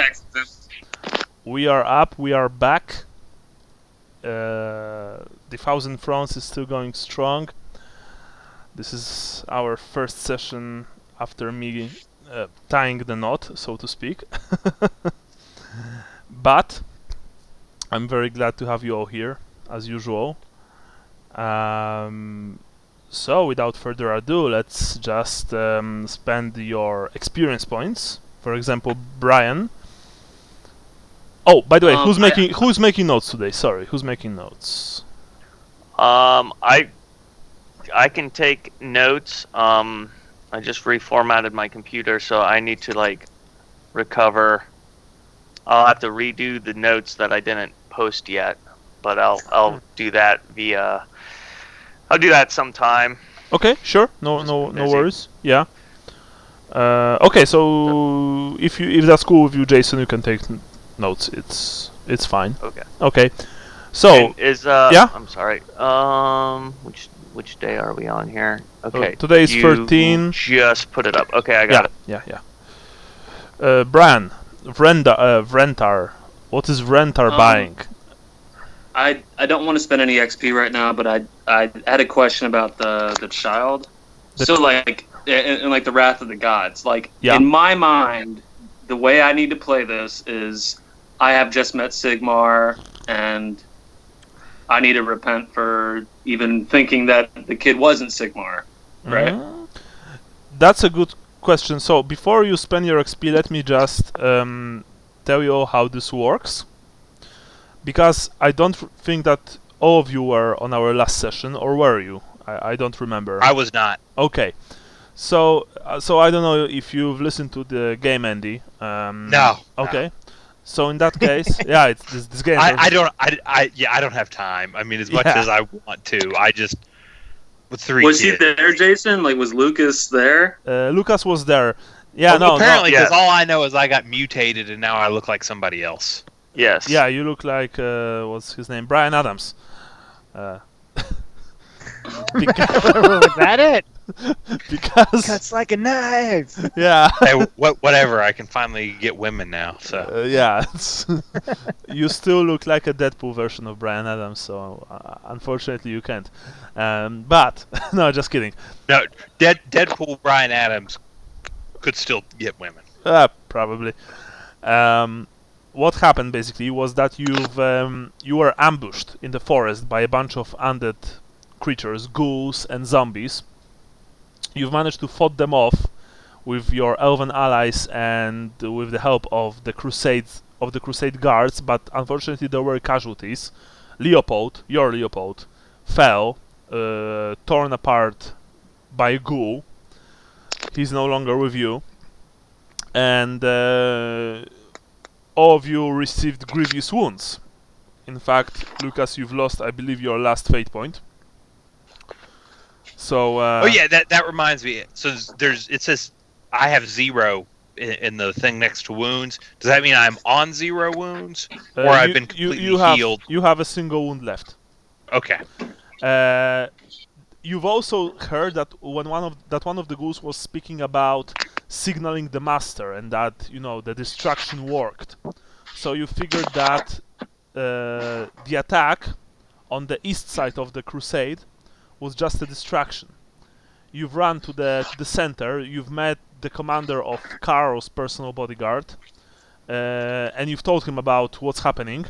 Texas. We are up. We are back. The Thousand Francs is still going strong. This is our first session after me tying the knot, so to speak. But I'm very glad to have you all here, as usual. So, without further ado, let's just spend your experience points. For example, Brian. Oh, by the way, who's making notes today? Sorry, who's making notes? I can take notes. I just reformatted my computer, so I need to recover. I'll have to redo the notes that I didn't post yet, but I'll do that via. I'll do that sometime. Okay, sure. No worries. Yeah. Okay, so if that's cool with you, Jason, you can take notes. It's fine. Okay. Okay. So yeah. I'm sorry. Which day are we on here? Okay. Today is 13. Just put it up. Okay, I got it. Yeah. Brian, Vrentar. What is Vrentar buying? I don't want to spend any XP right now, but I had a question about the child. So in the Wrath of the Gods, in my mind, the way I need to play this is I have just met Sigmar, and I need to repent for even thinking that the kid wasn't Sigmar, right? That's a good question. So before you spend your XP, let me just tell you all how this works. Because I don't think that all of you were on our last session, or were you? I don't remember. I was not. Okay. So I don't know if you've listened to the game, Andy. No. Okay. No. So in that case, yeah, it's this game. I don't have time. I mean, as much as I want to, I just with 3 Was kids. he there, Jason? Was Lucas there? Lucas was there. Yeah, apparently, because all I know is I got mutated and now I look like somebody else. Yes. Yeah, you look like what's his name? Brian Adams. Was that it? Because cuts like a knife. Yeah. Hey, whatever. I can finally get women now. So yeah, you still look like a Deadpool version of Brian Adams. So unfortunately, you can't. But no, just kidding. No, Deadpool Brian Adams could still get women. Probably. What happened basically was that you were ambushed in the forest by a bunch of undead creatures, ghouls and zombies. You've managed to fight them off with your elven allies and with the help of the crusade guards, but unfortunately there were casualties. Your Leopold, fell, torn apart by a ghoul. He's no longer with you, and all of you received grievous wounds. In fact, Lucas, you've lost, I believe, your last fate point. So. That reminds me. So it says I have 0 in the thing next to wounds. Does that mean I'm on 0 wounds, or I've been completely healed? You have a single wound left. Okay. You've also heard that one of the ghouls was speaking about signaling the master, and that the distraction worked. So you figured that the attack on the east side of the crusade was just a distraction. You've run to the center. You've met the commander of Karl's personal bodyguard, and you've told him about what's happening.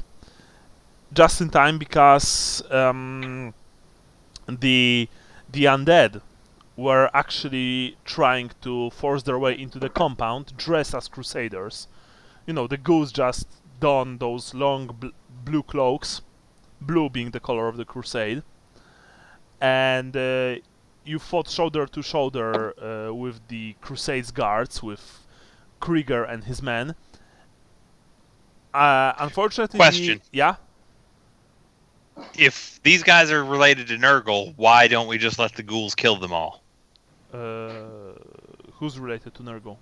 Just in time, because the undead were actually trying to force their way into the compound dressed as Crusaders. The ghouls just don those long blue cloaks, blue being the color of the crusade, and you fought shoulder to shoulder with the Crusade's guards, with Krieger and his men. Unfortunately... Question. Yeah? If these guys are related to Nurgle, why don't we just let the ghouls kill them all? Who's related to Nurgle?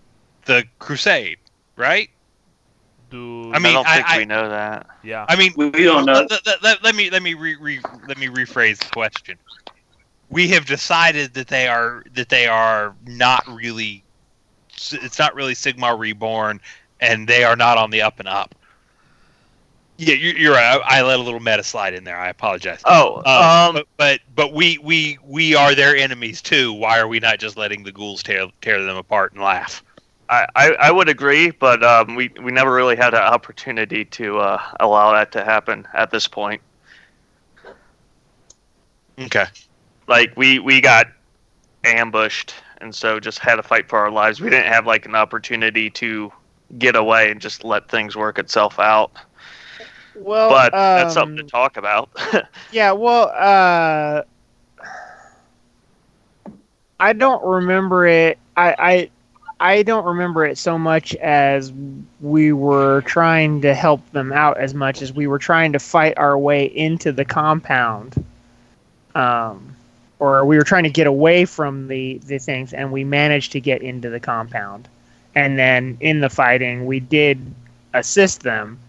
The Crusade, right? I don't think we know that. Yeah. I mean, we don't know. Let me rephrase the question. We have decided that they are not really. It's not really Sigmar Reborn, and they are not on the up and up. Yeah, you're right. I let a little meta slide in there. I apologize. But we are their enemies too. Why are we not just letting the ghouls tear them apart and laugh? I would agree, but we never really had an opportunity to allow that to happen at this point. Okay. Like we got ambushed, and so just had to fight for our lives. We didn't have like an opportunity to get away and just let things work itself out. Well, but that's something to talk about. Yeah, well, I don't remember it. I don't remember it so much as we were trying to help them out as much as we were trying to fight our way into the compound. Or we were trying to get away from the things, and we managed to get into the compound. And then in the fighting, we did assist them.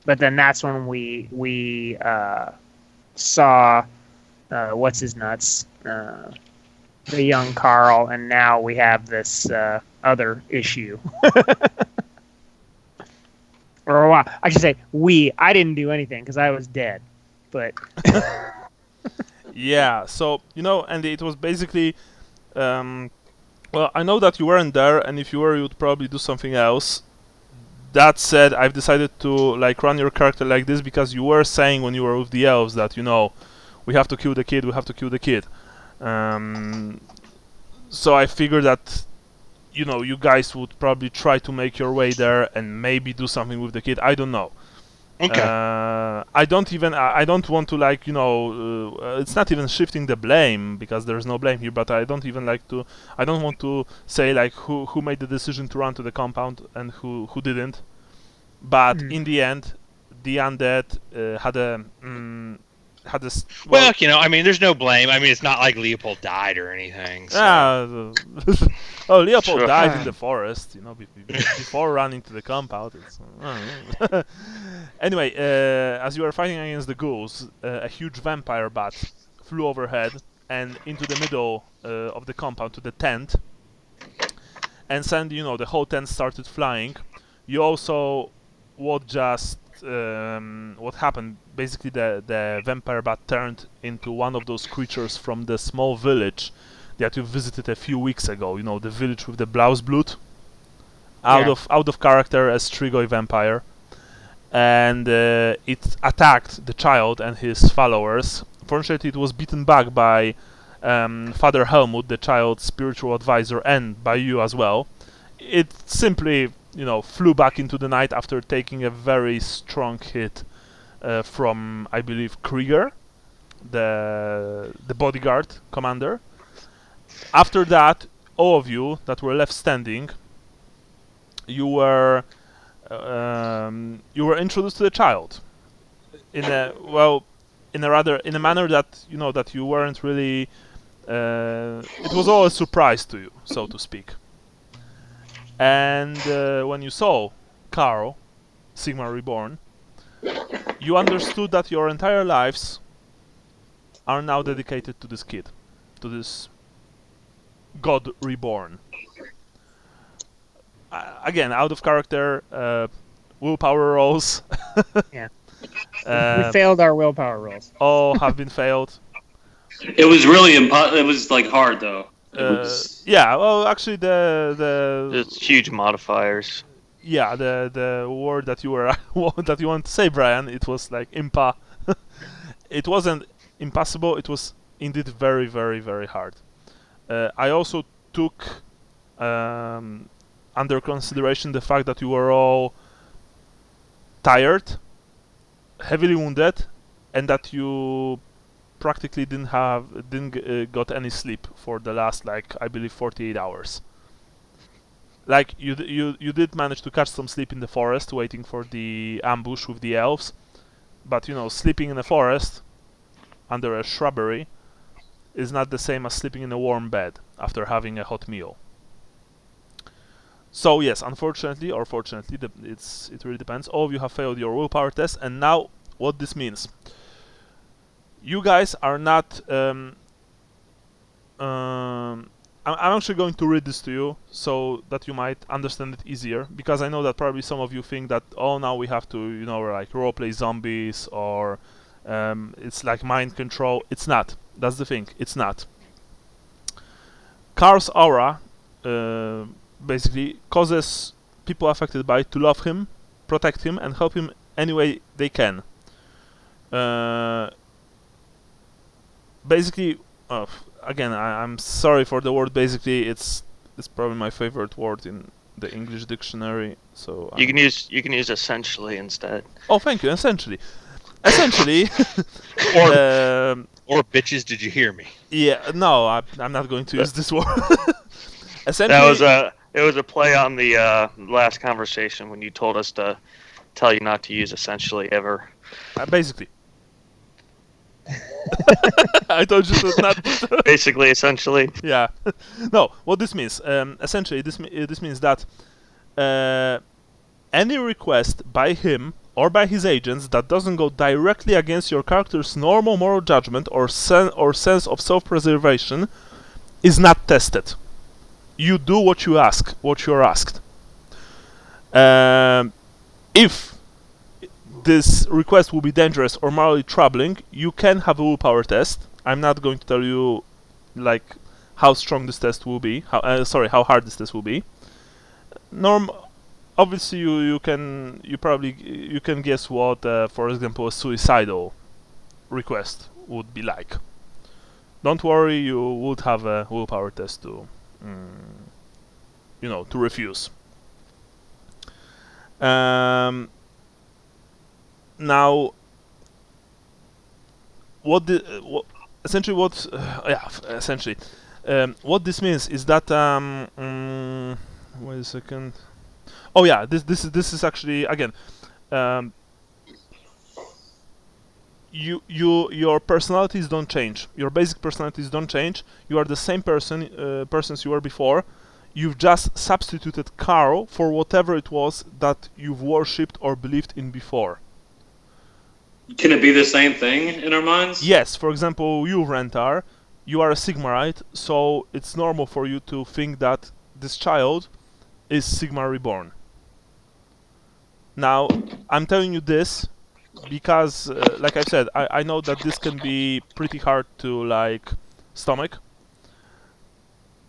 But then that's when we saw what's his nuts, the young Karl, and now we have this other issue. Or I should say we. I didn't do anything because I was dead. But yeah, so Andy, it was basically. Well, I know that you weren't there, and if you were, you'd probably do something else. That said, I've decided to run your character like this because you were saying when you were with the elves that we have to kill the kid, we have to kill the kid. So I figured that you guys would probably try to make your way there and maybe do something with the kid. I don't know. Okay. I don't want to it's not even shifting the blame because there's no blame here, but I don't want to say who made the decision to run to the compound and who didn't. But in the end, the undead had a well, I mean, there's no blame. I mean, it's not like Leopold died or anything. So. Leopold Sure. died in the forest, before running to the compound. Anyway, as you were fighting against the ghouls, a huge vampire bat flew overhead and into the middle of the compound to the tent. And suddenly, the whole tent started flying. You also what happened. Basically, the vampire bat turned into one of those creatures from the small village that you visited a few weeks ago. The village with the Blausblut. Out of character as Strigoi vampire. And it attacked the child and his followers. Fortunately, it was beaten back by Father Helmut, the child's spiritual advisor, and by you as well. It simply, flew back into the night after taking a very strong hit from, I believe, Krieger, the bodyguard commander. After that, all of you that were left standing, you were introduced to the child in a manner that that you weren't really. It was all a surprise to you, so to speak. And when you saw Karl, Sigma Reborn, you understood that your entire lives are now dedicated to this kid, to this God reborn. Again, out of character, willpower rolls. Yeah. We failed our willpower rolls. All have been failed. It was really it was hard though. Yeah, well, actually, It's huge modifiers. Yeah, the word that you were that you want to say, Brian, it was impa. It wasn't impossible. It was indeed very, very, very hard. I also took under consideration the fact that you were all tired, heavily wounded, and that you practically didn't got any sleep for the last I believe 48 hours. You did manage to catch some sleep in the forest waiting for the ambush with the elves, but sleeping in a forest under a shrubbery is not the same as sleeping in a warm bed after having a hot meal. So yes, unfortunately or fortunately, it really depends. All of you have failed your willpower test, and now what this means. You guys are not I'm actually going to read this to you so that you might understand it easier, because I know that probably some of you think that, oh, now we have to, like roleplay zombies, or it's like mind control. It's not. That's the thing. It's not. Karl's aura basically causes people affected by it to love him, protect him, and help him any way they can. Basically, again, I'm sorry for the word basically. It's probably my favorite word in the English dictionary. So you can use essentially instead. Oh, thank you. Essentially, or bitches. Did you hear me? Yeah. No, I'm not going to use this word. Essentially, it was a play on the last conversation when you told us to tell you not to use essentially ever. Basically. I told you to not. Basically, essentially. Yeah. No. What this means? Essentially, this means that any request by him or by his agents that doesn't go directly against your character's normal moral judgment or sense of self-preservation is not tested. You do what you ask, what you're asked. If this request will be dangerous or morally troubling, you can have a willpower test. I'm not going to tell you like how strong this test will be. How hard this test will be. Obviously, you can guess what, for example, a suicidal request would be like. Don't worry, you would have a willpower test to, to refuse. Now, what this means is that wait a second. Oh yeah, this is actually again. Your personalities don't change. Your basic personalities don't change. You are the same persons you were before. You've just substituted Karl for whatever it was that you've worshipped or believed in before. Can it be the same thing in our minds? Yes. For example, you, Rentar, you are a Sigmarite, so it's normal for you to think that this child is Sigmar reborn. Now, I'm telling you this because, like I said, I know that this can be pretty hard to, stomach.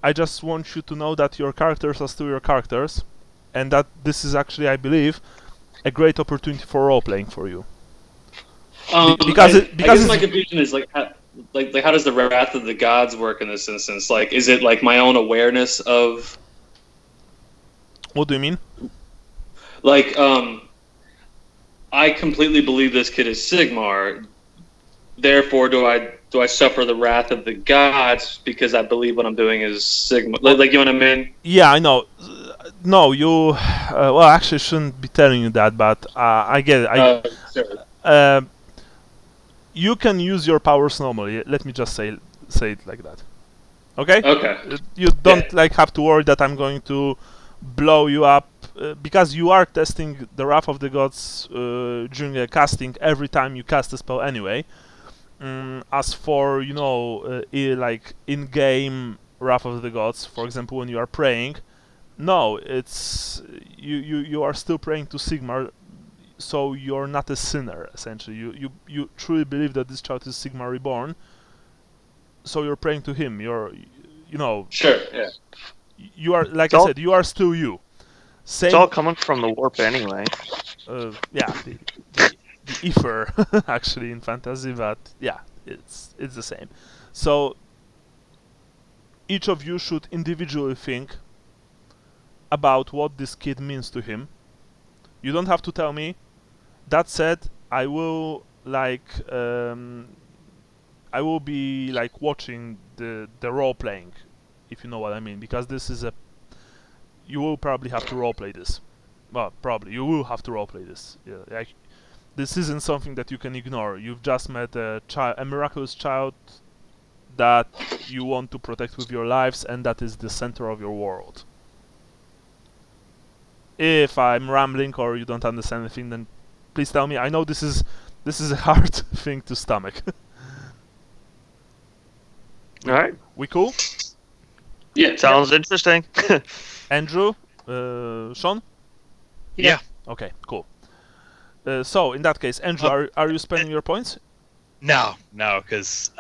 I just want you to know that your characters are still your characters, and that this is actually, I believe, a great opportunity for role-playing for you. Because I guess my confusion is how does the wrath of the gods work in this instance? Is it my own awareness of? What do you mean? I completely believe this kid is Sigmar. Therefore, do I suffer the wrath of the gods because I believe what I'm doing is Sigmar? You know what I mean? Yeah, I know. No, you. Well, I actually shouldn't be telling you that, but I get it. Sure. You can use your powers normally. Let me just say it like that. Okay? Okay. You don't have to worry that I'm going to blow you up because you are testing the wrath of the gods during a casting every time you cast a spell anyway. As for in-game wrath of the gods, for example, when you are praying, no, it's you are still praying to Sigmar. So you're not a sinner, essentially. You truly believe that this child is Sigmar reborn. So you're praying to him. Sure. Yeah. You are, like I said, you are still you. It's all coming from the warp anyway. Yeah, the ether actually in fantasy, but yeah, it's the same. So each of you should individually think about what this kid means to him. You don't have to tell me. That said, I will be watching the role playing, if you know what I mean, because this is you will probably have to role play this. Well, probably you will have to role play this. Yeah, this isn't something that you can ignore. You've just met a miraculous child that you want to protect with your lives, and that is the center of your world. If I'm rambling or you don't understand anything, then please tell me. I know this is a hard thing to stomach. All right. We cool? Yeah. Sounds interesting. Andrew, Sean? Yeah. Okay, cool. So in that case, Andrew, are you spending your points? No, because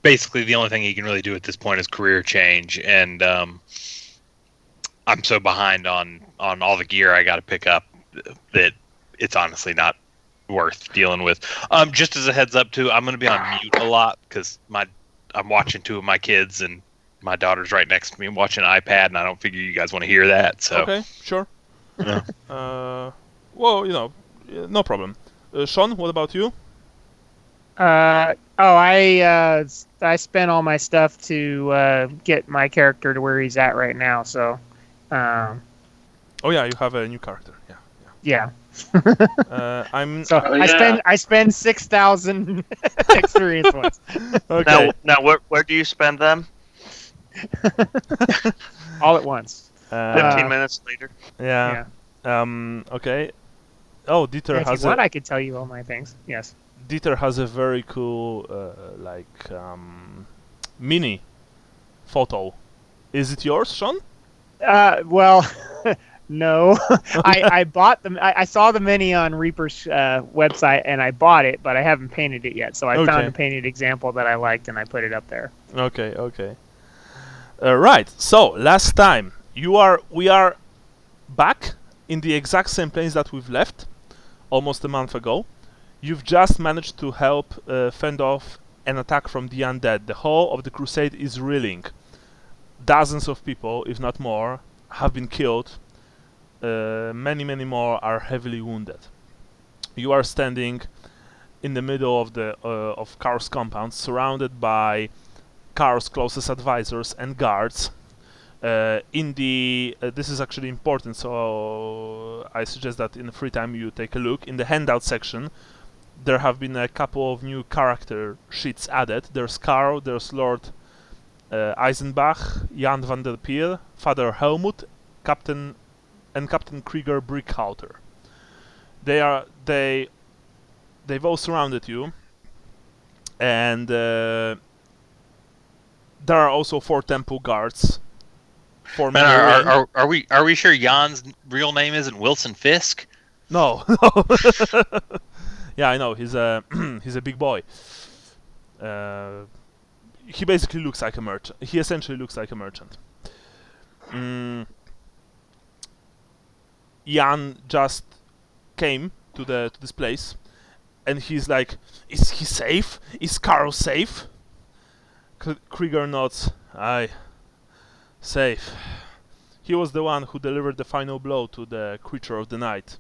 basically the only thing he can really do at this point is career change, and I'm so behind on all the gear I got to pick up that it's honestly not worth dealing with. Just as a heads up too, I'm going to be on mute a lot because I'm watching two of my kids and my daughter's right next to me watching an iPad, and I don't figure you guys want to hear that. So okay, sure. Yeah. Well, no problem. Sean, what about you? I spent all my stuff to get my character to where he's at right now. So, oh yeah, you have a new character. Yeah. I spend 6,000 experience points. Okay. Now where do you spend them? All at once. 15 minutes later. Yeah. Okay. Oh, Dieter has. If you want, I could tell you all my things. Yes. Dieter has a very cool, mini photo. Is it yours, Sean? Well, no. I bought them. I saw the mini on Reaper's website, and I bought it, but I haven't painted it yet. So I found a painted example that I liked, and I put it up there. Okay. Right. So last time we are back in the exact same place that we've left almost a month ago. You've just managed to help fend off an attack from the undead. The whole of the crusade is reeling. Dozens of people, if not more, have been killed. Many more are heavily wounded. You are standing in the middle of of Karl's compound, surrounded by Karl's closest advisors and guards. This is actually important, so I suggest that in the free time you take a look. In the handout section, there have been a couple of new character sheets added. There's Karl, there's Lord Eisenbach, Jan van der Pier, Father Helmut, Captain Krieger Brickhalter. They've all surrounded you, and there are also 4 temple guards. Are we sure Jan's real name isn't Wilson Fisk? No. Yeah, I know. He's a big boy. He basically looks like a merchant. He essentially looks like a merchant. Jan just came to this place, and he's like, "Is he safe? Is Karl safe?" Krieger nods. Aye, safe. He was the one who delivered the final blow to the creature of the night.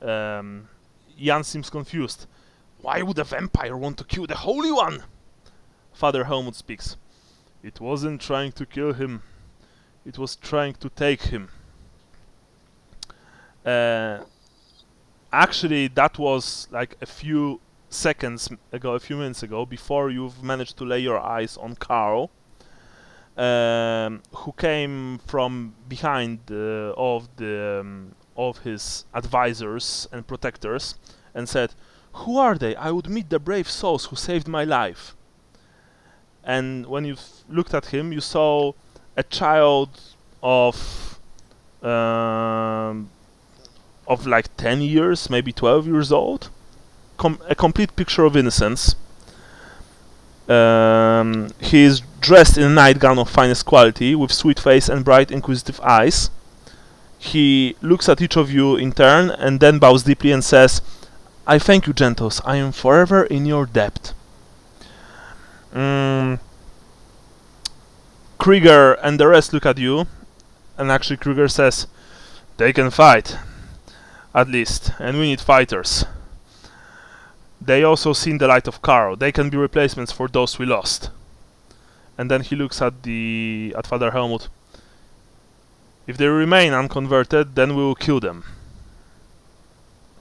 Jan seems confused. Why would a vampire want to kill the Holy One? Father Helmut speaks. It wasn't trying to kill him. It was trying to take him. Actually, that was like a few minutes ago, before you've managed to lay your eyes on Karl, who came from behind of his advisors and protectors and said, "Who are they? I would meet the brave souls who saved my life." And when you looked at him, you saw a child of like 10 years, maybe 12 years old. A complete picture of innocence. He is dressed in a nightgown of finest quality, with sweet face and bright inquisitive eyes. He looks at each of you in turn, and then bows deeply and says, "I thank you, gentles. I am forever in your debt." Krieger and the rest look at you, and actually Krieger says, "They can fight, at least, and we need fighters." They also seen the light of Karl. They can be replacements for those we lost. And then he looks at Father Helmut. If they remain unconverted, then we will kill them.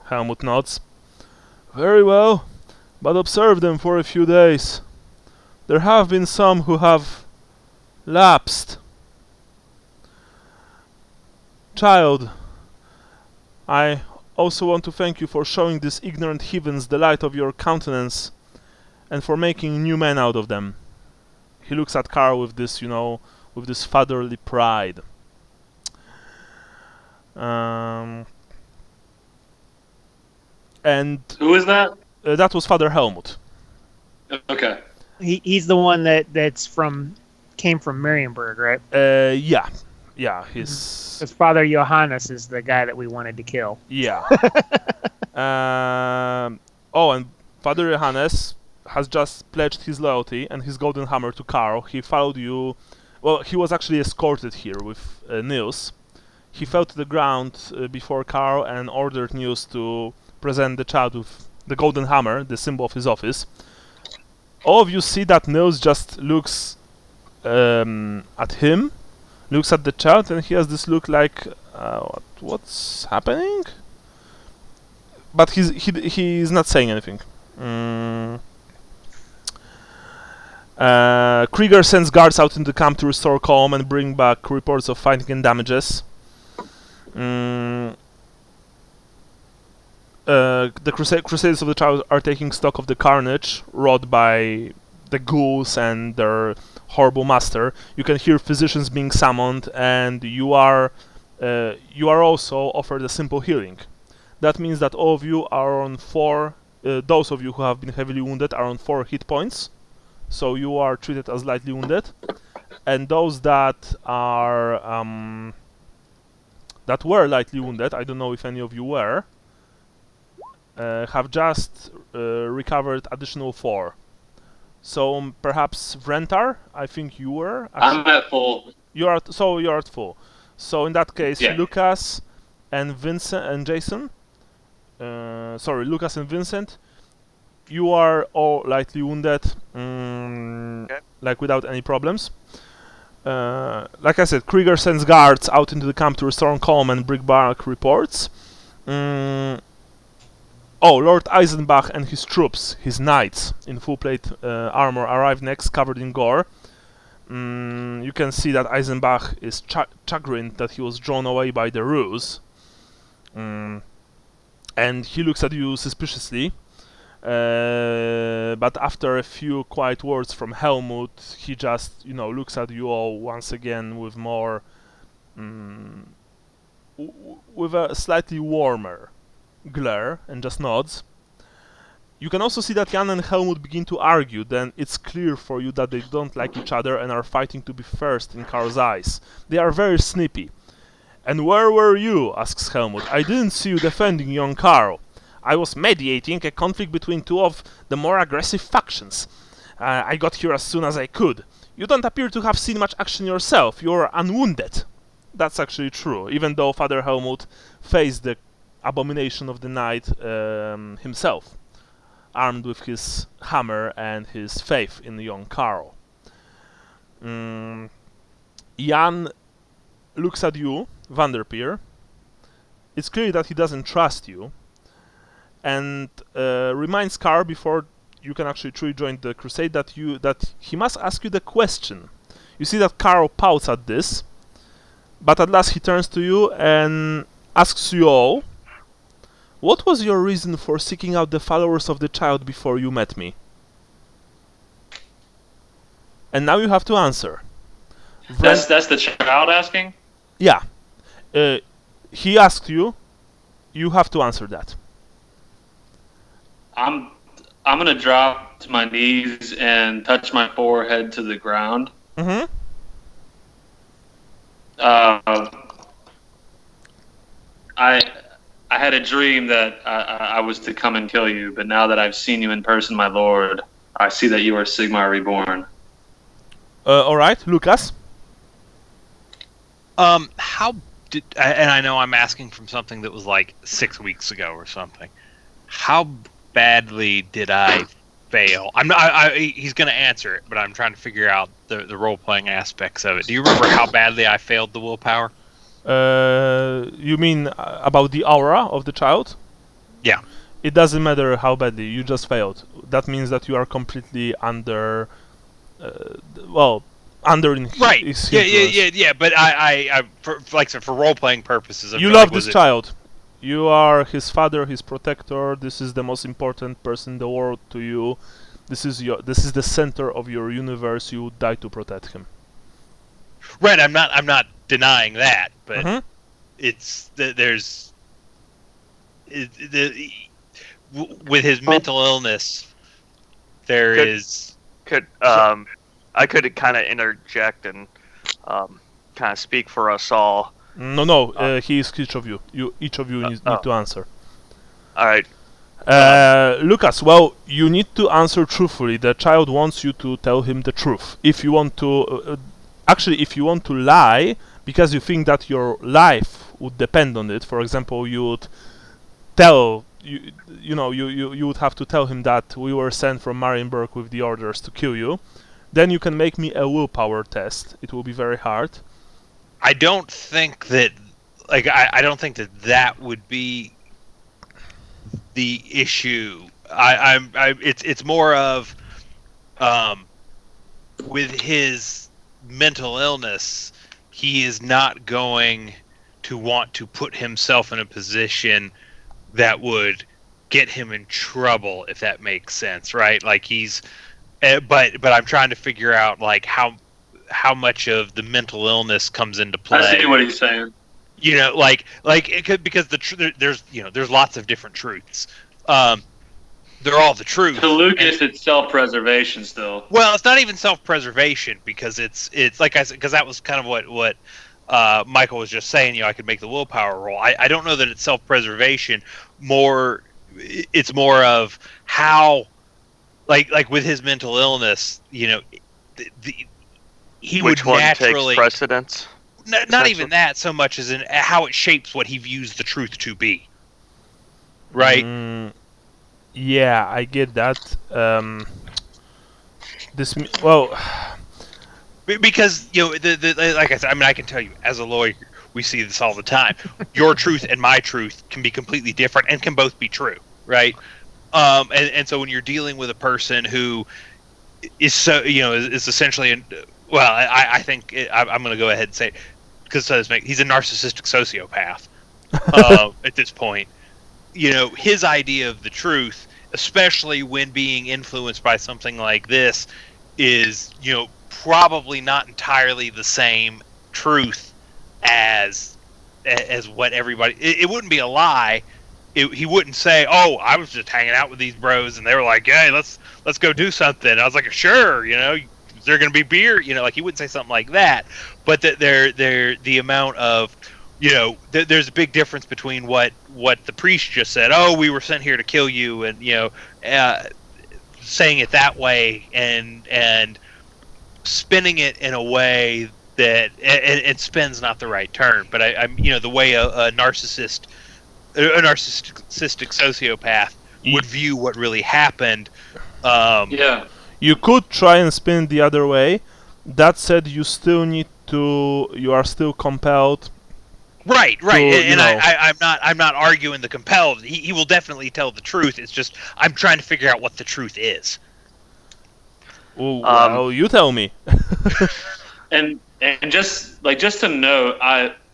Helmut nods. Very well, but observe them for a few days. There have been some who have lapsed. Child, I also want to thank you for showing these ignorant heathens the light of your countenance and for making new men out of them. He looks at Karl with this, with this fatherly pride. And who is that? That was Father Helmut. Okay. He's the one that's came from Marienburg, right? Yeah, his. Because Father Johannes is the guy that we wanted to kill. Yeah. And Father Johannes has just pledged his loyalty and his golden hammer to Karl. He followed you. Well, he was actually escorted here with Niels. He fell to the ground before Karl and ordered Niels to present the child with the golden hammer, the symbol of his office. All of you see that Niels just looks at him, looks at the child, and he has this look like, what's happening? But he's not saying anything. Krieger sends guards out into the camp to restore calm and bring back reports of fighting and damages. The Crusaders of the Child are taking stock of the carnage wrought by the ghouls and their horrible master. You can hear physicians being summoned, and you are also offered a simple healing. That means that all of you are on 4. Those of you who have been heavily wounded are on 4 hit points, so you are treated as lightly wounded. And those that are that were lightly wounded, I don't know if any of you were, have just recovered additional 4. So perhaps Vrentar, I think you were. I'm at full. You're at full. So in that case, yeah. Lucas and Vincent and Jason. Lucas and Vincent, you are all lightly wounded, Okay. like without any problems. Like I said, Krieger sends guards out into the camp to restore calm and bring back reports. Lord Eisenbach and his troops, his knights in full plate armor, arrive next, covered in gore. You can see that Eisenbach is chagrined that he was drawn away by the ruse. And he looks at you suspiciously. But after a few quiet words from Helmut, he just, looks at you all once again with more, with a slightly warmer glare, and just nods. You can also see that Jan and Helmut begin to argue. Then it's clear for you that they don't like each other and are fighting to be first in Karl's eyes. They are very snippy. "And where were you?" asks Helmut. "I didn't see you defending young Karl." "I was mediating a conflict between 2 of the more aggressive factions. I got here as soon as I could. You don't appear to have seen much action yourself. You're unwounded." That's actually true, even though Father Helmut faced the abomination of the night himself, armed with his hammer and his faith in young Karl. Jan looks at you, Vanderpeer. It's clear that he doesn't trust you, and reminds Karl, before you can actually truly join the crusade, that he must ask you the question. You see that Karl pouts at this, but at last he turns to you and asks you all, "What was your reason for seeking out the followers of the child before you met me?" And now you have to answer. That's the child asking? Yeah. He asked you. You have to answer that. I'm gonna drop to my knees and touch my forehead to the ground. Mm-hmm. I had a dream that I was to come and kill you, but now that I've seen you in person, my lord, I see that you are Sigmar Reborn. All right, Lucas. How did? And I know I'm asking from something that was like 6 weeks ago or something. How badly did I fail? I'm not. He's going to answer it, but I'm trying to figure out the role playing aspects of it. Do you remember how badly I failed the willpower? You mean about the aura of the child? Yeah. It doesn't matter how badly, you just failed. That means that you are completely under, under his influence. Yeah. But I for role playing purposes, you love this child. You are his father, his protector. This is the most important person in the world to you. This is the center of your universe. You would die to protect him. Right. I'm not denying that, but it's there's with his mental illness, there is. I could kind of interject and kind of speak for us all. No. He is each of you. Each of you need to answer. All right. Lucas, well, you need to answer truthfully. The child wants you to tell him the truth. If you want to, if you want to lie because you think that your life would depend on it, for example, you would tell you would have to tell him that we were sent from Marienburg with the orders to kill you. Then you can make me a willpower test. It will be very hard. I don't think that, I don't think that would be the issue. It's more of, with his mental illness, he is not going to want to put himself in a position that would get him in trouble, if that makes sense, right? Like he's. But I'm trying to figure out how much of the mental illness comes into play. I see what he's saying. It could, because there's lots of different truths. They're all the truth. To Lucas, it's self-preservation still. Well, it's not even self-preservation because it's like I said, because that was kind of what Michael was just saying. I could make the willpower roll. I don't know that it's self-preservation. It's more of how. Like with his mental illness, he Which would one naturally takes precedence. Not even that so much as in how it shapes what he views the truth to be. Right? Yeah, I get that. Because like I said, I mean, I can tell you as a lawyer, we see this all the time. Your truth and my truth can be completely different and can both be true, right? And so when you're dealing with a person who is is essentially I think I'm going to go ahead and say, because he's a narcissistic sociopath at this point. His idea of the truth, especially when being influenced by something like this, is probably not entirely the same truth as what everybody. It wouldn't be a lie. He wouldn't say, "Oh, I was just hanging out with these bros, and they were like, hey, let's go do something." And I was like, "Sure, is there going to be beer?" He wouldn't say something like that. But the amount of, there's a big difference between what the priest just said. "Oh, we were sent here to kill you," and saying it that way and spinning it in a way that and spin's not the right term, but I'm the way a narcissistic sociopath would view what really happened. You could try and spin the other way. That said, you are still compelled. Right. I'm not arguing the compelled. He will definitely tell the truth. It's just I'm trying to figure out what the truth is. Well, you tell me. and just to note,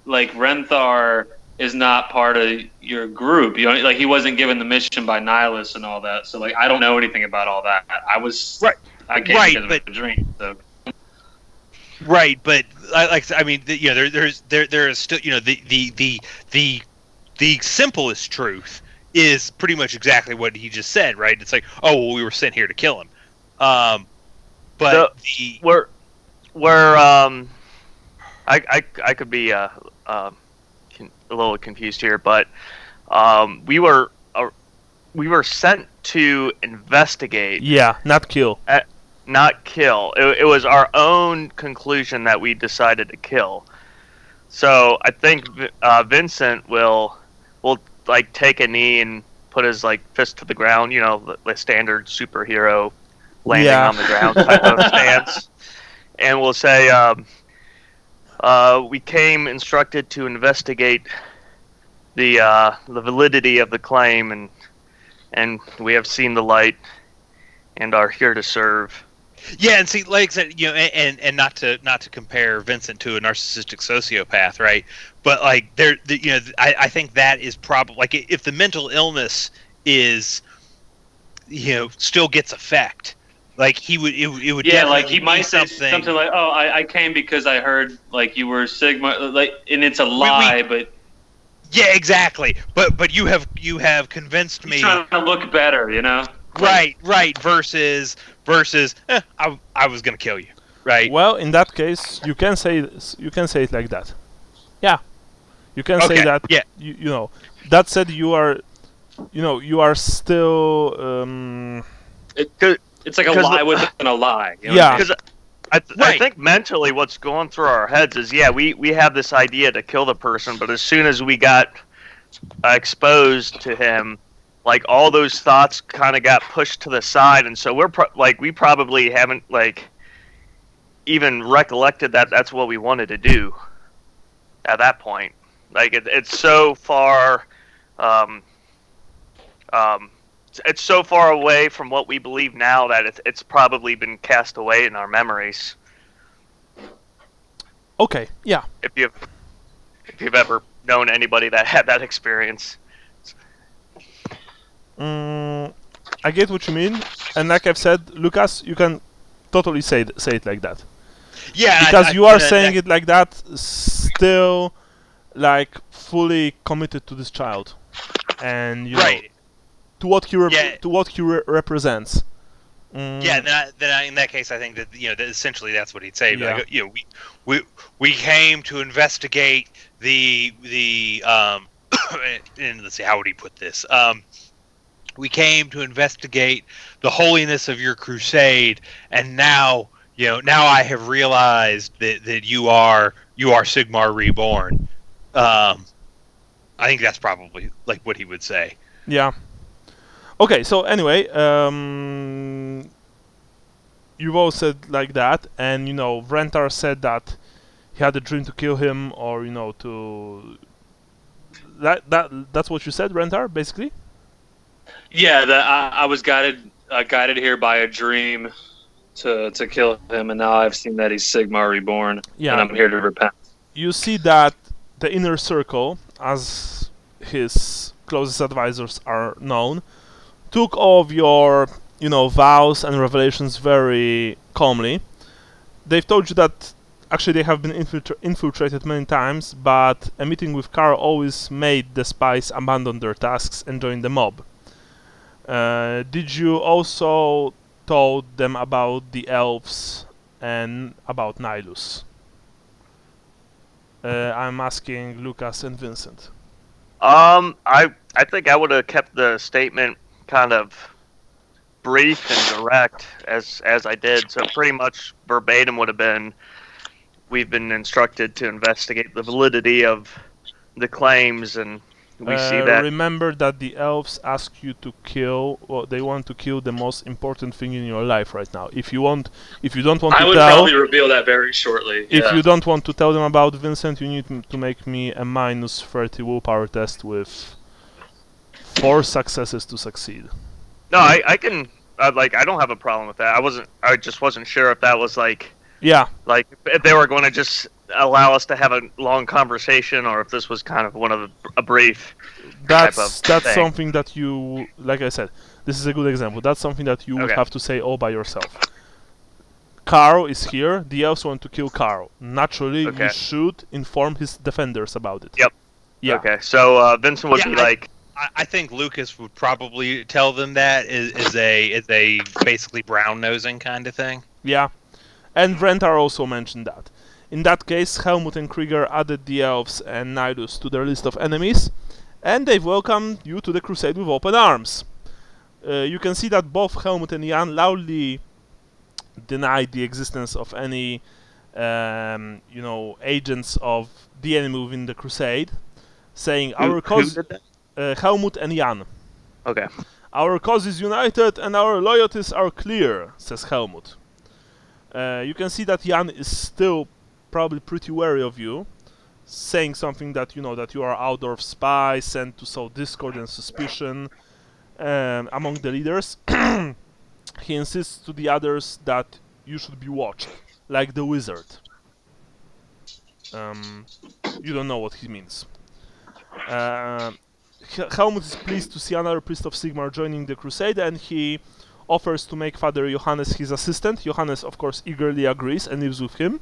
Renthar is not part of your group. He wasn't given the mission by Nihilus and all that. So I don't know anything about all that. I came because of a dream. So. Right, but there is still the simplest truth is pretty much exactly what he just said. Right, it's like, oh, well, we were sent here to kill him. But I could be a little confused here, but we were sent to investigate. Yeah, not kill. Not kill. It was our own conclusion that we decided to kill. So I think Vincent will take a knee and put his fist to the ground. The standard superhero landing on the ground type of stance, and we'll say, we came instructed to investigate the validity of the claim, and we have seen the light and are here to serve. Yeah, and see, like I said, and not to compare Vincent to a narcissistic sociopath, right? But I think that is probably if the mental illness is, still gets effect, Like he would, it would yeah, definitely like he might say something like, "Oh, I came because I heard like you were Sigma," like, and it's a lie, but yeah, exactly. But you have convinced me. Trying to look better, you know. Right. Versus, I was gonna kill you. Right. Well, in that case, you can say it like that. Yeah, you can say that. Yeah. You know. That said, you are still. It's like a lie within a lie. You know yeah. Because I think mentally what's going through our heads is, we have this idea to kill the person, but as soon as we got exposed to him, like all those thoughts kind of got pushed to the side, and so we probably haven't like even recollected that that's what we wanted to do at that point. Like it's so far. It's so far away from what we believe now that it's probably been cast away in our memories. Okay, yeah. If you've ever known anybody that had that experience. I get what you mean, and like I've said, Lucas, you can totally say it like that. Yeah, because you are saying it like that, still, like fully committed to this child, and you know, to what he represents. Yeah, then in that case, I think that that essentially that's what he'd say. Yeah. Like, we came to investigate the and let's see, how would he put this? We came to investigate the holiness of your crusade, and now I have realized that you are Sigmar reborn. I think that's probably like what he would say. Yeah. Okay, so anyway, you've all said like that, and Rentar said that he had a dream to kill him, or to that's what you said, Rentar, basically. Yeah, that I was guided here by a dream to kill him, and now I've seen that he's Sigmar reborn, and I'm here to repent. You see that the inner circle, as his closest advisors are known, took all of your, vows and revelations very calmly. They've told you that actually they have been infiltrated many times, but a meeting with Karl always made the spies abandon their tasks and join the mob. Did you also told them about the elves and about Nihilus? I'm asking Lucas and Vincent. I think I would have kept the statement kind of brief and direct as I did. So pretty much verbatim would have been, we've been instructed to investigate the validity of the claims, and we see that. Remember that the elves ask you to kill, or they want to kill the most important thing in your life right now. If you don't want to I would probably reveal that very shortly. If you don't want to tell them about Vincent, you need to make me a -30 willpower test with 4 successes to succeed. No, I can. I don't have a problem with that. I just wasn't sure if that was like if they were going to just allow us to have a long conversation, or if this was kind of a brief. That's something that you, like I said, this is a good example. That's something that you would have to say all by yourself. Karl is here. The elves want to kill Karl. Naturally, you should inform his defenders about it. Yep. Yeah. Okay. So Vincent would be like. I think Lucas would probably tell them that is a basically brown nosing kind of thing. Yeah, and Rentar also mentioned that. In that case, Helmut and Krieger added the elves and Nihilus to their list of enemies, and they've welcomed you to the crusade with open arms. You can see that both Helmut and Jan loudly denied the existence of any, agents of the enemy within the crusade, saying our cause. Helmut and Jan. Okay. Our cause is united and our loyalties are clear, says Helmut. You can see that Jan is still probably pretty wary of you, saying something that that you are outdoor spies sent to sow discord and suspicion among the leaders. He insists to the others that you should be watched, like the wizard. You don't know what he means. Helmut is pleased to see another priest of Sigmar joining the crusade, and he offers to make Father Johannes his assistant. Johannes, of course, eagerly agrees and lives with him.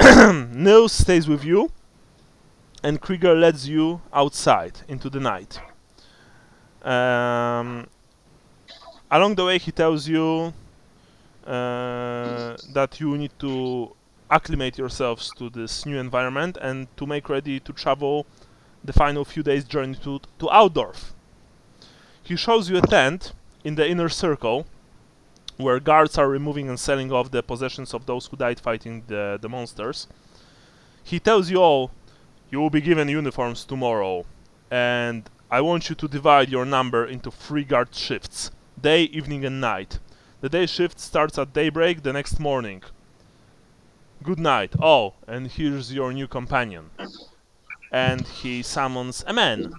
Nils stays with you, and Krieger leads you outside into the night. Along the way, he tells you that you need to acclimate yourselves to this new environment and to make ready to travel the final few days' journey to Altdorf. He shows you a tent in the inner circle where guards are removing and selling off the possessions of those who died fighting the monsters. He tells you all, you will be given uniforms tomorrow, and I want you to divide your number into 3 guard shifts, day, evening and night. The day shift starts at daybreak the next morning. Good night. Oh, and here's your new companion. And he summons a man.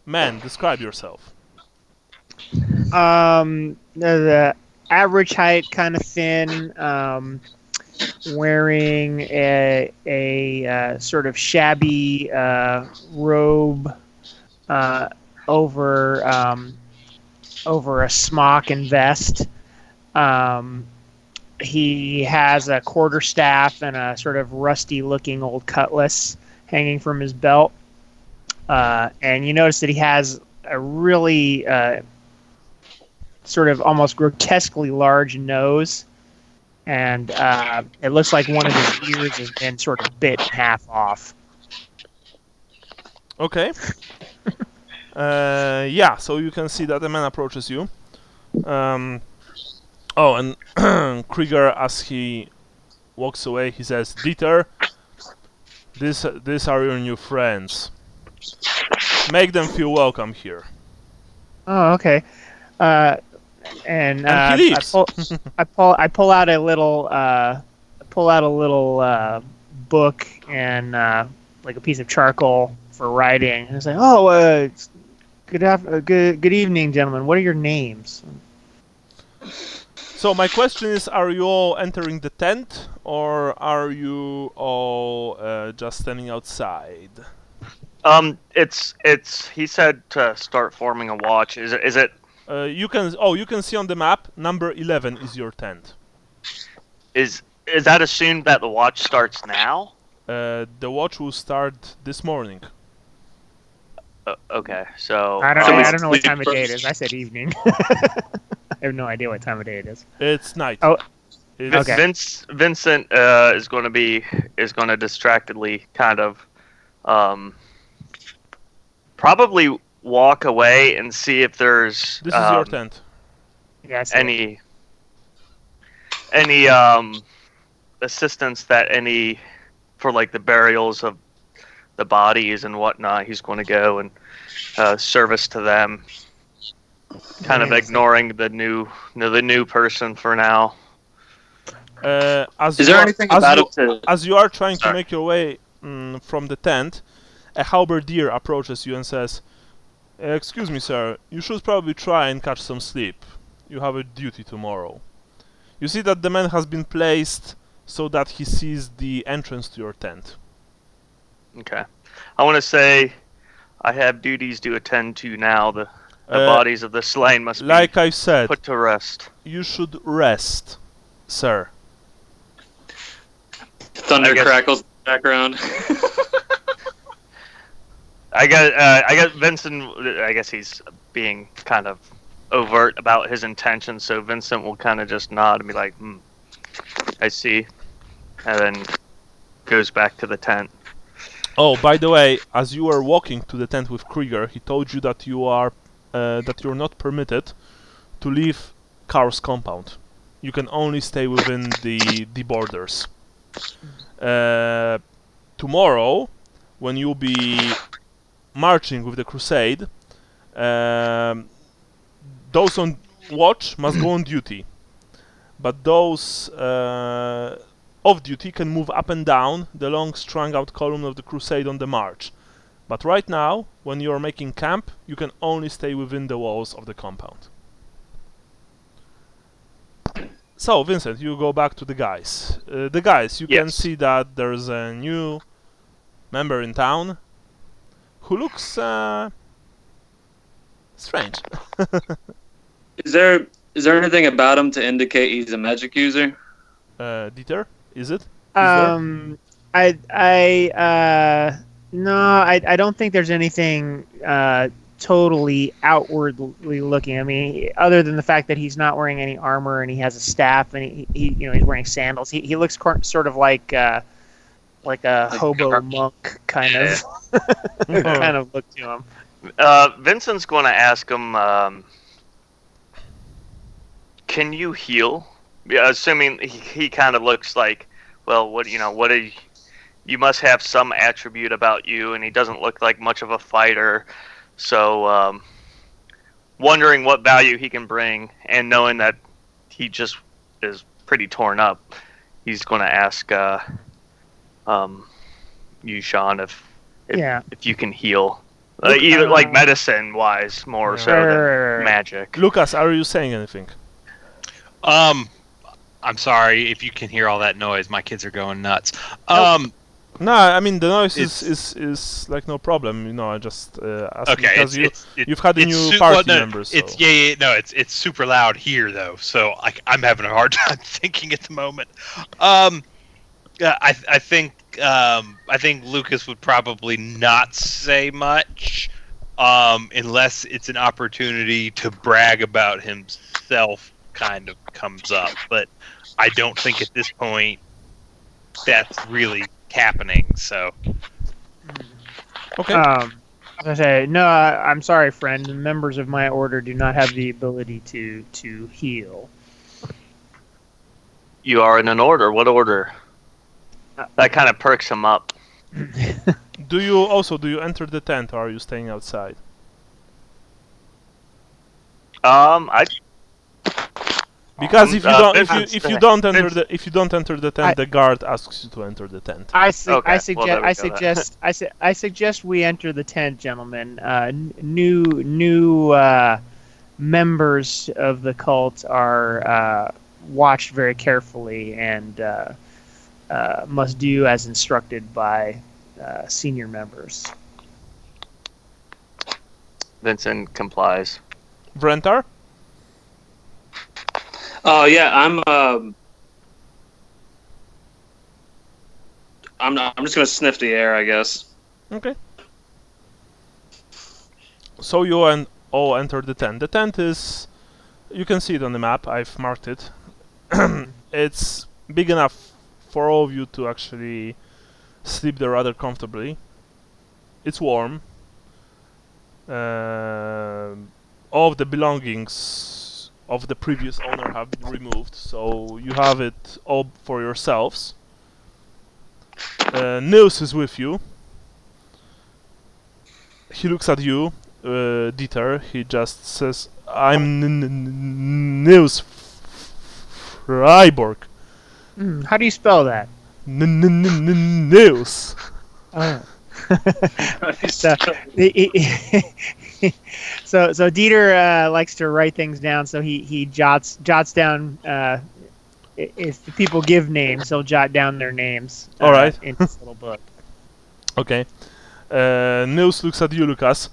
Man, describe yourself. The average height, kind of thin, wearing a sort of shabby robe over a smock and vest. He has a quarterstaff and a sort of rusty-looking old cutlass hanging from his belt. And you notice that he has a really sort of almost grotesquely large nose. And it looks like one of his ears has been sort of bit in half off. Okay. Yeah, so you can see that the man approaches you. Oh, and Krieger, as he walks away, he says, Dieter, these are your new friends. Make them feel welcome here. Oh, okay. And he leaves. I pull out a little book and like a piece of charcoal for writing. And I say, "Oh, good evening, gentlemen. What are your names?" So my question is: are you all entering the tent, or are you all just standing outside? It's. He said to start forming a watch. Is it? You can see on the map. Number 11 is your tent. Is that assumed that the watch starts now? The watch will start this morning. Okay, so I don't know what time of day it is. I said evening. I have no idea what time of day it is. It's night. Oh, okay. Vincent is going to distractedly kind of probably walk away and see if there's this is your tent. Yes. Any assistance that any for like the burials of the bodies and whatnot. He's going to go and service to them. Kind of ignoring the new person for now. As is there anything about it? As you are trying to make your way from the tent, a halberdier approaches you and says, "Excuse me, sir. You should probably try and catch some sleep. You have a duty tomorrow." You see that the man has been placed so that he sees the entrance to your tent. Okay. I want to say I have duties to attend to now. The bodies of the slain must be like I said, put to rest. You should rest, sir. Thunder crackles in the background. I got Vincent. I guess he's being kind of overt about his intentions, so Vincent will kind of just nod and be like, I see, and then goes back to the tent. Oh, by the way, as you were walking to the tent with Krieger, he told you that you're not permitted to leave Karl's compound. You can only stay within the borders. Tomorrow, when you'll be marching with the crusade, those on watch must go on duty, but those off duty can move up and down the long strung out column of the crusade on the march. But right now, when you're making camp, you can only stay within the walls of the compound. So, Vincent, you go back to the guys. You can see that there's a new member in town who looks strange. Is there Is there anything about him to indicate he's a magic user? Dieter, is it? No, I don't think there's anything totally outwardly looking. I mean, other than the fact that he's not wearing any armor and he has a staff and he's wearing sandals. He looks sort of like a hobo monk kind of kind of look to him. Vincent's going to ask him, can you heal? Yeah, assuming he kind of looks like, well, you must have some attribute about you, and he doesn't look like much of a fighter. So, wondering what value he can bring, and knowing that he just is pretty torn up, he's going to ask you, Sean, if you can heal. Either like medicine-wise, more so than magic. Lucas, are you saying anything? I'm sorry if you can hear all that noise. My kids are going nuts. No, I mean the noise is like no problem. I just asked because you've had a new party member. So. It's super loud here though, so I'm having a hard time thinking at the moment. I think Lucas would probably not say much, unless it's an opportunity to brag about himself kind of comes up, but I don't think at this point that's really happening. So, okay. I say no. I'm sorry, friend. The members of my order do not have the ability to heal. You are in an order. What order? That kind of perks him up. Do you enter the tent, or are you staying outside? Because if you don't enter the tent, the guard asks you to enter the tent. I suggest we enter the tent, gentlemen. New members of the cult are watched very carefully and must do as instructed by senior members. Vincent complies. Brentar? Oh yeah, I'm just gonna sniff the air, I guess. Okay. So you all enter the tent. The tent is, you can see it on the map. I've marked it. It's big enough for all of you to actually sleep there rather comfortably. It's warm. All of the belongings of the previous owner have been removed, so you have it all for yourselves. Nils is with you. He looks at you, Dieter. He just says, "I'm Nils Freiburg." How do you spell that? Nils. So Dieter likes to write things down. So he jots down. If the people give names, he'll jot down their names. All right. In this little book. Okay. Nils looks at you, Lucas.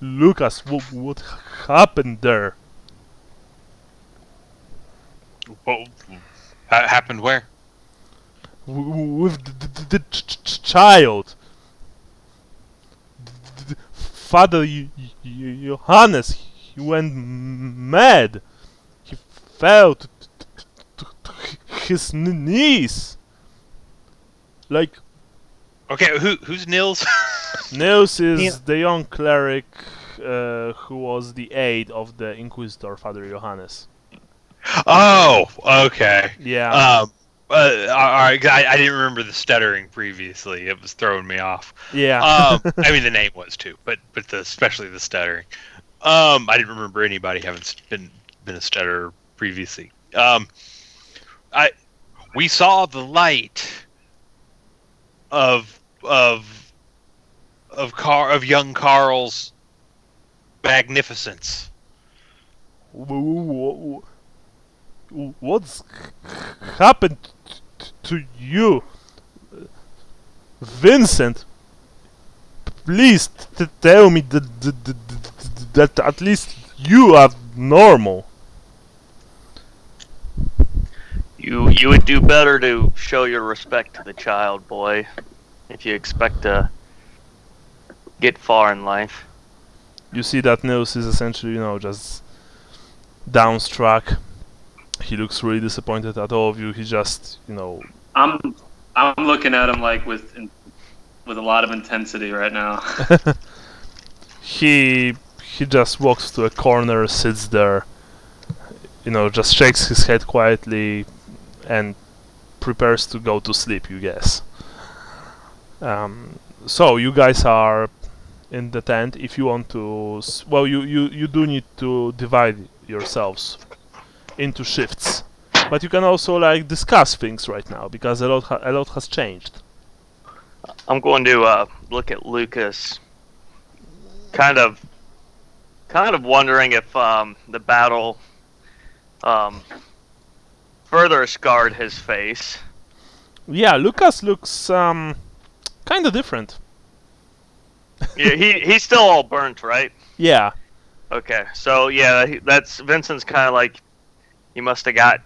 Lucas, what happened there? What happened where? With the child. Father Johannes, he went mad. He fell to his knees. Like. Okay, who's Nils? Nils is the young cleric who was the aide of the Inquisitor, Father Johannes. Oh, okay. Yeah. I didn't remember the stuttering previously. It was throwing me off. Yeah. I mean, the name was too, but especially the stuttering. I didn't remember anybody having been a stutterer previously. We saw the light of young Karl's magnificence. What's happened to you, Vincent? Please tell me that at least you are normal. You would do better to show your respect to the child, boy, if you expect to get far in life. You see that Nils is essentially, just downstruck. He looks really disappointed at all of you. He just, I'm looking at him like with a lot of intensity right now. He just walks to a corner, sits there, just shakes his head quietly, and prepares to go to sleep, you guess. So you guys are in the tent. If you want to, well, you do need to divide yourselves into shifts, but you can also discuss things right now because a lot has changed. I'm going to look at Lucas, kind of wondering if the battle further scarred his face. Yeah, Lucas looks kind of different. Yeah, he's still all burnt, right? Yeah. Okay, so yeah, that's Vincent's kind of like he must have got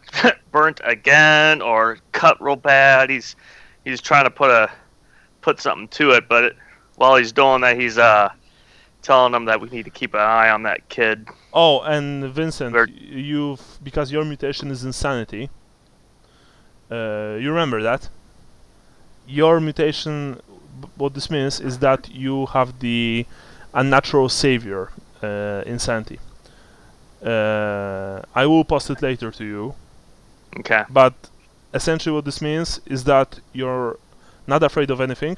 burnt again or cut real bad. He's trying to put something to it, but while he's doing that, he's telling them that we need to keep an eye on that kid. Oh, and Vincent, because your mutation is insanity. You remember that? Your mutation, what this means is that you have the unnatural savior insanity. I will post it later to you. Okay. But essentially what this means is that you're not afraid of anything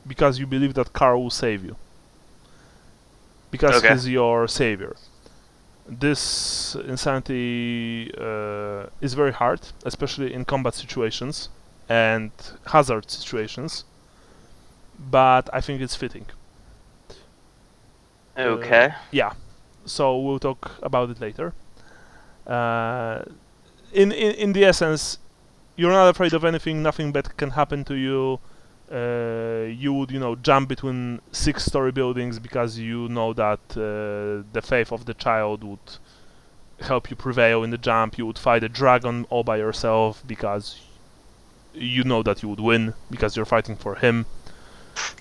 because you believe that Karl will save you. Because he's your savior. This insanity is very hard, especially in combat situations and hazard situations, but I think it's fitting. Okay. Yeah, so we'll talk about it later. In the essence, you're not afraid of anything, nothing bad can happen to you. You would, jump between 6-story buildings because you know that the faith of the child would help you prevail in the jump. You would fight a dragon all by yourself because you know that you would win because you're fighting for him.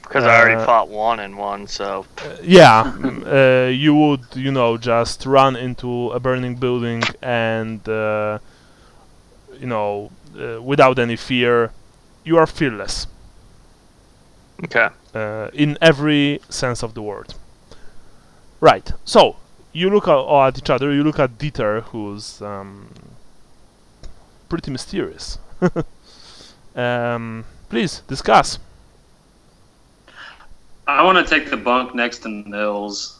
Because I already fought 1 and 1, so... Yeah, you would, just run into a burning building and, without any fear. You are fearless. Okay. In every sense of the word. Right. So you look at each other. You look at Dieter, who's pretty mysterious. Please discuss. I want to take the bunk next to Nils.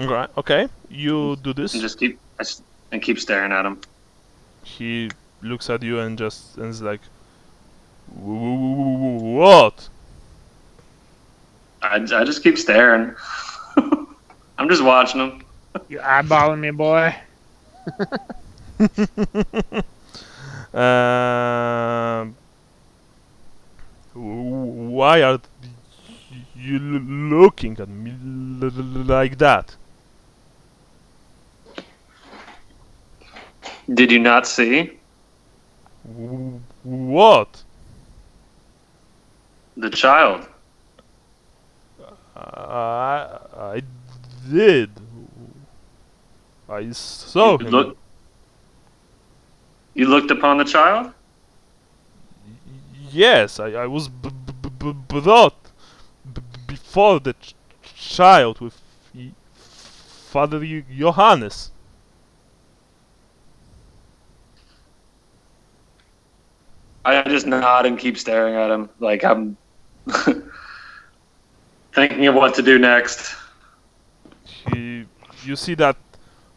Okay. You do this. And just keep staring at him. He looks at you and is like, what? I just keep staring. I'm just watching him. You eyeballing me, boy? Why are you looking at me like that? Did you not see? What? The child. I did. I saw him. You looked upon the child? Yes, I was brought before the child with Father Johannes. I just nod and keep staring at him, like I'm thinking of what to do next. You see that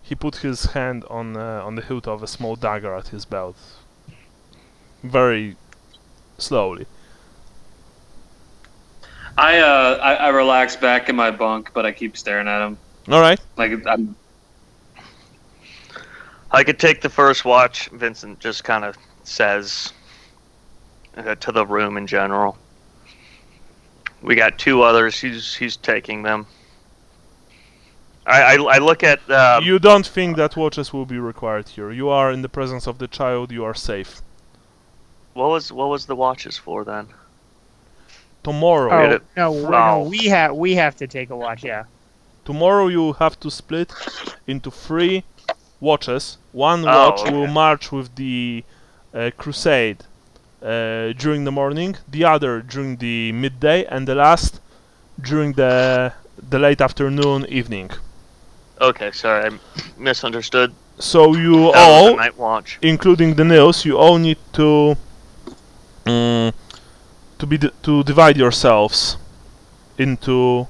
he put his hand on the hilt of a small dagger at his belt, very slowly. I relax back in my bunk, but I keep staring at him. All right. I could take the first watch. Vincent just kind of says to the room in general. We got 2 others. He's taking them. I look at. You don't think that watches will be required here. You are in the presence of the child. You are safe. What was the watches for then? Tomorrow. No, we have to take a watch. Yeah. Tomorrow you have to split into 3 watches. One watch will march with the crusade during the morning, the other during the midday, and the last during the late afternoon, evening. Okay, sorry, I misunderstood. So you all, night watch. including the Nils, you all need to divide yourselves into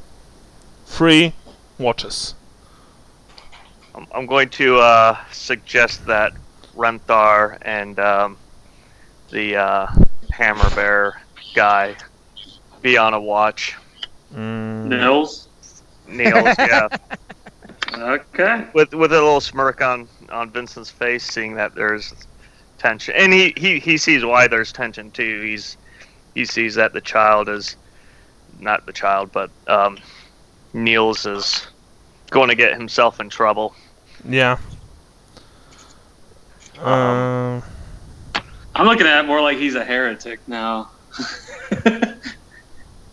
3 watches. I'm going to suggest that Renthar and the hammer bearer guy be on a watch. Nils? Niels, yeah. Okay. With a little smirk on Vincent's face, seeing that there's tension, and he sees why there's tension too. He sees that the child is not the child, but Niels is going to get himself in trouble. Yeah. I'm looking at it more like he's a heretic now.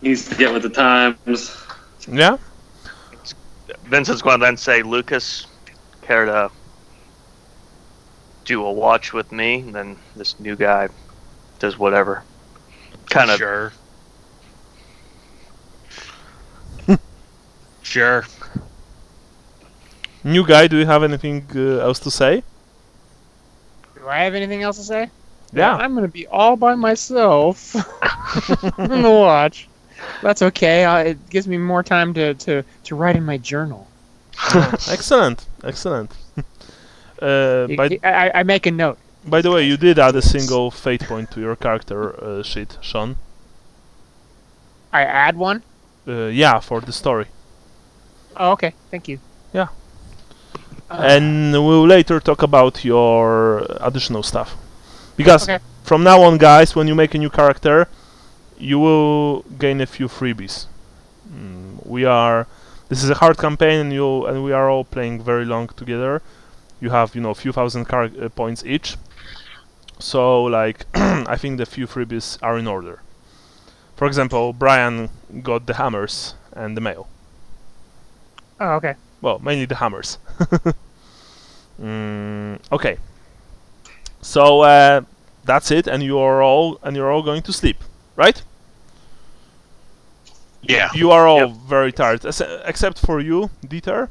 He needs to get with the times. Yeah. Vincent's going to then say, Lucas, care to do a watch with me? And then this new guy does whatever. Kind of. Sure. Sure. New guy, do you have anything else to say? Do I have anything else to say? Yeah. I'm gonna be all by myself on the watch. That's okay. It gives me more time to write in my journal. Excellent. I make a note. By the way, you did add a single fate point to your character sheet, Sean. I add one? Yeah, for the story. Oh, okay. Thank you. Yeah. And we'll later talk about your additional stuff. Because from now on, guys, when you make a new character, you will gain a few freebies. This is a hard campaign, and we are all playing very long together. You have, a few thousand points each. So, like, I think the few freebies are in order. For example, Brian got the hammers and the mail. Oh, okay. Well, mainly the hammers. Okay. So that's it, and you're all going to sleep, right? Yeah. You are all very tired, except for you, Dieter.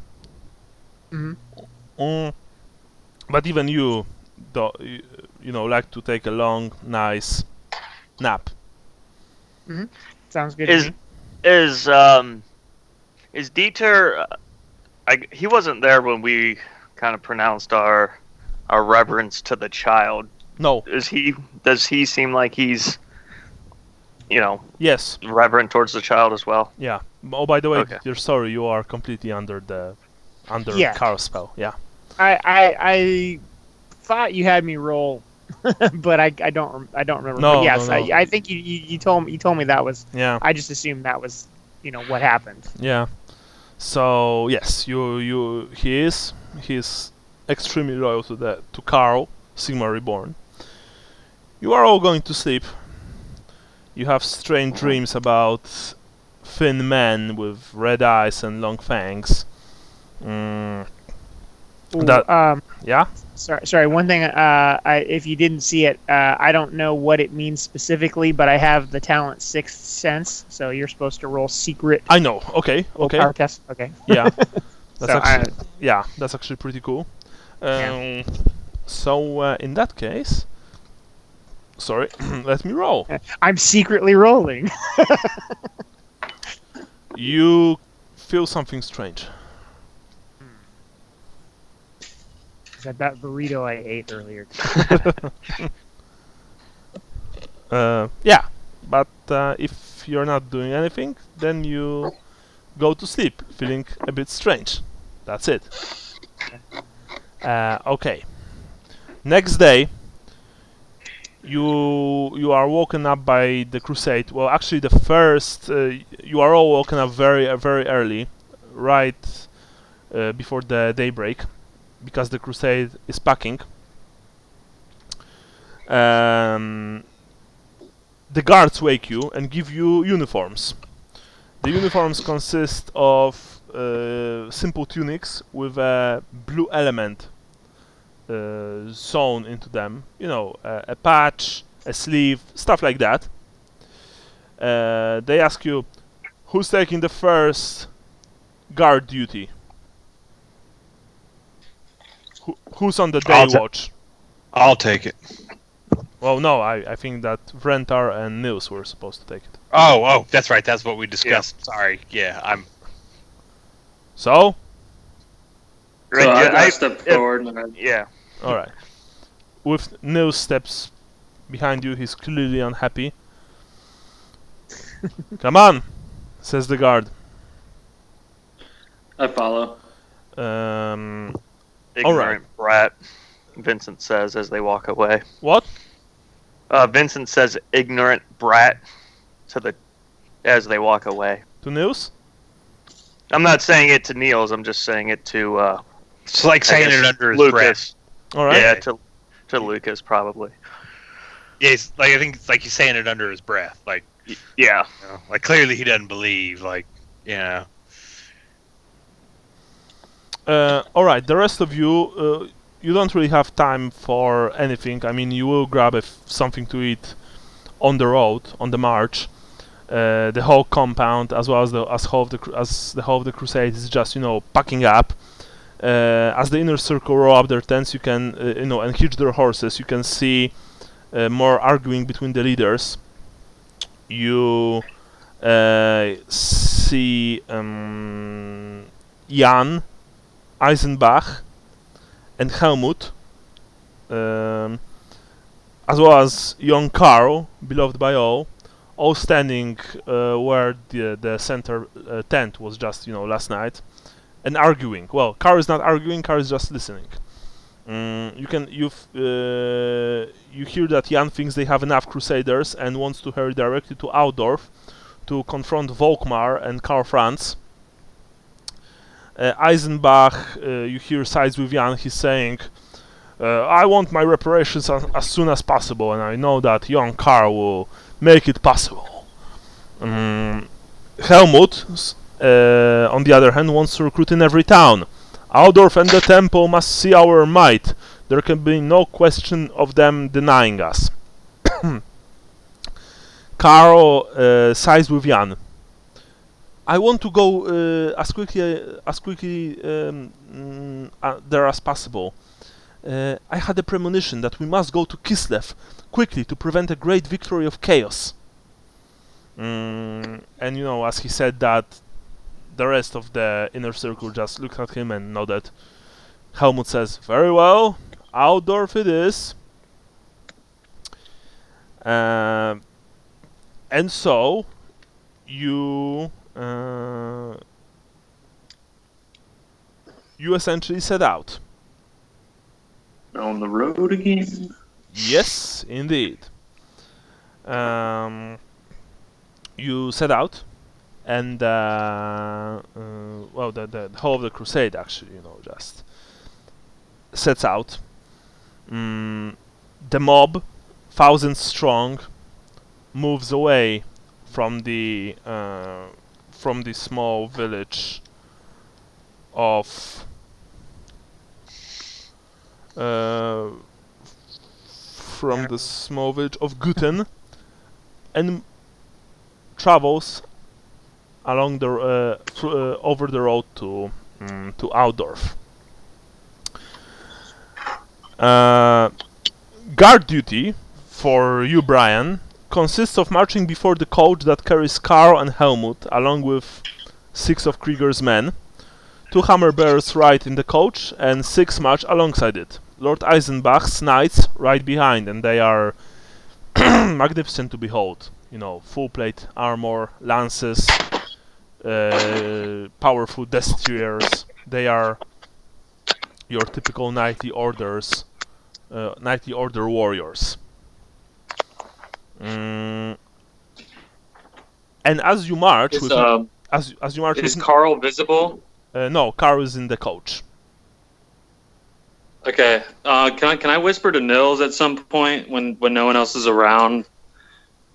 But even you, like to take a long, nice nap. Sounds good to me. Is Dieter? He wasn't there when we kind of pronounced our reverence to the child. No. Does he seem like he's, yes, reverent towards the child as well? Yeah. Oh, by the way, you're sorry, you are completely under Karl's spell. Yeah. I thought you had me roll, but I don't remember. No, but yes, no. I think you told me that was. Yeah. I just assumed that was what happened. Yeah. So yes, he is extremely loyal to Karl, Sigmar Reborn. You are all going to sleep. You have strange dreams about thin men with red eyes and long fangs. Yeah. Sorry. One thing. If you didn't see it, I don't know what it means specifically, but I have the talent Sixth Sense, so you're supposed to roll secret. I know. Okay. Power test. Okay. Yeah. That's actually pretty cool. So in that case, sorry, let me roll. I'm secretly rolling. You feel something strange. Is that burrito I ate earlier? Yeah, but if you're not doing anything, then you go to sleep, feeling a bit strange. That's it. Okay. Next day, you are woken up by the crusade. Well, actually, the first you are all woken up very very early, right before the daybreak, because the crusade is packing. The guards wake you and give you uniforms. The uniforms consist of simple tunics with a blue element sewn into them. You know, a patch, a sleeve, stuff like that. They ask you, who's taking the first guard duty? Who's on the day watch? I'll take it. Well, no, I think that Vrentar and Nils were supposed to take it. Oh, that's right. That's what we discussed. Yeah. Sorry. Yeah, I'm... So? So I stepped forward. Yeah. Alright. With Nils steps behind you, he's clearly unhappy. Come on, says the guard. I follow. Ignorant brat, Vincent says as they walk away. What? Vincent says ignorant brat as they walk away. To Nils? I'm not saying it to Niels, I'm just saying it to it's like saying it under his Lucas. breath. Alright. Yeah, to Lucas probably. Yeah, I think it's like he's saying it under his breath. Like, yeah. You know, like clearly he doesn't believe, like, yeah. Alright, the rest of you, you don't really have time for anything. I mean, you will grab something to eat on the road, on the march. The whole compound, as well as the whole of the crusade, is just, you know, packing up. As the inner circle roll up their tents, you can, you know, and hitch their horses. You can see more arguing between the leaders. You see Jan, Eisenbach, and Helmut, as well as young Karl, beloved by all standing where the center tent was just, you know, last night, and arguing. Well, Karl is not arguing; Karl is just listening. You hear that Jan thinks they have enough Crusaders and wants to hurry directly to Altdorf to confront Volkmar and Karl Franz. Eisenbach, you hear sides with Jan. He's saying, I want my reparations as soon as possible, and I know that young Karl will make it possible. Helmut, on the other hand, wants to recruit in every town. Altdorf and the temple must see our might. There can be no question of them denying us. Karl sighs with Jan. I want to go as quickly there as possible. I had a premonition that we must go to Kislev quickly to prevent a great victory of chaos. And you know, as he said that, the rest of the inner circle just looked at him and nodded. Helmut says, very well, Altdorf it is. And so, you essentially set out. On the road again? Yes, indeed. You set out. And well, the whole of the crusade actually, you know, just sets out. The mob, thousands strong, moves away from the small village of Guten, and travels along the over the road to Altdorf. Guard duty for you, Brian, consists of marching before the coach that carries Karl and Helmut, along with 6 of Krieger's men. 2 hammer bearers ride in the coach, and 6 march alongside it. Lord Eisenbach's knights ride behind, and they are magnificent to behold. You know, full plate armor, lances, powerful destriers. They are your typical knightly order warriors. And as you march, is Karl visible? No, Karl is in the coach. Okay. Can I whisper to Nils at some point when no one else is around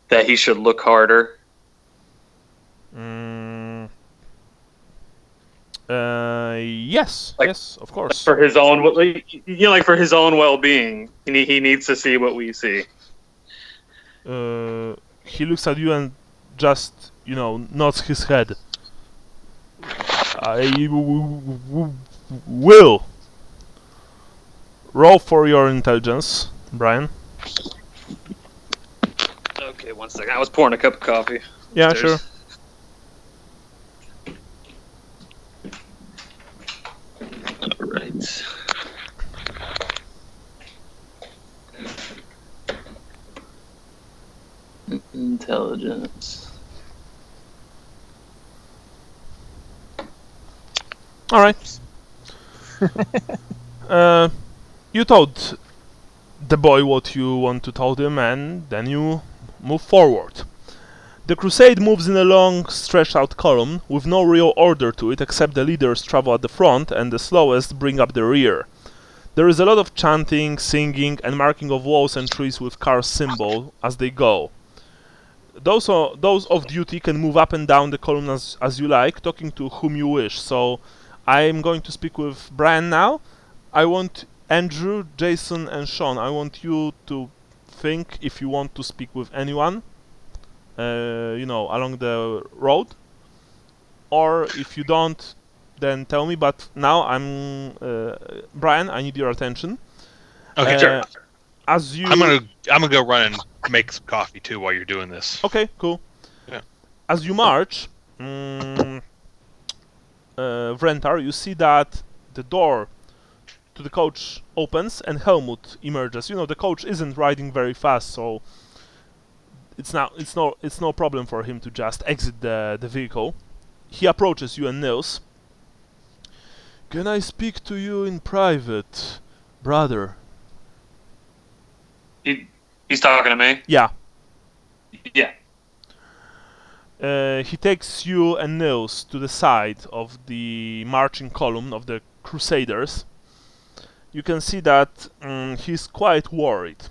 that he should look harder? Yes, yes, of course. For his own, like for his own well-being, he needs to see what we see. He looks at you and just, nods his head. I will. Roll for your intelligence, Brian. Okay, 1 second. I was pouring a cup of coffee. Yeah, upstairs. sure. All right. Intelligence. All right. You told the boy what you want to tell him, and then you move forward. The crusade moves in a long, stretched-out column, with no real order to it except the leaders travel at the front and the slowest bring up the rear. There is a lot of chanting, singing, and marking of walls and trees with Karl's symbol as they go. Those off duty can move up and down the column as you like, talking to whom you wish. So I'm going to speak with Brian now. I want Andrew, Jason, and Sean. I want you to think if you want to speak with anyone, along the road. Or if you don't, then tell me. But now Brian, I need your attention. Okay, sure. I'm gonna go run and make some coffee too while you're doing this. Okay, cool. Yeah. As you march, Vrentar, you see that the door to the coach opens and Helmut emerges. The coach isn't riding very fast, so it's no problem for him to just exit the vehicle. He approaches you and Nils. Can I speak to you in private, brother? He's talking to me? Yeah. Yeah. He takes you and Nils to the side of the marching column of the Crusaders. You can see that he's quite worried.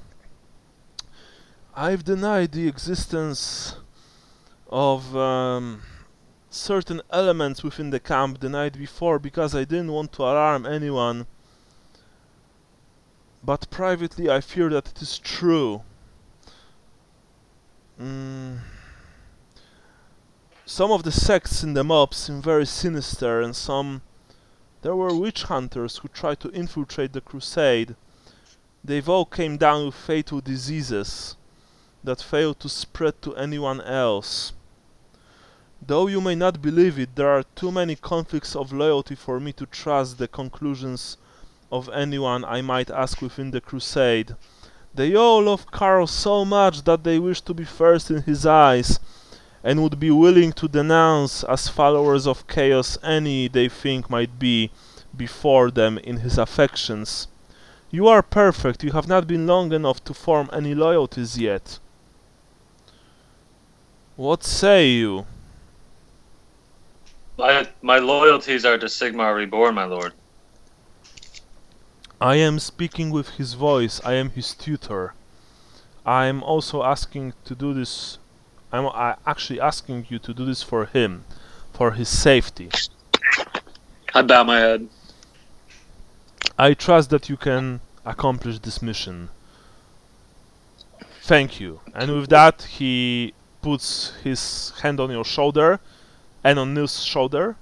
I've denied the existence of certain elements within the camp the night before because I didn't want to alarm anyone. But privately I fear that it is true. Some of the sects in the mob seem very sinister, and there were witch hunters who tried to infiltrate the crusade. They've all came down with fatal diseases that failed to spread to anyone else. Though you may not believe it, there are too many conflicts of loyalty for me to trust the conclusions of anyone I might ask within the crusade. They all love Karl so much that they wish to be first in his eyes, and would be willing to denounce as followers of chaos any they think might be before them in his affections. You are perfect, you have not been long enough to form any loyalties yet. What say you? My loyalties are to Sigmar Reborn, my lord. I am speaking with his voice, I am his tutor. I am also asking to do this. I'm actually asking you to do this for him, for his safety. I bow my head. I trust that you can accomplish this mission. Thank you. And with that, he puts his hand on your shoulder and on Nils' shoulder,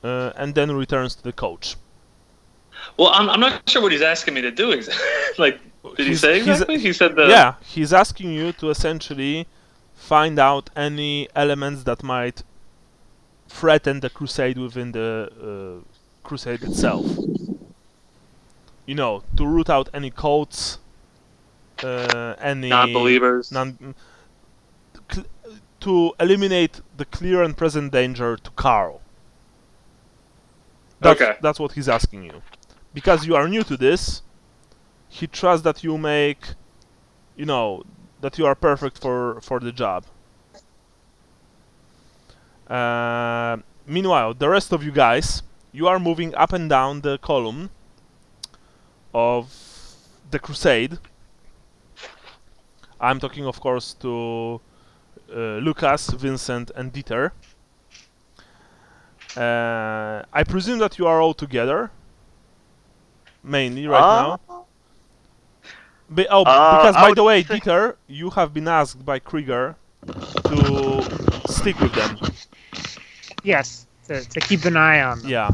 and then returns to the coach. Well, I'm not sure what he's asking me to do exactly. Did he say exactly? He said that. Yeah, he's asking you to essentially find out any elements that might threaten the crusade within the crusade itself. To root out any cults, any non-believers, to eliminate the clear and present danger to Karl. That's what he's asking you. Because you are new to this, he trusts that you make, that you are perfect for the job. Meanwhile, the rest of you guys, you are moving up and down the column of the Crusade. I'm talking, of course, to Lucas, Vincent, and Dieter. I presume that you are all together, mainly right now. Because by the way, Dieter, you have been asked by Krieger to stick with them. Yes, to keep an eye on them. Yeah.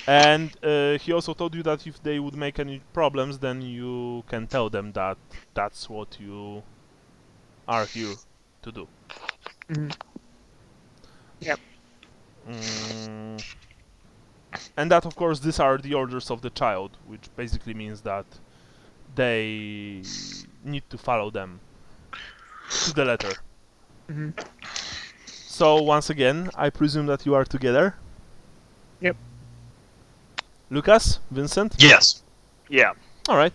And he also told you that if they would make any problems, then you can tell them that that's what you are here to do. Mm-hmm. Yep. And that, of course, these are the orders of the child, which basically means that they need to follow them to the letter. Mm-hmm. So, once again, I presume that you are together? Yep. Lucas? Vincent? Yes. Yeah. Alright.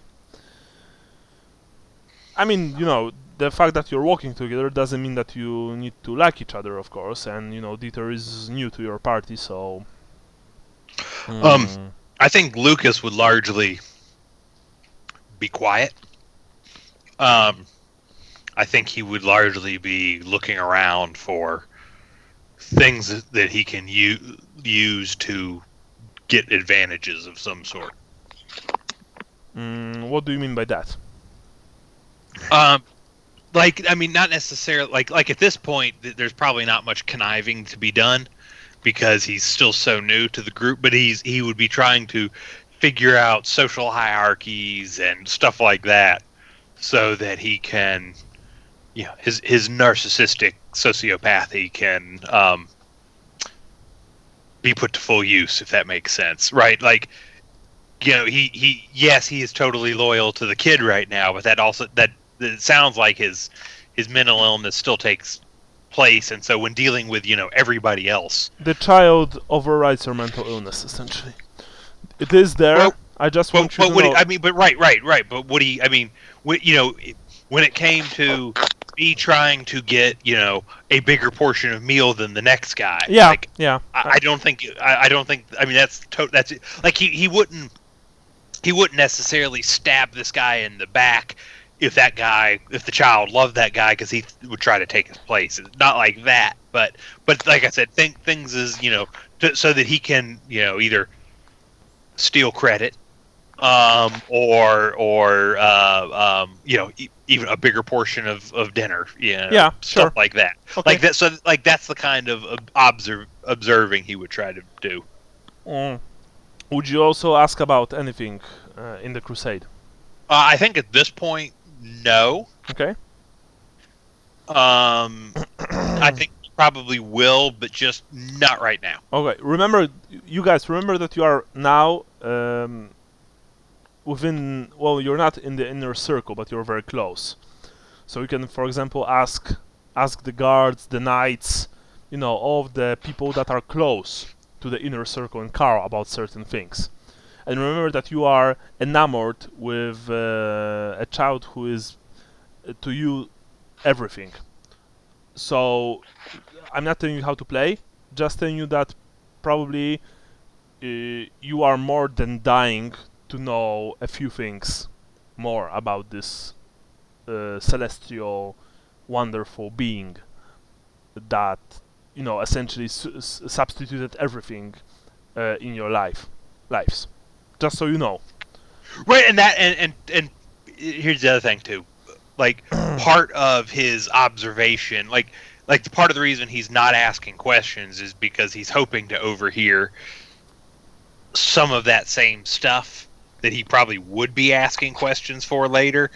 I mean, you know, the fact that you're walking together doesn't mean that you need to like each other, of course, and, you know, Dieter is new to your party, so... I think Lucas would largely be quiet. I think he would largely be looking around for things that he can use to get advantages of some sort. What do you mean by that? Like, I mean, not necessarily... Like at this point, there's probably not much conniving to be done because he's still so new to the group, but he would be trying to figure out social hierarchies and stuff like that so that he can, you know, his narcissistic sociopathy can be put to full use, if that makes sense, right? Like, you know, he is totally loyal to the kid right now, but that it sounds like his mental illness still takes place, and so when dealing with, you know, everybody else, the child overrides your mental illness, essentially. It is there. Well, I just want you to know. I mean, but right. But what he, I mean, you know, when it came to me trying to get, you know, a bigger portion of meal than the next guy, yeah, like, yeah. I don't think. I mean, that's like he wouldn't necessarily stab this guy in the back if the child loved that guy, because he would try to take his place. It's not like that, but like I said, things is, you know, so that he can, you know, either steal credit, or you know, even a bigger portion of dinner, you know, yeah, stuff sure. like that. Okay. Like that. So like that's the kind of observing he would try to do. Would you also ask about anything in the Crusade? I think at this point, no. Okay. I think you probably will, but just not right now. Okay. Remember, you guys, remember that you are now within... Well, you're not in the inner circle, but you're very close. So you can, for example, ask the guards, the knights, you know, all of the people that are close to the inner circle and Karl about certain things. And remember that you are enamored with a child who is, to you, everything. So, I'm not telling you how to play, just telling you that probably you are more than dying to know a few things more about this celestial, wonderful being that, you know, essentially substituted everything in your lives. Just so you know. Right, and that and here's the other thing too. Like part of his observation, like the part of the reason he's not asking questions is because he's hoping to overhear some of that same stuff that he probably would be asking questions for later.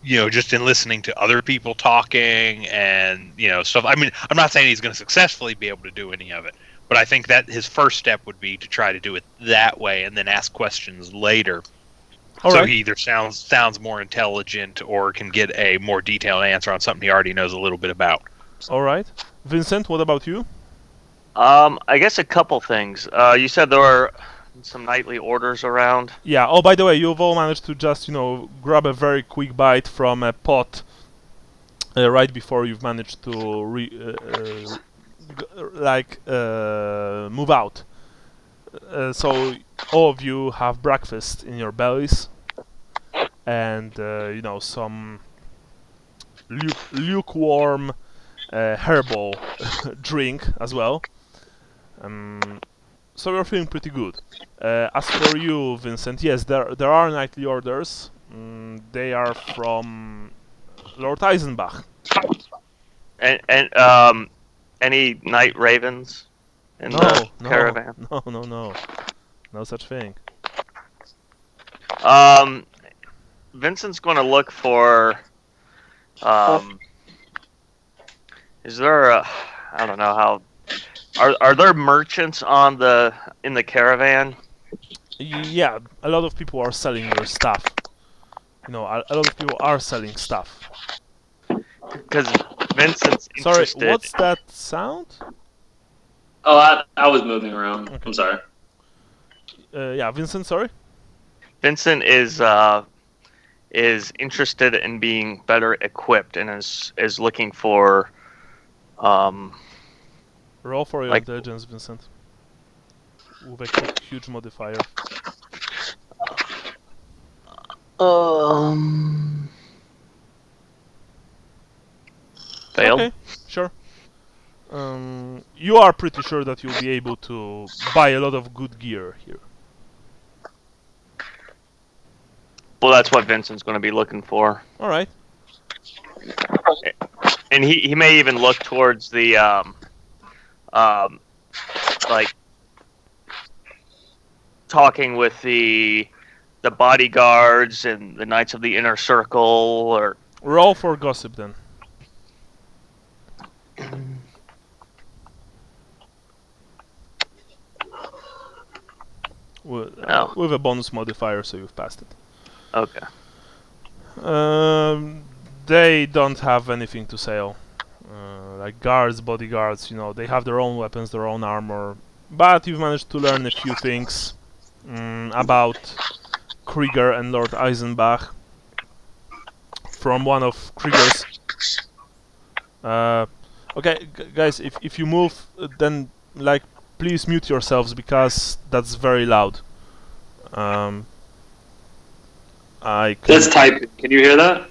You know, just in listening to other people talking and, you know, stuff. I mean, I'm not saying he's going to successfully be able to do any of it, but I think that his first step would be to try to do it that way and then ask questions later. So he either sounds more intelligent or can get a more detailed answer on something he already knows a little bit about. All right. Vincent, what about you? I guess a couple things. You said there were some nightly orders around. Yeah. Oh, by the way, you've all managed to just, you know, grab a very quick bite from a pot right before you've managed to move out. So all of you have breakfast in your bellies, and some lukewarm herbal drink as well. So you're feeling pretty good. As for you, Vincent, yes, there are nightly orders. They are from Lord Eisenbach. And any night ravens in the caravan? No such thing. Vincent's going to look for. Is there a? I don't know how. Are there merchants in the caravan? Yeah, a lot of people are selling their stuff. A lot of people are selling stuff. Because Vincent's interested. Sorry, what's that sound? Oh, I was moving around. Okay. I'm sorry. Yeah, Vincent, sorry? Vincent is interested in being better equipped and is looking for... Roll for your intelligence, Vincent. With a huge modifier. Failed. Okay, sure. You are pretty sure that you'll be able to buy a lot of good gear here. Well, that's what Vincent's going to be looking for. All right. And he may even look towards the talking with the bodyguards and the Knights of the Inner Circle, or roll for gossip then. With a bonus modifier, so you've passed it. Okay. They don't have anything to sell. Like guards, bodyguards, they have their own weapons, their own armor. But you've managed to learn a few things about Krieger and Lord Eisenbach from one of Krieger's. Okay, guys, if you move, then please mute yourselves because that's very loud. That's typing. Can you hear that?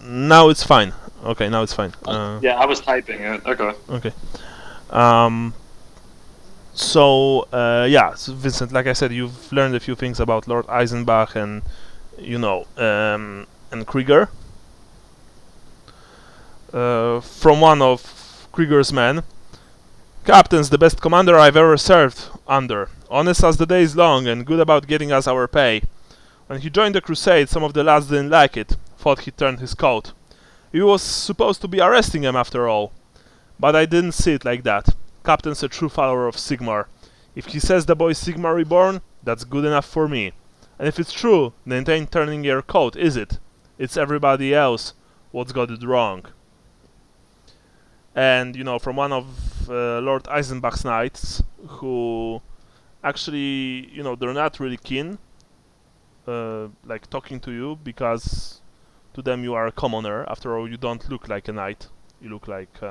Now it's fine. Okay, now it's fine. Yeah, I was typing it. Okay. Okay. So Vincent, like I said, you've learned a few things about Lord Eisenbach and and Krieger. From one of Krieger's men. Captain's the best commander I've ever served under. Honest as the day is long and good about getting us our pay. When he joined the crusade, some of the lads didn't like it. Thought he turned his coat. He was supposed to be arresting him after all. But I didn't see it like that. Captain's a true follower of Sigmar. If he says the boy's Sigmar reborn, that's good enough for me. And if it's true, then it ain't turning your coat, is it? It's everybody else what's got it wrong. And, from one of Lord Eisenbach's knights, who actually, they're not really keen, talking to you, because to them you are a commoner. After all, you don't look like a knight. You look like,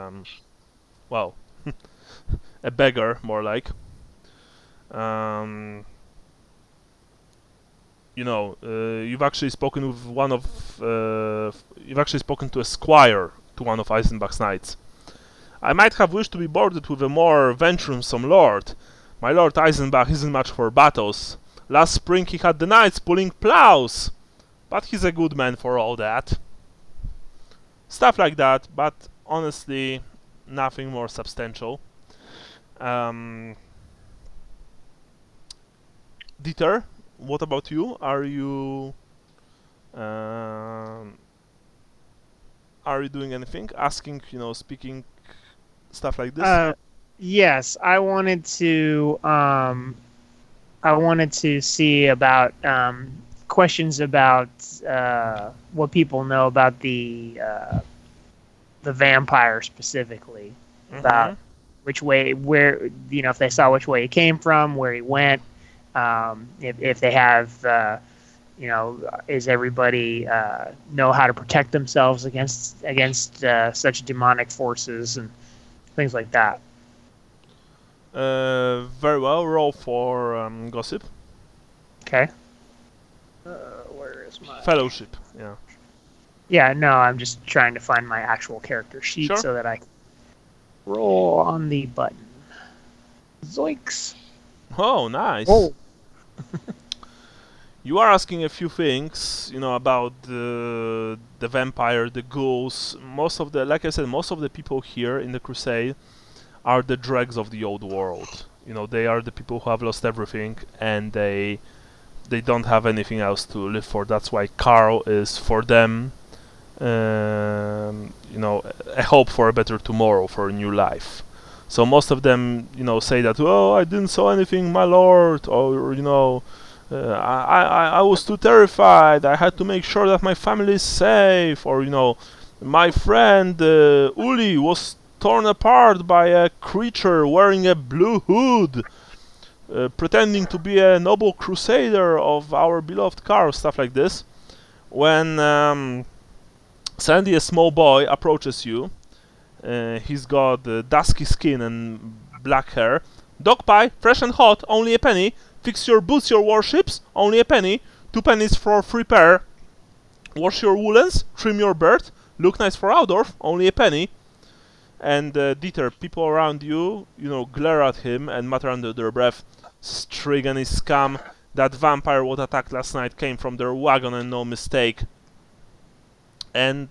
a beggar, more like. You've actually spoken with you've actually spoken to a squire to one of Eisenbach's knights. I might have wished to be boarded with a more venturesome lord. My Lord Eisenbach isn't much for battles. Last spring he had the knights pulling plows. But he's a good man for all that. Stuff like that, but honestly, nothing more substantial. Dieter, what about you? Are you doing anything? Asking, speaking, stuff like this? Yes, I wanted to see about questions about what people know about the vampire specifically, about which way, where, if they saw which way he came from, where he went, if they have, is everybody know how to protect themselves against such demonic forces and things like that. Very well. Roll for gossip. Okay. Where is my Fellowship. Yeah. Yeah, no, I'm just trying to find my actual character sheet Sure. so that I can roll on the button. Zoinks. Oh, nice. Oh. You are asking a few things, about the vampire, the ghouls. Like I said, most of the people here in the Crusade are the dregs of the old world. They are the people who have lost everything, and they don't have anything else to live for. That's why Karl is for them, a hope for a better tomorrow, for a new life. So most of them, say that, "Oh, I didn't saw anything, my lord," or I was too terrified. I had to make sure that my family is safe, or my friend Uli was torn apart by a creature wearing a blue hood, pretending to be a noble crusader of our beloved Karl, stuff like this. When Sandy, a small boy, approaches you, he's got dusky skin and black hair. "Dog pie, fresh and hot, only a penny. Fix your boots, your warships, only a penny. 2 pennies for 3 pair. Wash your woolens, trim your bird, look nice for outdoor, only a penny." And Dieter, people around you, glare at him and mutter under their breath, "Strigany scum, that vampire what attacked last night came from their wagon and no mistake." And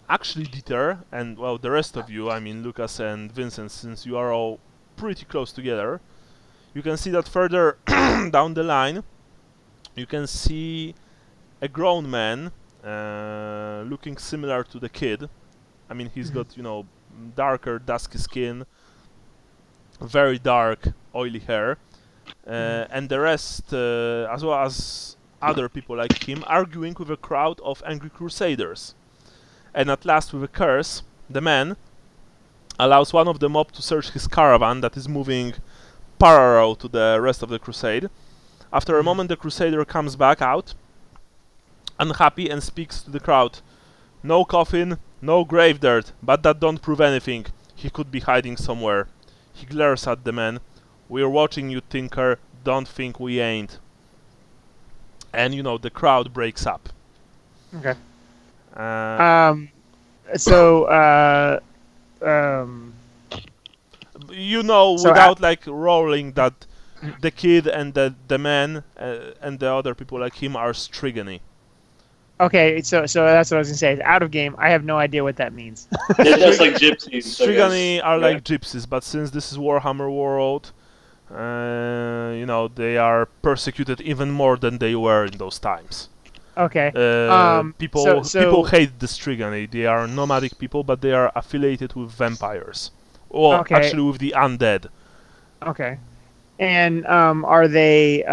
actually, Dieter, and well, the rest of you, I mean Lucas and Vincent, since you are all pretty close together, you can see that further down the line, you can see a grown man looking similar to the kid. I mean, he's got, darker, dusky skin, very dark, oily hair, and the rest, as well as other people like him, arguing with a crowd of angry Crusaders. And at last, with a curse, the man allows one of the mob to search his caravan that is moving parallel to the rest of the crusade. After a moment, the Crusader comes back out, unhappy, and speaks to the crowd. "No coffin, no grave dirt, but that don't prove anything. He could be hiding somewhere." He glares at the man. "We're watching you, tinker. Don't think we ain't." And the crowd breaks up. Okay. Without rolling, that the kid and the man and the other people like him are Strigany. Okay, so that's what I was gonna say. It's out of game. I have no idea what that means. That's like gypsies. Strigany are like gypsies, but since this is Warhammer World, they are persecuted even more than they were in those times. Okay. People hate the Strigany. They are nomadic people, but they are affiliated with vampires. Or actually with the undead. Okay. And are they?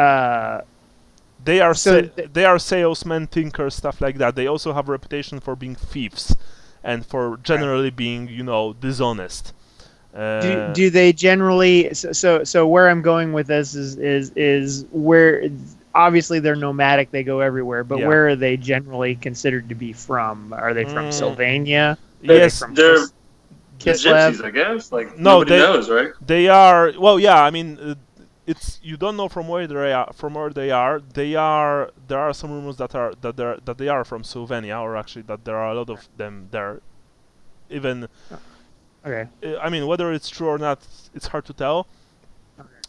They are salesmen, tinkers, stuff like that. They also have a reputation for being thieves, and for generally being, dishonest. Do they generally? So where I'm going with this is where obviously they're nomadic. They go everywhere, but where are they generally considered to be from? Are they from Sylvania? Yes, they're gypsies, I guess. Nobody knows, right? They are. Well, yeah. I mean, you don't know from where they are. There are some rumors that they are from Sylvania, or actually that there are a lot of them there. Even. Okay. I mean, whether it's true or not, it's hard to tell.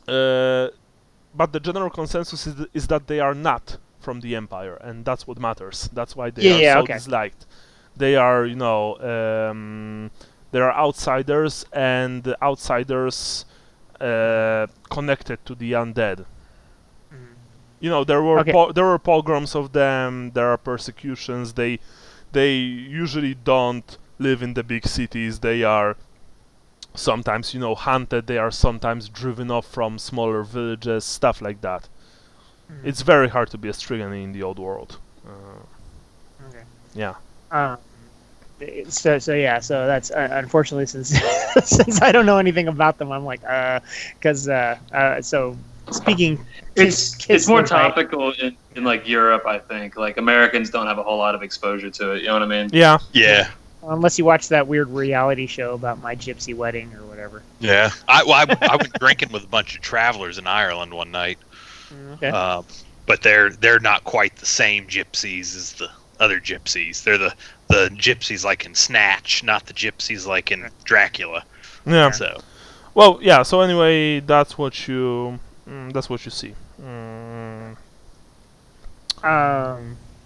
But the general consensus is that they are not from the Empire, and that's what matters. That's why they are so disliked. They are, they are outsiders, and outsiders connected to the undead. Mm-hmm. There were pogroms of them. There are persecutions. They usually don't live in the big cities. They are sometimes, hunted. They are sometimes driven off from smaller villages, stuff like that. Mm-hmm. It's very hard to be a Strigany in the old world. Okay. Yeah. So that's unfortunately since I don't know anything about them, I'm like because so speaking. It's more topical in like Europe, I think. Like Americans don't have a whole lot of exposure to it. You know what I mean? Yeah. Yeah. Unless you watch that weird reality show about my gypsy wedding or whatever. Yeah, I went drinking with a bunch of travelers in Ireland one night. Okay. But they're not quite the same gypsies as the other gypsies. They're the gypsies like in Snatch, not the gypsies like in Dracula. Yeah. So. Well, yeah. So anyway, that's what you see.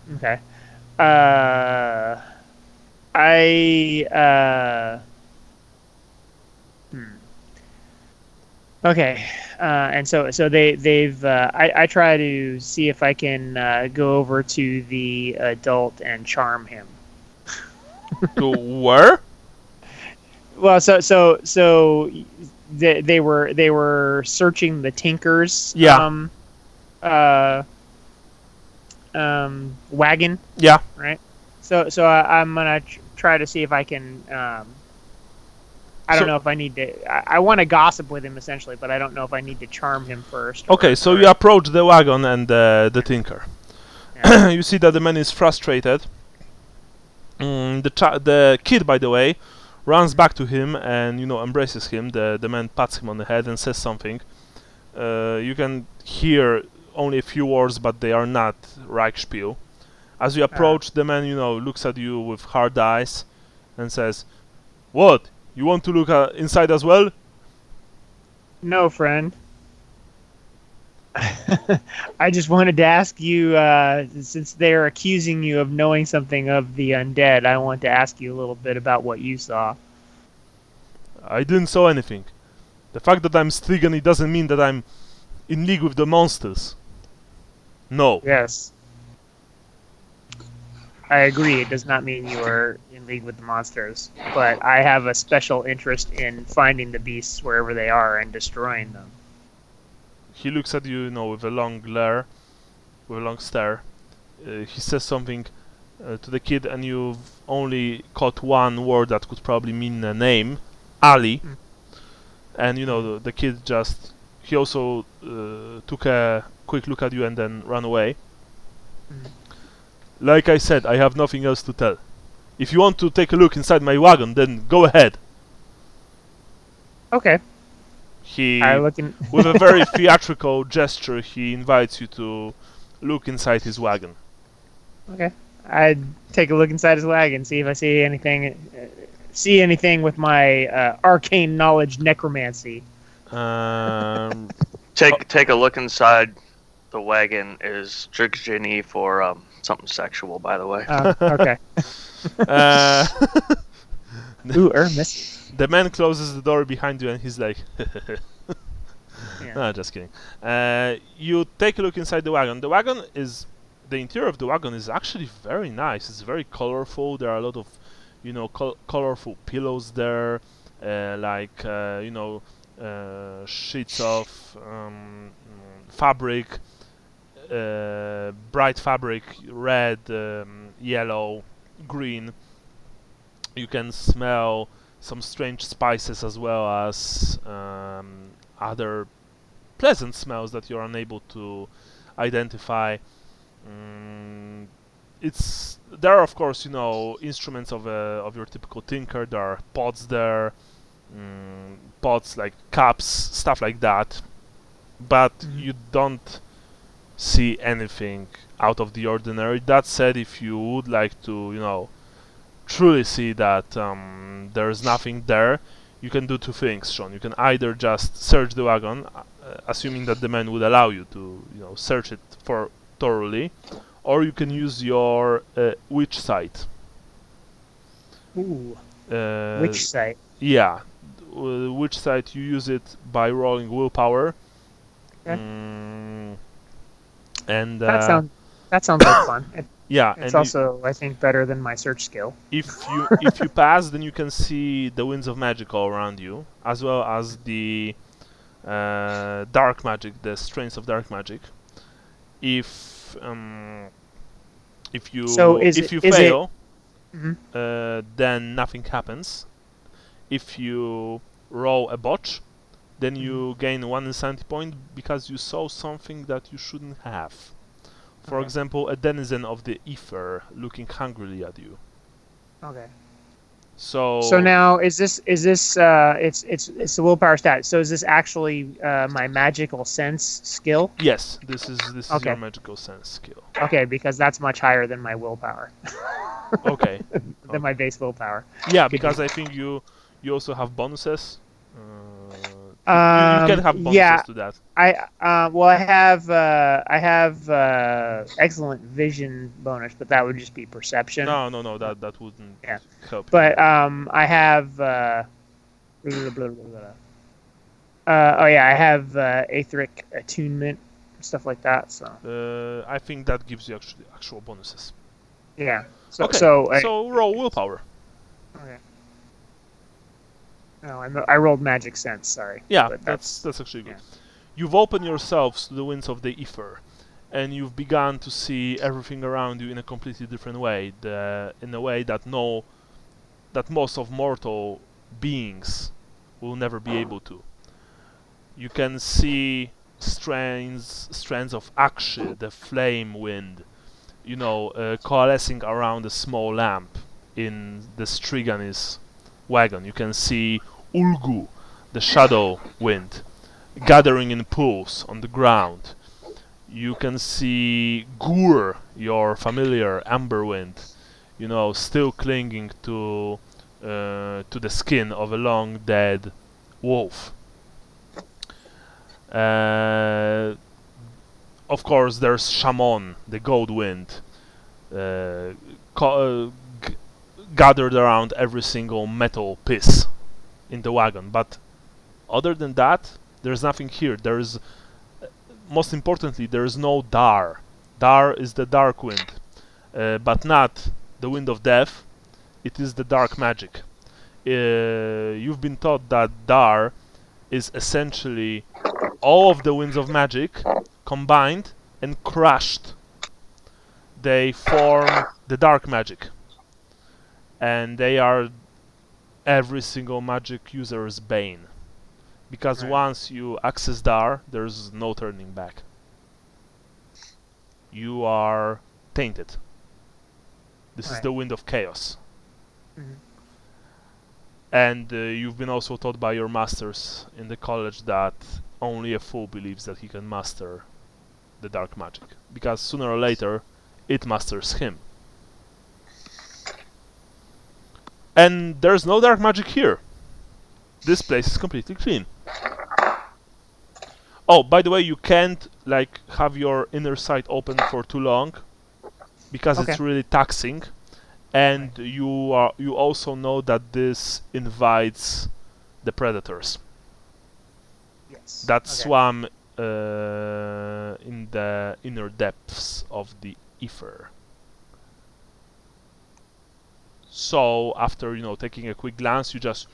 Okay. Okay. And so they've I try to see if I can go over to the adult and charm him. To where? Well, so they were searching the Tinker's wagon. Yeah. Right. So I'm gonna try to see if I can. I don't know if I need to. I want to gossip with him essentially, but I don't know if I need to charm him first. Okay, so you approach the wagon and the Tinker. Yeah. You see that the man is frustrated. The kid, by the way, runs back to him and embraces him. The man pats him on the head and says something. You can hear only a few words, but they are not Reichspiel. As you approach, the man looks at you with hard eyes and says, "What? You want to look inside as well?" No, friend. I just wanted to ask you, since they're accusing you of knowing something of the undead, I want to ask you a little bit about what you saw. I didn't saw anything. The fact that I'm Strigan, it doesn't mean that I'm in league with the monsters. No. Yes. I agree, it does not mean you are in league with the monsters, but I have a special interest in finding the beasts wherever they are and destroying them. He looks at you, with a long glare, with a long stare. He says something to the kid, and you've only caught one word that could probably mean a name, Ali. And the kid he also took a quick look at you and then ran away. Like I said, I have nothing else to tell. If you want to take a look inside my wagon, then go ahead. Okay. With a very theatrical gesture, he invites you to look inside his wagon. Okay. I'd take a look inside his wagon, see if I see anything with my arcane knowledge necromancy. Take a look inside the wagon is Drigini for something sexual, by the way. Okay. Ooh, miss. The man closes the door behind you and he's like, yeah. No, just kidding. You take a look inside the wagon. The interior of the wagon is actually very nice. It's very colorful. There are a lot of, colorful pillows there, sheets of fabric, bright fabric, red, yellow, green. You can smell some strange spices as well as other pleasant smells that you're unable to identify. There are of course instruments of your typical tinker. There are pots there, pots like cups, stuff like that, but you don't see anything out of the ordinary. That said, if you would like to truly see that there's nothing there, you can do two things, Sean. You can either just search the wagon, assuming that the man would allow you to search it for thoroughly, or you can use your witch sight. Ooh. Witch sight? Yeah. Witch sight, you use it by rolling willpower. Okay. And that sounds like fun. Yeah, it's also I think better than my search skill. If you pass, then you can see the winds of magic all around you, as well as the dark magic, the strains of dark magic. If you fail, then nothing happens. If you roll a botch, then you gain 1 insanity point because you saw something that you shouldn't have. For example, a denizen of the ether looking hungrily at you. Okay. So now is this it's the willpower stat. So is this actually my magical sense skill? Yes, this is Okay. your magical sense skill. Okay, because that's much higher than my willpower. Okay. Than my base willpower. Yeah, because I think you also have bonuses. You can have bonuses to that. I have excellent vision bonus, but that would just be perception. No, that wouldn't help. But I have I have aetheric attunement, stuff like that. So I think that gives you actual bonuses. Yeah. So okay. So roll willpower. Okay. No, I rolled magic sense. Sorry. Yeah, that's actually good. Yeah. You've opened yourselves to the winds of the ether, and you've begun to see everything around you in a completely different way. In a way that most of mortal beings will never be able to. You can see strands of akshay, the flame wind, coalescing around a small lamp in the Striganis wagon. You can see Ulgu, the shadow wind, gathering in pools on the ground. You can see Gur, your familiar amber wind, still clinging to the skin of a long dead wolf. Of course, there's Shamon, the gold wind, gathered around every single metal piece in the wagon. But other than that, there's nothing here. Most importantly, there is no Dar. Dar is the dark wind, but not the wind of death. It is the dark magic. You've been taught that Dar is essentially all of the winds of magic combined and crushed. They form the dark magic, and they are every single magic user's bane, because once you access Dar, there's no turning back. You are tainted. This is the wind of chaos. Mm-hmm. And you've been also taught by your masters in the college that only a fool believes that he can master the dark magic, because sooner or later it masters him. And there's no dark magic here. This place is completely clean. Oh, by the way, you can't have your inner sight open for too long, because it's really taxing. And you also know that this invites the predators that swam in the inner depths of the ether. So after taking a quick glance, you just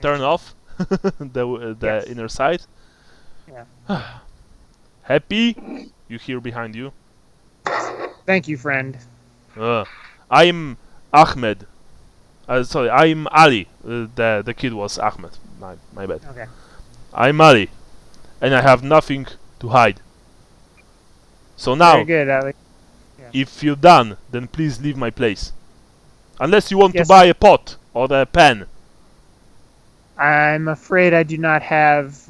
turn off the inner sight. Yeah. Happy? You hear behind you. Thank you, friend. I'm Ahmed. Sorry, I'm Ali. The kid was Ahmed. My bad. Okay. I'm Ali, and I have nothing to hide. So now, very good, Ali. Yeah. If you're done, then please leave my place. Unless you want to buy a pot or a pen. I'm afraid I do not have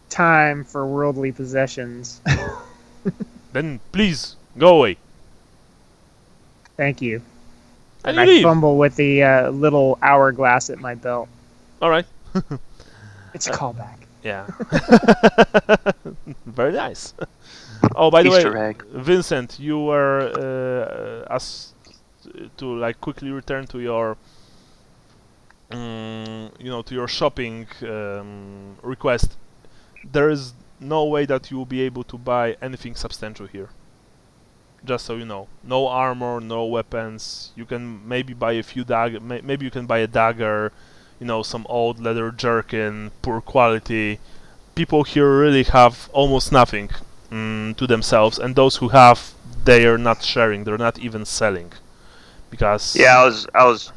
time for worldly possessions. Then please go away. Thank you. And I fumble with the little hourglass at my belt. All right. It's a callback. Yeah. Very nice. Oh, by the way, Vincent, you were asked to quickly return to your to your shopping request. There is no way that you will be able to buy anything substantial here. Just so you know, no armor, no weapons. You can maybe buy a few maybe you can buy a dagger, some old leather jerkin, poor quality. People here really have almost nothing to themselves, and those who have, they are not sharing. They're not even selling, because I was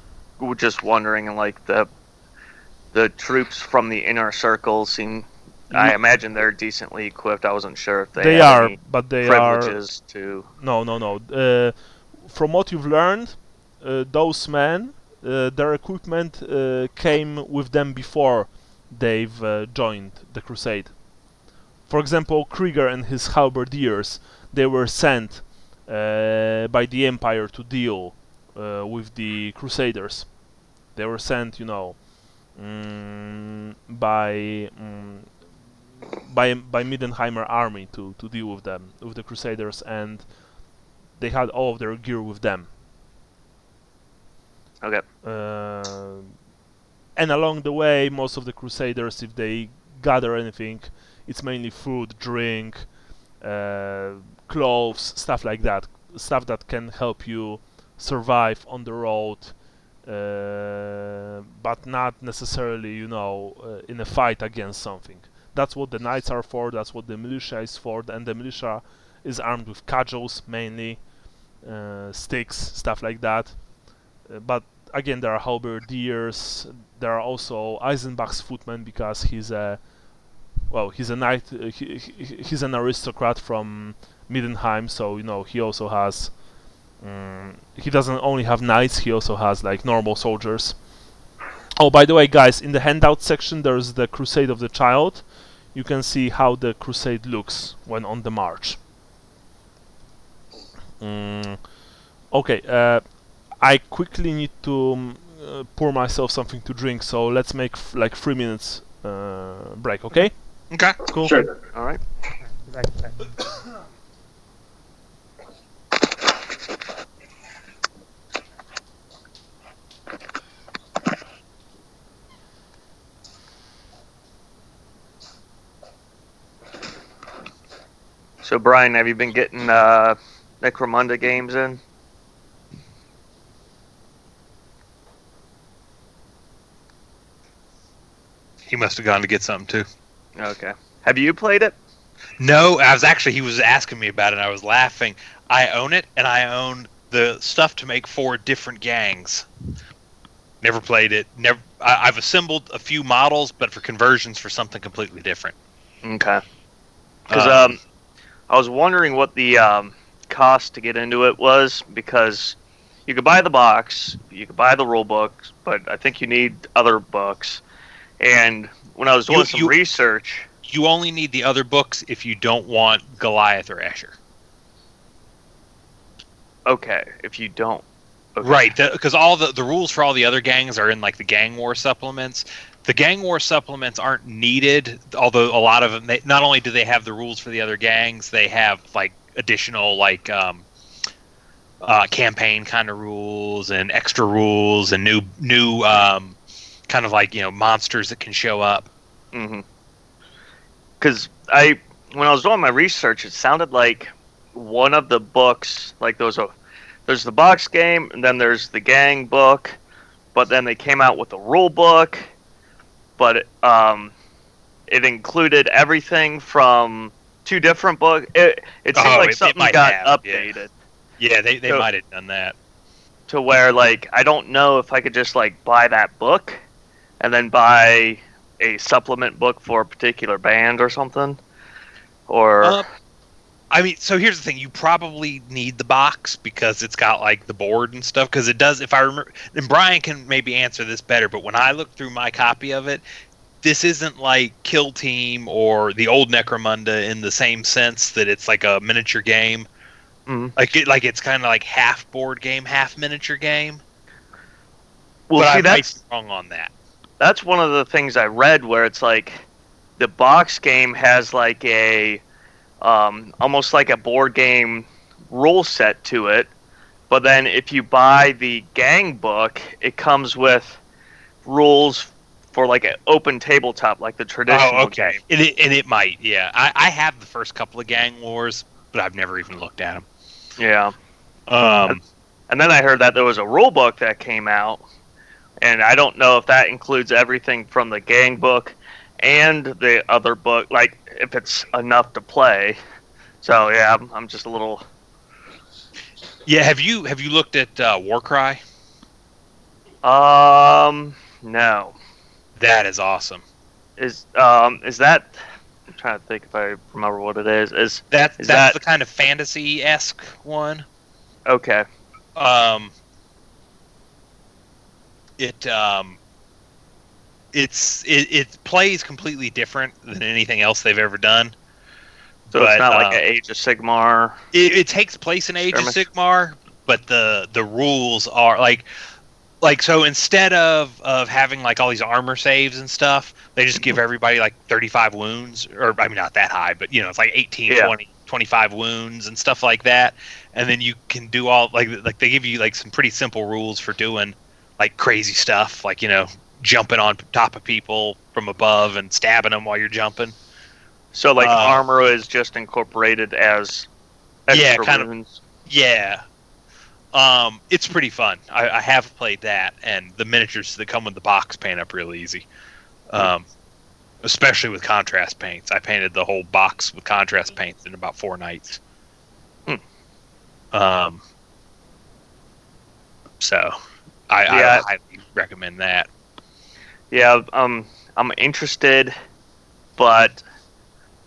just wondering, the troops from the inner circle seem. I imagine they're decently equipped. I wasn't sure if they are, any but they privileges to. No. From what you've learned, those men, their equipment came with them before they've joined the crusade. For example, Krieger and his halberdiers, they were sent by the Empire to deal with the Crusaders. They were sent, by Midenheimer army to deal with them, with the Crusaders, and they had all of their gear with them. Okay. And along the way, most of the Crusaders, if they gather anything, it's mainly food, drink, clothes, stuff like that. Stuff that can help you survive on the road, but not necessarily, in a fight against something. That's what the knights are for, that's what the militia is for, and the militia is armed with cudgels, mainly, sticks, stuff like that. But again, there are halberdiers, there are also Eisenbach's footmen, because he's a knight, he's an aristocrat from Midenheim, so he also has he doesn't only have knights, he also has like normal soldiers. Oh, by the way, guys, in the handout section there's the Crusade of the Child. You can see how the crusade looks when on the march. Okay, I quickly need to pour myself something to drink, so let's make like 3 minutes break, okay? Okay, cool. Sure. All right. So, Brian, have you been getting Necromunda games in? He must have gone to get something too. Okay. Have you played it? No, he was asking me about it, and I was laughing. I own it, and I own the stuff to make 4 different gangs. Never played it. I've assembled a few models, but for conversions for something completely different. Okay. Because I was wondering what the cost to get into it was, because you could buy the box, you could buy the rule books, but I think you need other books. And when I was doing some research... You only need the other books if you don't want Goliath or Escher. Okay, if you don't. Okay. Right, because all the rules for all the other gangs are in like the Gang War supplements. The Gang War supplements aren't needed, although a lot of them, not only do they have the rules for the other gangs, they have like additional like campaign kind of rules and extra rules and new kind of like monsters that can show up. Mm-hmm. Because when I was doing my research, it sounded like one of the books, like there's the box game, and then there's the gang book, but then they came out with a rule book, but it included everything from 2 different books. It seemed like something got updated. Yeah, they might have done that. To where, like, I don't know if I could just, like, buy that book and then buy a supplement book for a particular band or something. Or... I mean, so here's the thing. You probably need the box because it's got, like, the board and stuff. Because it does, if I remember... And Brian can maybe answer this better, but when I looked through my copy of it, this isn't like Kill Team or the old Necromunda in the same sense that it's like a miniature game. Mm-hmm. Like it's kind of like half board game, half miniature game. Well, but see, I might that's be wrong on that. That's one of the things I read where it's like the box game has like a almost like a board game rule set to it, but then if you buy the gang book, it comes with rules for like an open tabletop, like the traditional game. And it might, yeah. I have the first couple of Gang Wars, but I've never even looked at them. Yeah. And then I heard that there was a rule book that came out, and I don't know if that includes everything from the gang book and the other book, like if it's enough to play. So yeah, I'm just a little. Yeah, have you looked at Warcry? No. That is awesome. Is that? I'm trying to think if I remember what it is. Is that the kind of fantasy-esque one? Okay. it plays completely different than anything else they've ever done. So it's not like an Age of Sigmar. It takes place in Age of Sigmar, but the rules are like so instead of having like all these armor saves and stuff, they just give everybody like 35 wounds, or I mean not that high, but it's like 18, 20, 25 wounds and stuff like that, and then you can do all like they give you like some pretty simple rules for doing like crazy stuff, like jumping on top of people from above and stabbing them while you're jumping. So like armor is just incorporated as extra wounds. It's pretty fun. I have played that, and the miniatures that come with the box paint up real easy. Especially with contrast paints. I painted the whole box with contrast paints in about 4 nights. So I highly recommend that. Yeah, I'm interested, but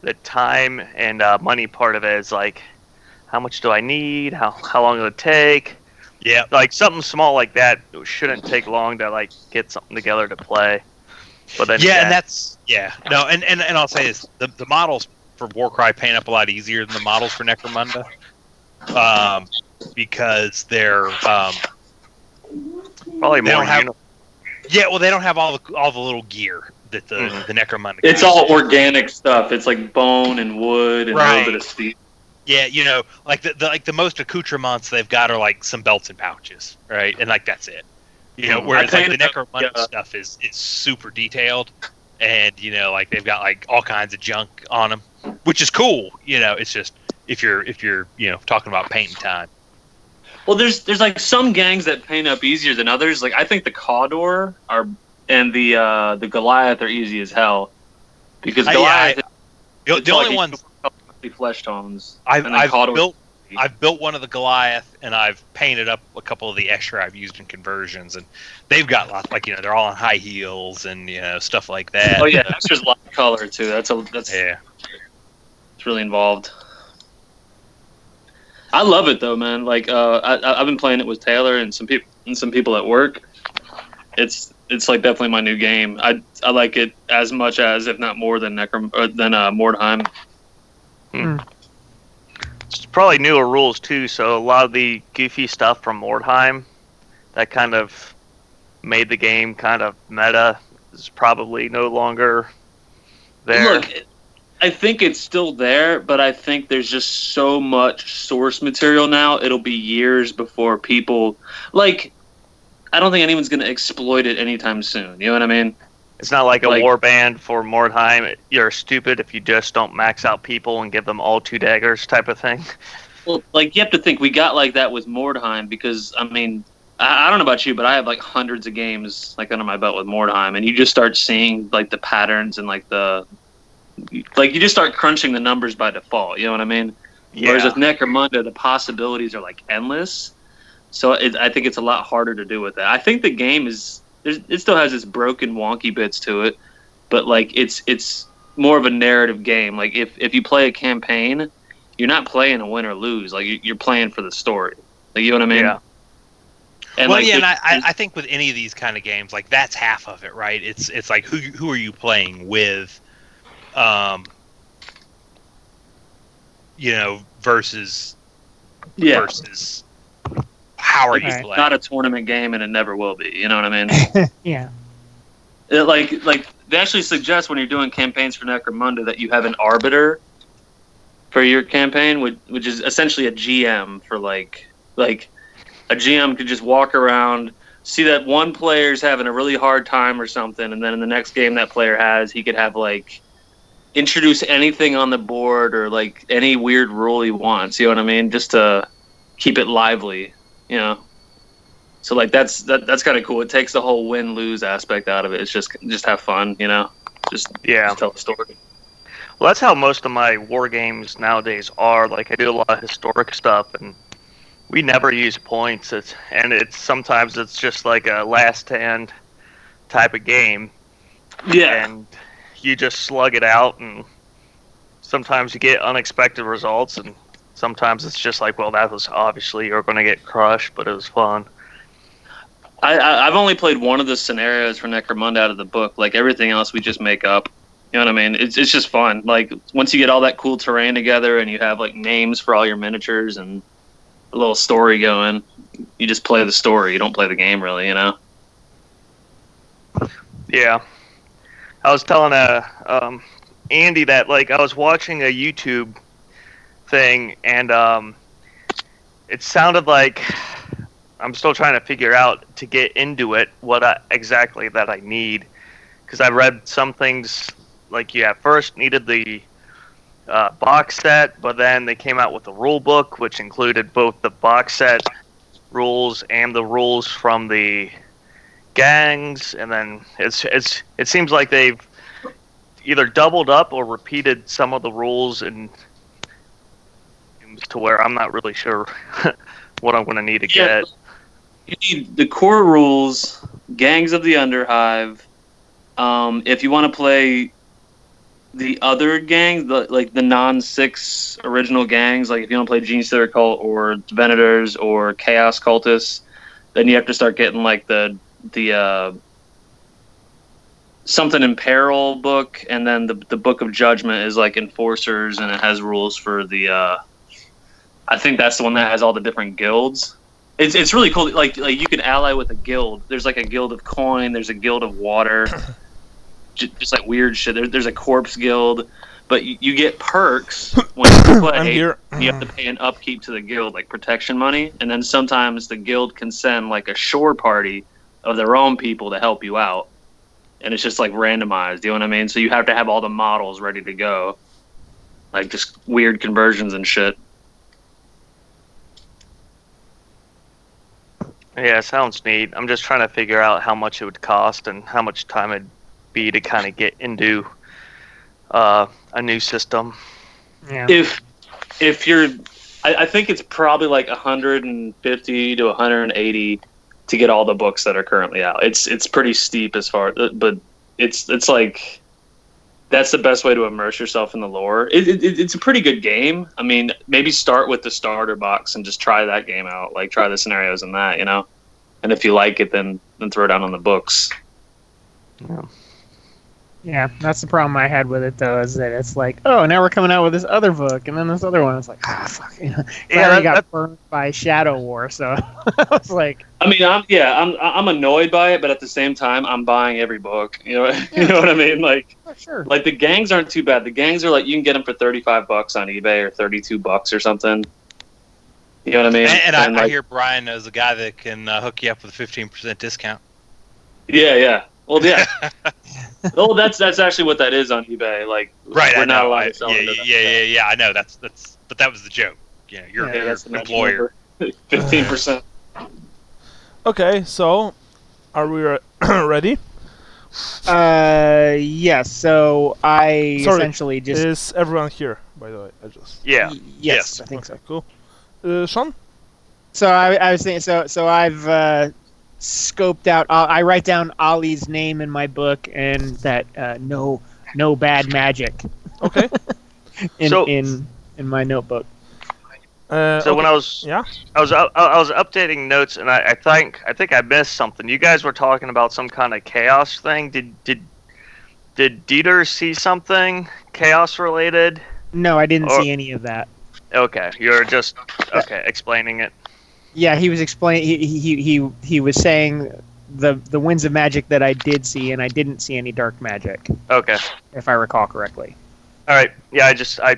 the time and money part of it is like, how much do I need? How long will it take? Yeah, like something small like that shouldn't take long to like get something together to play. But then and that's no, and I'll say this: the models for Warcry paint up a lot easier than the models for Necromunda, because they're probably more. They don't have all the little gear that the Necromunda. It's all organic stuff. It's like bone and wood and a little bit of steel. Yeah, like the most accoutrements they've got are like some belts and pouches, right? And like that's it. Whereas like the Necromunda stuff is super detailed, and like they've got like all kinds of junk on them, which is cool. It's just if you're talking about painting time. Well, there's like some gangs that paint up easier than others. Like I think the Cawdor and the Goliath are easy as hell, because Goliath. The only ones. Flesh tones. I've built one of the Goliath, and I've painted up a couple of the Escher I've used in conversions, and they've got lots, like they're all on high heels and stuff like that. Oh yeah, Escher's a lot of color too. That's it's really involved. I love it though, man. Like I've been playing it with Taylor and some people at work. It's like definitely my new game. I like it as much as, if not more than Mordheim. It's probably newer rules too, so a lot of the goofy stuff from Mordheim that kind of made the game kind of meta is probably no longer there. Look, I think it's still there, but I think there's just so much source material now. It'll be years before people I don't think anyone's going to exploit it anytime soon. You know what I mean? It's not like a warband for Mordheim. You're stupid if you just don't max out people and give them all 2 daggers type of thing. Well, you have to think we got like that with Mordheim because, I mean, I don't know about you, but I have like hundreds of games under my belt with Mordheim, and you just start seeing like the patterns and you just start crunching the numbers by default. You know what I mean? Yeah. Whereas with Necromunda, the possibilities are like endless. So I think it's a lot harder to do with that. I think the game is... It still has its broken, wonky bits to it, but it's more of a narrative game. Like if you play a campaign, you're not playing to win or lose. Like you're playing for the story. Like, you know what I mean? Yeah. And and I think with any of these kind of games, like that's half of it, right? It's like who are you playing with, versus how are you playing? Not a tournament game, and it never will be. You know what I mean? Yeah. They actually suggest when you're doing campaigns for Necromunda that you have an arbiter for your campaign, which is essentially a GM for like a GM could just walk around, see that one player's having a really hard time or something, and then in the next game that player he could have introduce anything on the board or any weird rule he wants. You know what I mean? Just to keep it lively. So that's kind of cool. It takes the whole win-lose aspect out of it. It's just have fun, just tell a story. Well, that's how most of my war games nowadays are. I do a lot of historic stuff, and we never use points. Sometimes it's just like a last stand type of game. Yeah. And you just slug it out, and sometimes you get unexpected results, and sometimes it's just that was obviously you're going to get crushed, but it was fun. I've only played one of the scenarios for Necromunda out of the book. Like everything else, we just make up. You know what I mean? It's just fun. Like once you get all that cool terrain together and you have like names for all your miniatures and a little story going, you just play the story. You don't play the game really, you know? Yeah. I was telling Andy that like I was watching a YouTube thing and it sounded like I'm still trying to figure out to get into it what exactly that I need, because I read some things like you at first needed the box set, but then they came out with the rule book, which included both the box set rules and the rules from the gangs, and then it seems like they've either doubled up or repeated some of the rules, and to where I'm not really sure what I'm going to need to get. You need the core rules, Gangs of the Underhive. If you want to play the other gangs, like the non-6 original gangs, like if you want to play Gene Stealer Cult or Venators or Chaos Cultists, then you have to start getting like the Something in Peril book, and then the Book of Judgment is like Enforcers, and it has rules for the I think that's the one that has all the different guilds. It's really cool. Like you can ally with a guild. There's like a guild of coin. There's a guild of water. Just like weird shit. There's a corpse guild, but you get perks when you play. You have to pay an upkeep to the guild, like protection money, and then sometimes the guild can send like a shore party of their own people to help you out, and it's just like randomized. You know what I mean? So you have to have all the models ready to go, like just weird conversions and shit. Yeah, sounds neat. I'm just trying to figure out how much it would cost and how much time it'd be to kind of get into a new system. Yeah. If you're, I think it's probably like 150 to 180 to get all the books that are currently out. It's pretty steep as far, but it's like that's the best way to immerse yourself in the lore. It's a pretty good game. I mean, maybe start with the starter box and just try that game out. Like try the scenarios in that, you know. And if you like it, then throw it down on the books. Yeah, that's the problem I had with it though, is that it's like, oh, now we're coming out with this other book, and then this other one. It's like, fuck. You know, I got burned by Shadow War, so I was like, I mean, I'm annoyed by it, but at the same time, I'm buying every book. You know, you know what I mean? Like, sure. Like the gangs aren't too bad. The gangs are like you can get them for $35 on eBay or $32 or something. You know what I mean? And I hear Brian knows a guy that can hook you up with a 15% discount. Yeah. Well, yeah. Well, that's actually what that is on eBay. Like, right? We're I not know. allowed to sell Yeah. I know. But that was the joke. You know, you're an employer. 15%. Okay, so are we ready? Yes. So I essentially just is everyone here? By the way, I just yes, I think so. Cool. Sean? So I was thinking. So I've scoped out. I write down Ollie's name in my book, and that no bad magic. Okay. in my notebook. So when I was updating notes, and I think I missed something. You guys were talking about some kind of chaos thing. Did Dieter see something chaos related? No, I didn't see any of that. Okay, you're just explaining it. Yeah, he was explaining. He was saying the winds of magic that I did see, and I didn't see any dark magic. Okay, if I recall correctly. All right. Yeah,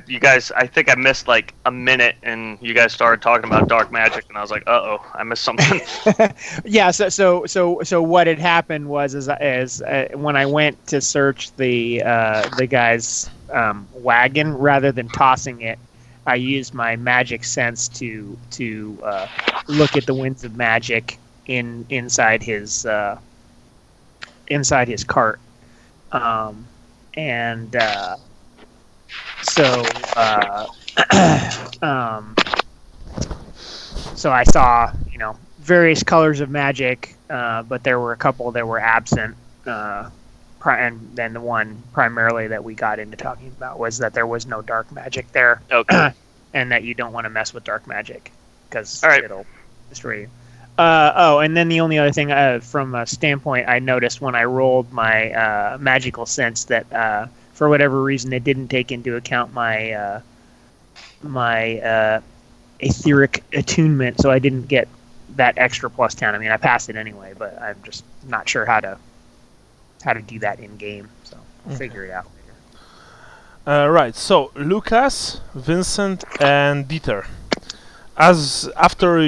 you guys. I think I missed like a minute, and you guys started talking about dark magic, and I was like, I missed something. Yeah. So what had happened was when I went to search the guy's wagon, rather than tossing it, I used my magic sense to look at the winds of magic inside his cart, and. So I saw, various colors of magic, but there were a couple that were absent. And then the one primarily that we got into talking about was that there was no dark magic there. Okay. And that you don't want to mess with dark magic because it'll destroy you. And then the only other thing from a standpoint I noticed when I rolled my magical sense that for whatever reason it didn't take into account my etheric attunement, so I didn't get that extra +10. I mean, I passed it anyway, but I'm just not sure how to do that in game, so I'll figure it out later. Right. So Lucas, Vincent, and Dieter. After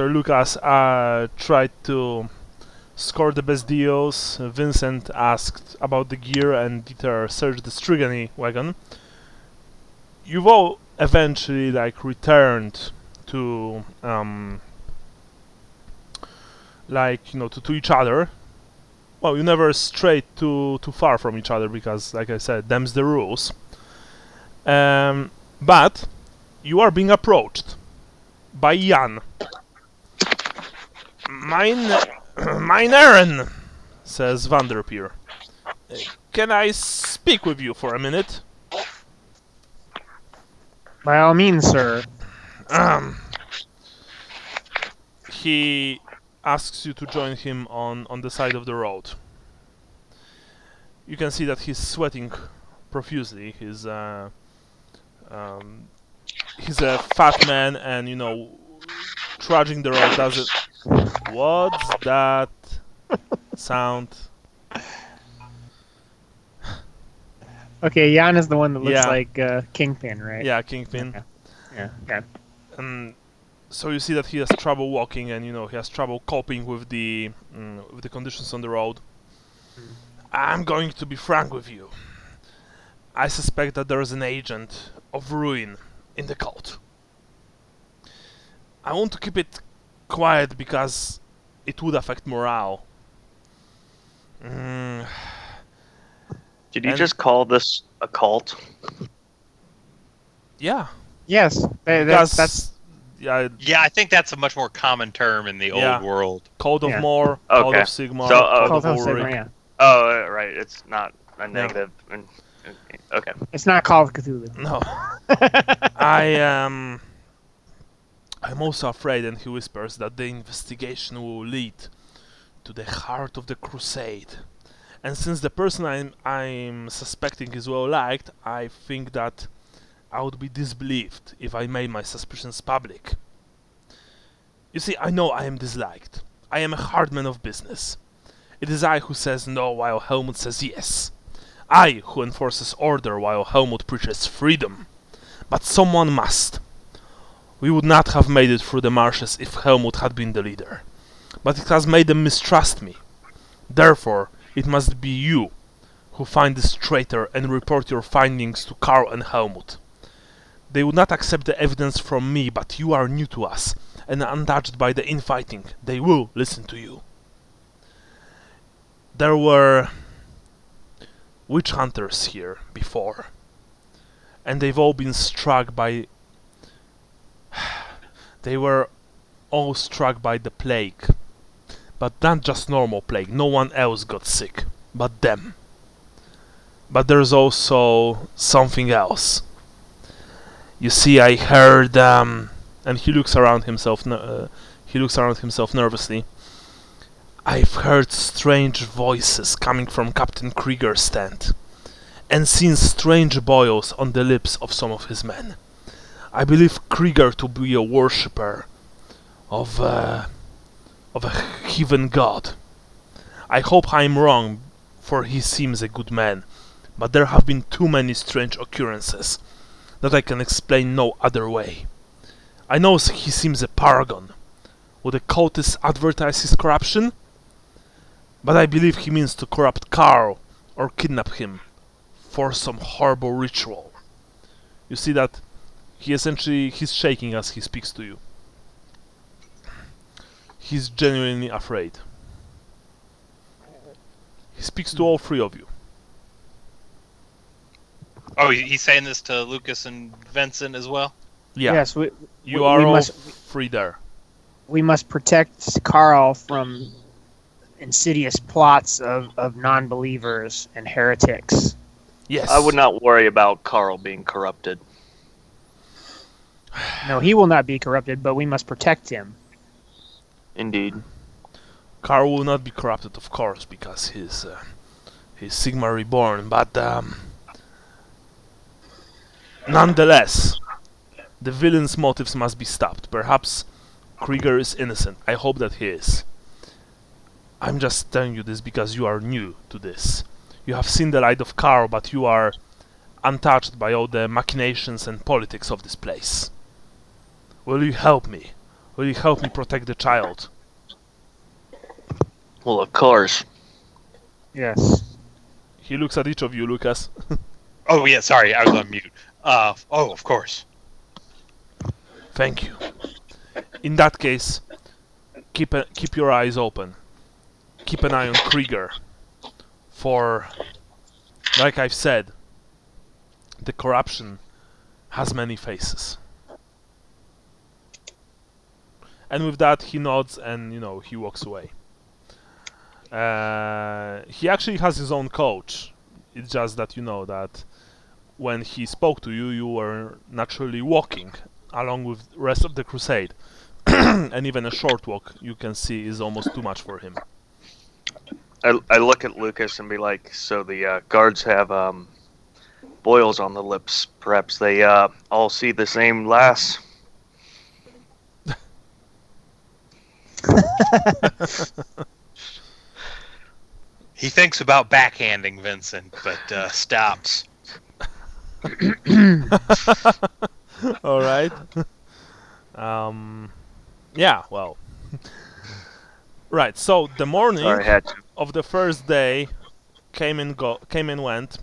Lucas tried to score the best deals, Vincent asked about the gear, and Dieter searched the Strigany wagon. You've all eventually returned to to each other. Well, you never strayed too far from each other because, like I said, them's the rules. But you are being approached by Jan. Mine Aaron, says Vanderpeer. Can I speak with you for a minute? By all means, sir. He asks you to join him on the side of the road. You can see that he's sweating profusely. He's a fat man, and trudging the road doesn't. What's that sound? Okay, Jan is the one that looks like Kingpin, right? Yeah, Kingpin. Yeah. Okay. So you see that he has trouble walking, and he has trouble coping with the conditions on the road. I'm going to be frank with you. I suspect that there is an agent of ruin in the cult. I want to keep it quiet because it would affect morale. Did you just call this a cult? Yeah. Yes. That's yeah. Yeah, I think that's a much more common term in the old world. Code of Mor, Code of Sigmar, Code of Sigmar, yeah. Oh, right. It's not a negative. Okay. It's not Call of Cthulhu. No. I'm also afraid, and he whispers, that the investigation will lead to the heart of the crusade. And since the person I'm suspecting is well liked, I think that I would be disbelieved if I made my suspicions public. You see, I know I am disliked. I am a hard man of business. It is I who says no while Helmut says yes. I who enforces order while Helmut preaches freedom. But someone must. We would not have made it through the marshes if Helmut had been the leader. But it has made them mistrust me. Therefore, it must be you who find this traitor and report your findings to Karl and Helmut. They would not accept the evidence from me, but you are new to us, and untouched by the infighting. They will listen to you. There were witch hunters here before, and they've all been struck by... They were all struck by the plague. But not just normal plague, no one else got sick, but them. But there's also something else. You see, I heard, and he looks around himself nervously. I've heard strange voices coming from Captain Krieger's tent, and seen strange boils on the lips of some of his men. I believe Krieger to be a worshipper of a heathen god. I hope I'm wrong, for he seems a good man, but there have been too many strange occurrences that I can explain no other way. I know he seems a paragon. Would a cultist advertise his corruption? But I believe he means to corrupt Karl or kidnap him for some horrible ritual. You see that he's shaking as he speaks to you. He's genuinely afraid. He speaks to all three of you. Oh, he's saying this to Lucas and Vincent as well? Yeah. Yes, you are all free there. We must protect Karl from insidious plots of non-believers and heretics. Yes. I would not worry about Karl being corrupted. No, he will not be corrupted, but we must protect him. Indeed. Karl will not be corrupted, of course, because he's Sigma reborn, but nonetheless, the villain's motives must be stopped. Perhaps Krieger is innocent. I hope that he is. I'm just telling you this because you are new to this. You have seen the light of Karl, but you are untouched by all the machinations and politics of this place. Will you help me? Will you help me protect the child? Well, of course. Yes. He looks at each of you, Lucas. Oh yeah, sorry, I was on mute. Of course. Thank you. In that case, keep your eyes open. Keep an eye on Krieger. For, like I've said, the corruption has many faces. And with that, he nods and, he walks away. He actually has his own coach. It's just that that when he spoke to you, you were naturally walking along with the rest of the crusade. And even a short walk, you can see, is almost too much for him. I look at Lucas and be like, so the guards have boils on the lips. Perhaps they all see the same lass. He thinks about backhanding Vincent, but stops. All right. Yeah. Well. Right. So the morning of the first day came and went.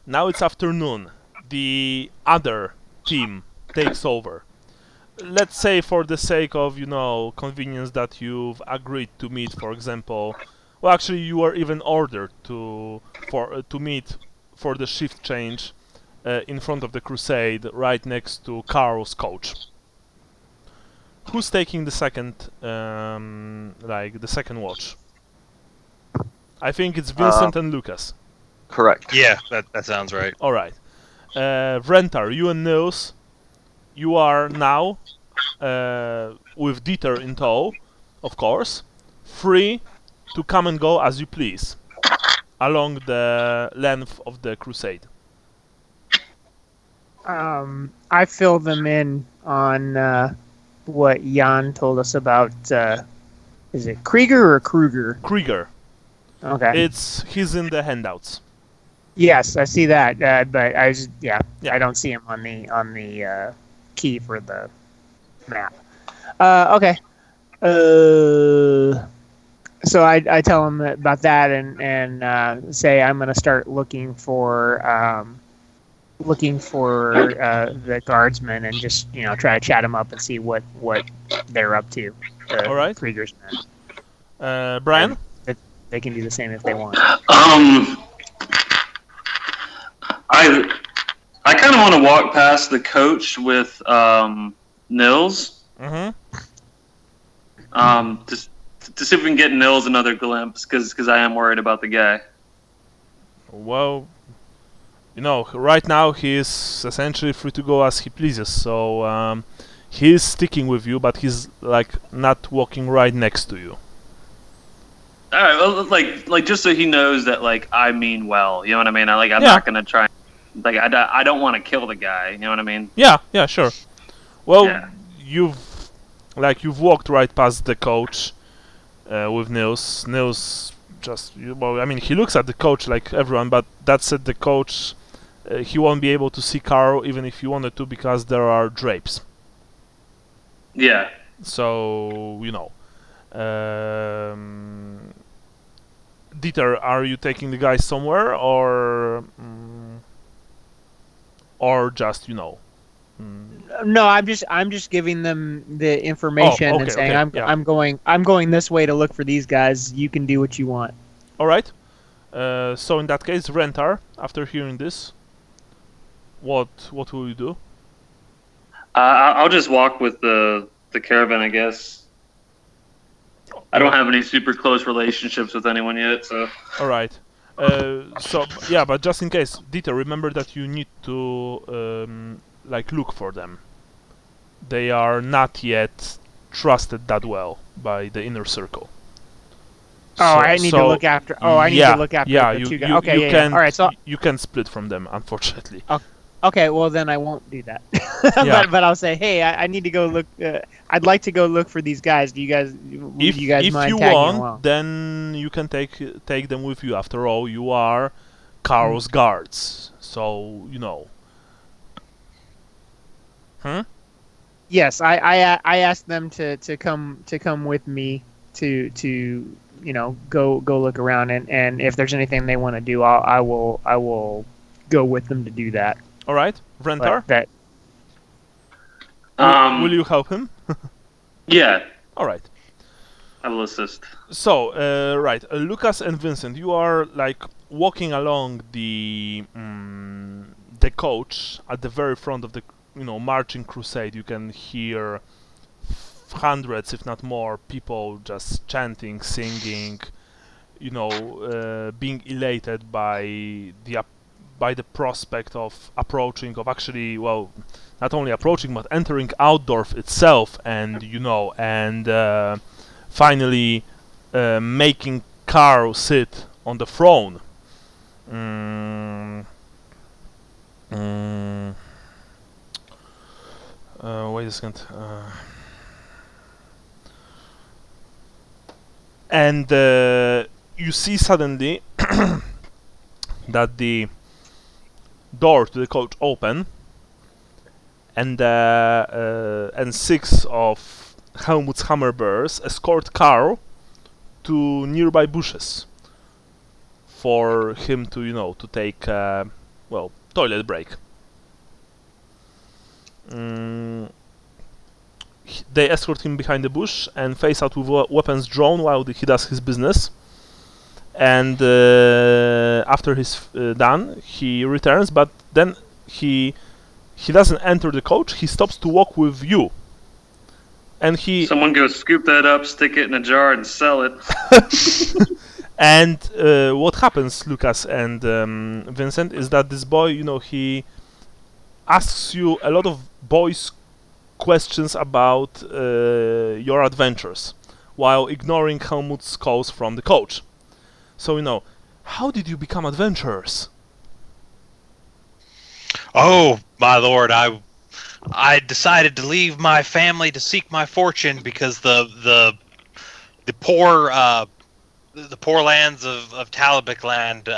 Now it's afternoon. The other team takes over. Let's say, for the sake of convenience, that you've agreed to meet, for example. Well, actually, you were even ordered to meet for the shift change in front of the Crusade, right next to Karl's coach. Who's taking the second, the second watch? I think it's Vincent and Lucas. Correct. Yeah, that sounds right. All right. Vrentar, you and Nils, you are now with Dieter in tow, of course, free to come and go as you please along the length of the crusade. I fill them in on what Jan told us about. Is it Krieger or Kruger? Krieger. Okay. He's in the handouts. Yes, I see that, but I don't see him on the key for the map. Okay. So I tell him about that and say I'm going to start looking for the guardsmen and just try to chat them up and see what they're up to. All right. Krieger's men. Brian? And they can do the same if they want. I kind of want to walk past the coach with Nils. Mm-hmm. To see if we can get Nils another glimpse, because I am worried about the guy. Well, right now he is essentially free to go as he pleases. So he is sticking with you, but he's not walking right next to you. All right, well, like just so he knows that I mean well. You know what I mean? I'm not gonna try. I don't want to kill the guy. You know what I mean? Yeah, sure. Well, you've walked right past the coach with Nils. Nils he looks at the coach like everyone, but that said, the coach he won't be able to see Karl even if he wanted to because there are drapes. Yeah. So Dieter, are you taking the guys somewhere or just No, I'm just giving them the information and saying I'm going this way to look for these guys. You can do what you want. All right. So in that case, Vrentar, after hearing this, what will you do? I'll just walk with the caravan, I guess. I don't have any super close relationships with anyone yet, so. All right. But just in case, Dieter, remember that you need to look for them. They are not yet trusted that well by the inner circle. I need to look after. I need to look after the two guys. Okay, you can, all right, so you can split from them, unfortunately. Okay, well then I won't do that. But I'll say, hey, I need to go look. I'd like to go look for these guys. Do you guys? If you guys if mind you tagging want, along? then you can take them with you. After all, you are Karl's guards, so you know. Yes, I asked them to come with me to go look around, and if there's anything they want to do, I will go with them to do that. All right, Vrentar. Will you help him? Yeah. All right. I will assist. So, right, Lucas and Vincent, you are like walking along the coach at the very front of the marching crusade. You can hear hundreds, if not more, people just chanting, singing, being elated by the prospect of actually, well, not only approaching but entering Outdorf itself, and finally making Karl sit on the throne. Wait a second. And you see suddenly that the door to the coach open, and 6 of Helmut's hammerbearers escort Karl to nearby bushes for him to take toilet break. They escort him behind the bush and face out with weapons drawn while he does his business. And after he's done, he returns, but then he doesn't enter the coach. He stops to walk with you. And someone go scoop that up, stick it in a jar, and sell it. And what happens, Lucas and Vincent, is that this boy, he asks you a lot of boys' questions about your adventures, while ignoring Helmut's calls from the coach. So, how did you become adventurers? Oh, my lord, I decided to leave my family to seek my fortune because the poor lands of Talabik land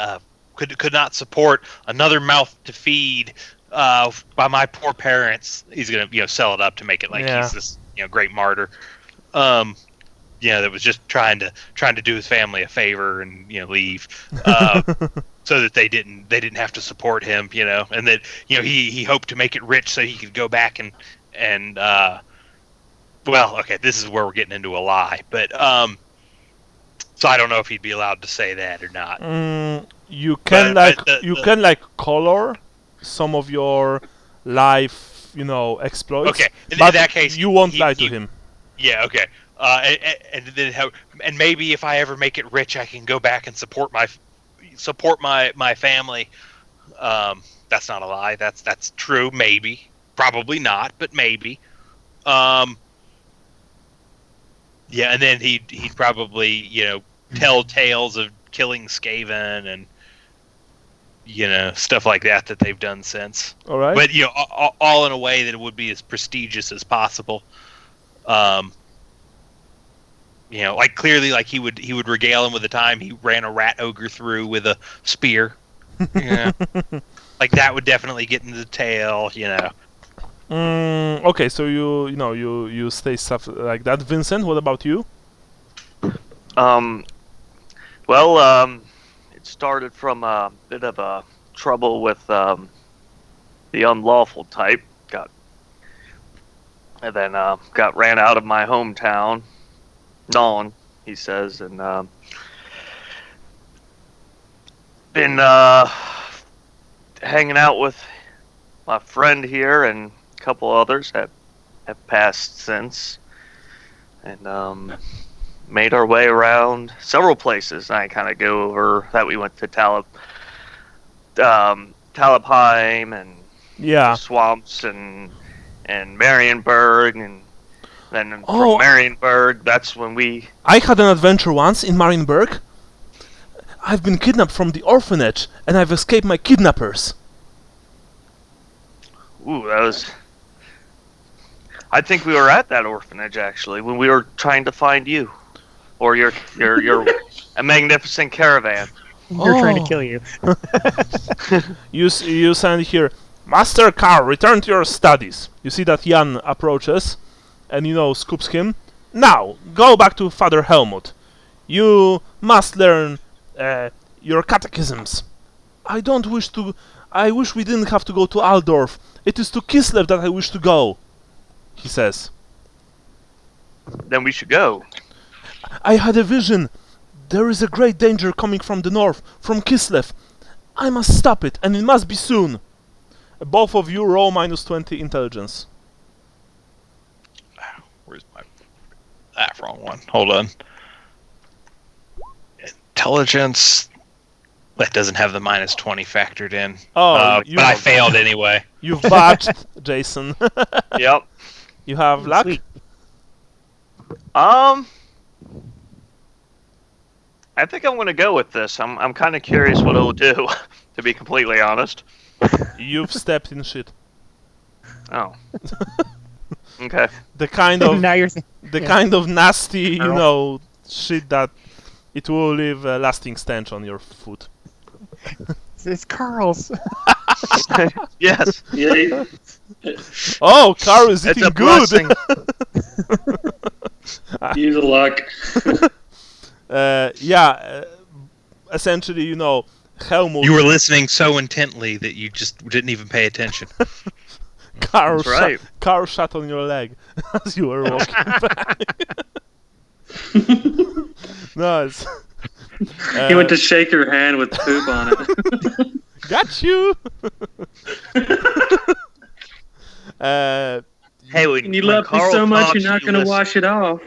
could not support another mouth to feed by my poor parents. He's gonna sell it up to make it like he's this great martyr. That was just trying to do his family a favor and leave, so that they didn't have to support him, and that he hoped to make it rich so he could go back and well, okay, this is where we're getting into a lie, but so I don't know if he'd be allowed to say that or not. You can color some of your life, exploits. Okay, in that case, you won't lie to him. Yeah, okay. And maybe if I ever make it rich, I can go back and support my family. That's not a lie. That's true. Maybe, probably not, but maybe. And then he'd probably tell tales of killing Skaven and stuff like that they've done since. All right. But all in a way that it would be as prestigious as possible. Like clearly, like he would regale him with the time he ran a rat ogre through with a spear. Like that would definitely get in the tale. Okay, so you say stuff like that. Vincent, what about you? It started from a bit of a trouble with the unlawful type. Got ran out of my hometown. Dawn, he says, and been hanging out with my friend here, and a couple others have passed since, and made our way around several places. I kind of go over that. We went to Talabheim and the swamps and Marienburg and Then from Marienburg, that's when we... I had an adventure once in Marienburg. I've been kidnapped from the orphanage, and I've escaped my kidnappers. Ooh, that was... I think we were at that orphanage, actually, when we were trying to find you. Or your a magnificent caravan. They're trying to kill you. You send here, Master Karl, return to your studies. You see that Jan approaches, and scoops him. Now, go back to Father Helmut. You must learn your catechisms. I wish we didn't have to go to Altdorf. It is to Kislev that I wish to go, he says. Then we should go. I had a vision. There is a great danger coming from the north, from Kislev. I must stop it, and it must be soon. Both of you roll -20 intelligence. Where's my... wrong one. Hold on. Intelligence... That doesn't have the -20 factored in. Oh, but I failed anyway. You've botched, Jason. Yep. You have luck? Sweet. I think I'm going to go with this. I'm kind of curious what it'll do, to be completely honest. You've stepped in shit. Oh. Okay. The kind of Now you're kind of nasty, shit that it will leave a lasting stench on your foot. It's Karl's. Yes. Yeah. Oh, Karl is It's eating a good. blessing. Use the luck. Essentially, Helmut. You were listening so intently that you just didn't even pay attention. Karl, That's right. Karl shot on your leg as you were walking back. Nice. He went to shake your hand with poop on it. Got you. Hey, And you love me so much, you're not going to wash it off.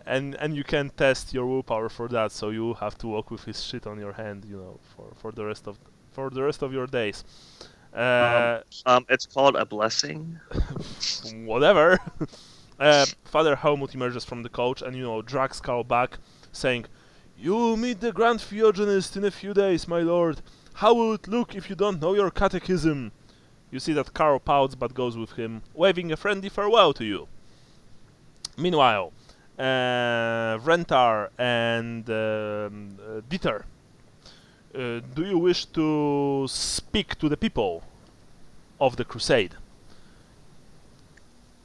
And you can test your willpower for that, so you have to walk with his shit on your hand, for the rest of your days. It's called a blessing. Whatever. Father Helmut emerges from the coach and drags Karl back, saying, "You will meet the Grand Theogenist in a few days, my lord. How will it look if you don't know your catechism?" You see that Karl pouts but goes with him, waving a friendly farewell to you. Meanwhile, Vrentar and Dieter, do you wish to speak to the people of the crusade?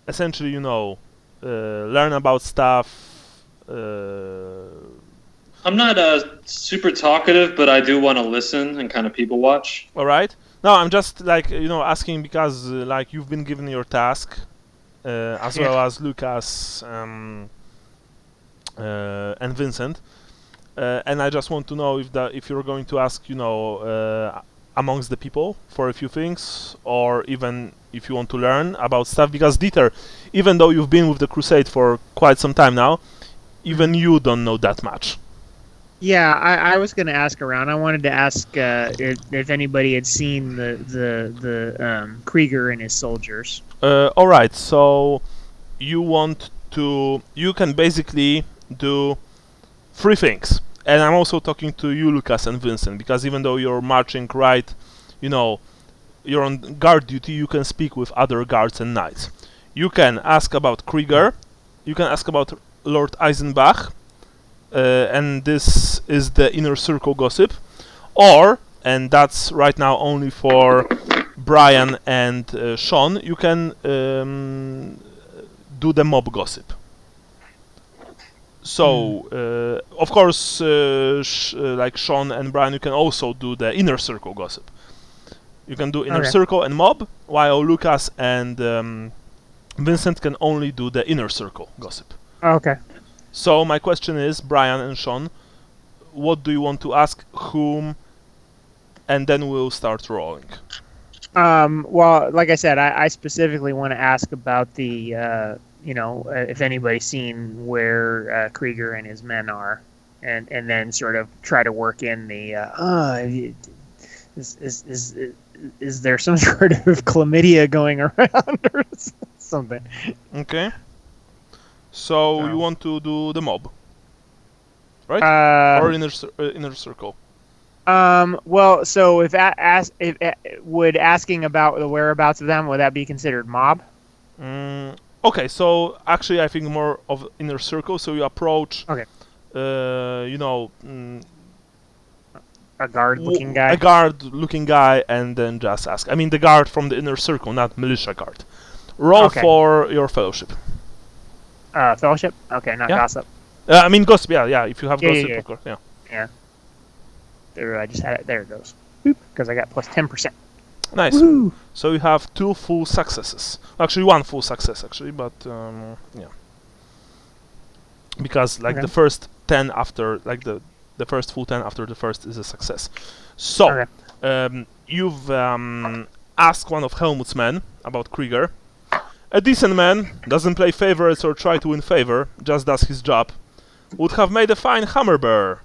Essentially, learn about stuff. I'm not super talkative, but I do want to listen and kind of people watch. All right. No, I'm just asking because you've been given your task, as well as Lucas and Vincent, and I just want to know if you're going to ask amongst the people for a few things, or even if you want to learn about stuff, because Dieter, even though you've been with the Crusade for quite some time now, even you don't know that much. Yeah, I was going to ask around. I wanted to ask if anybody had seen the Krieger and his soldiers. All right, so you can basically do 3 things. And I'm also talking to you, Lucas and Vincent, because even though you're marching right, you're on guard duty, you can speak with other guards and knights. You can ask about Krieger, you can ask about Lord Eisenbach, and this is the inner circle gossip, and that's right now only for Brian and Sean, you can do the mob gossip. So, of course, like Sean and Brian, you can also do the inner circle gossip. You can do inner circle and mob, while Lucas and Vincent can only do the inner circle gossip. Okay. So my question is, Brian and Sean, what do you want to ask whom, and then we'll start rolling. Well, like I said, I specifically want to ask about the, if anybody's seen where Krieger and his men are, and then sort of try to work in the, is there some sort of chlamydia going around? something. Okay. So you want to do the mob, right? Or inner circle. Well, so if would asking about the whereabouts of them, would that be considered mob? Okay, so actually I think more of inner circle. So you approach. Okay. A guard-looking guy. A guard-looking guy, and then just ask. I mean, the guard from the inner circle, not militia guard. Roll for your fellowship. Fellowship? Okay, not gossip. I mean, gossip. Yeah. If you have gossip, of course. Yeah. There, I just had it. There it goes. Because I got plus 10%. Nice. Woo-hoo. So you have 2 full successes. Actually, 1 full success, actually, but yeah. Because like the first 10 after, like the first full 10 after the first is a success. So you've asked one of Helmut's men about Krieger. A decent man, doesn't play favorites or try to win favor, just does his job. Would have made a fine hammer bearer.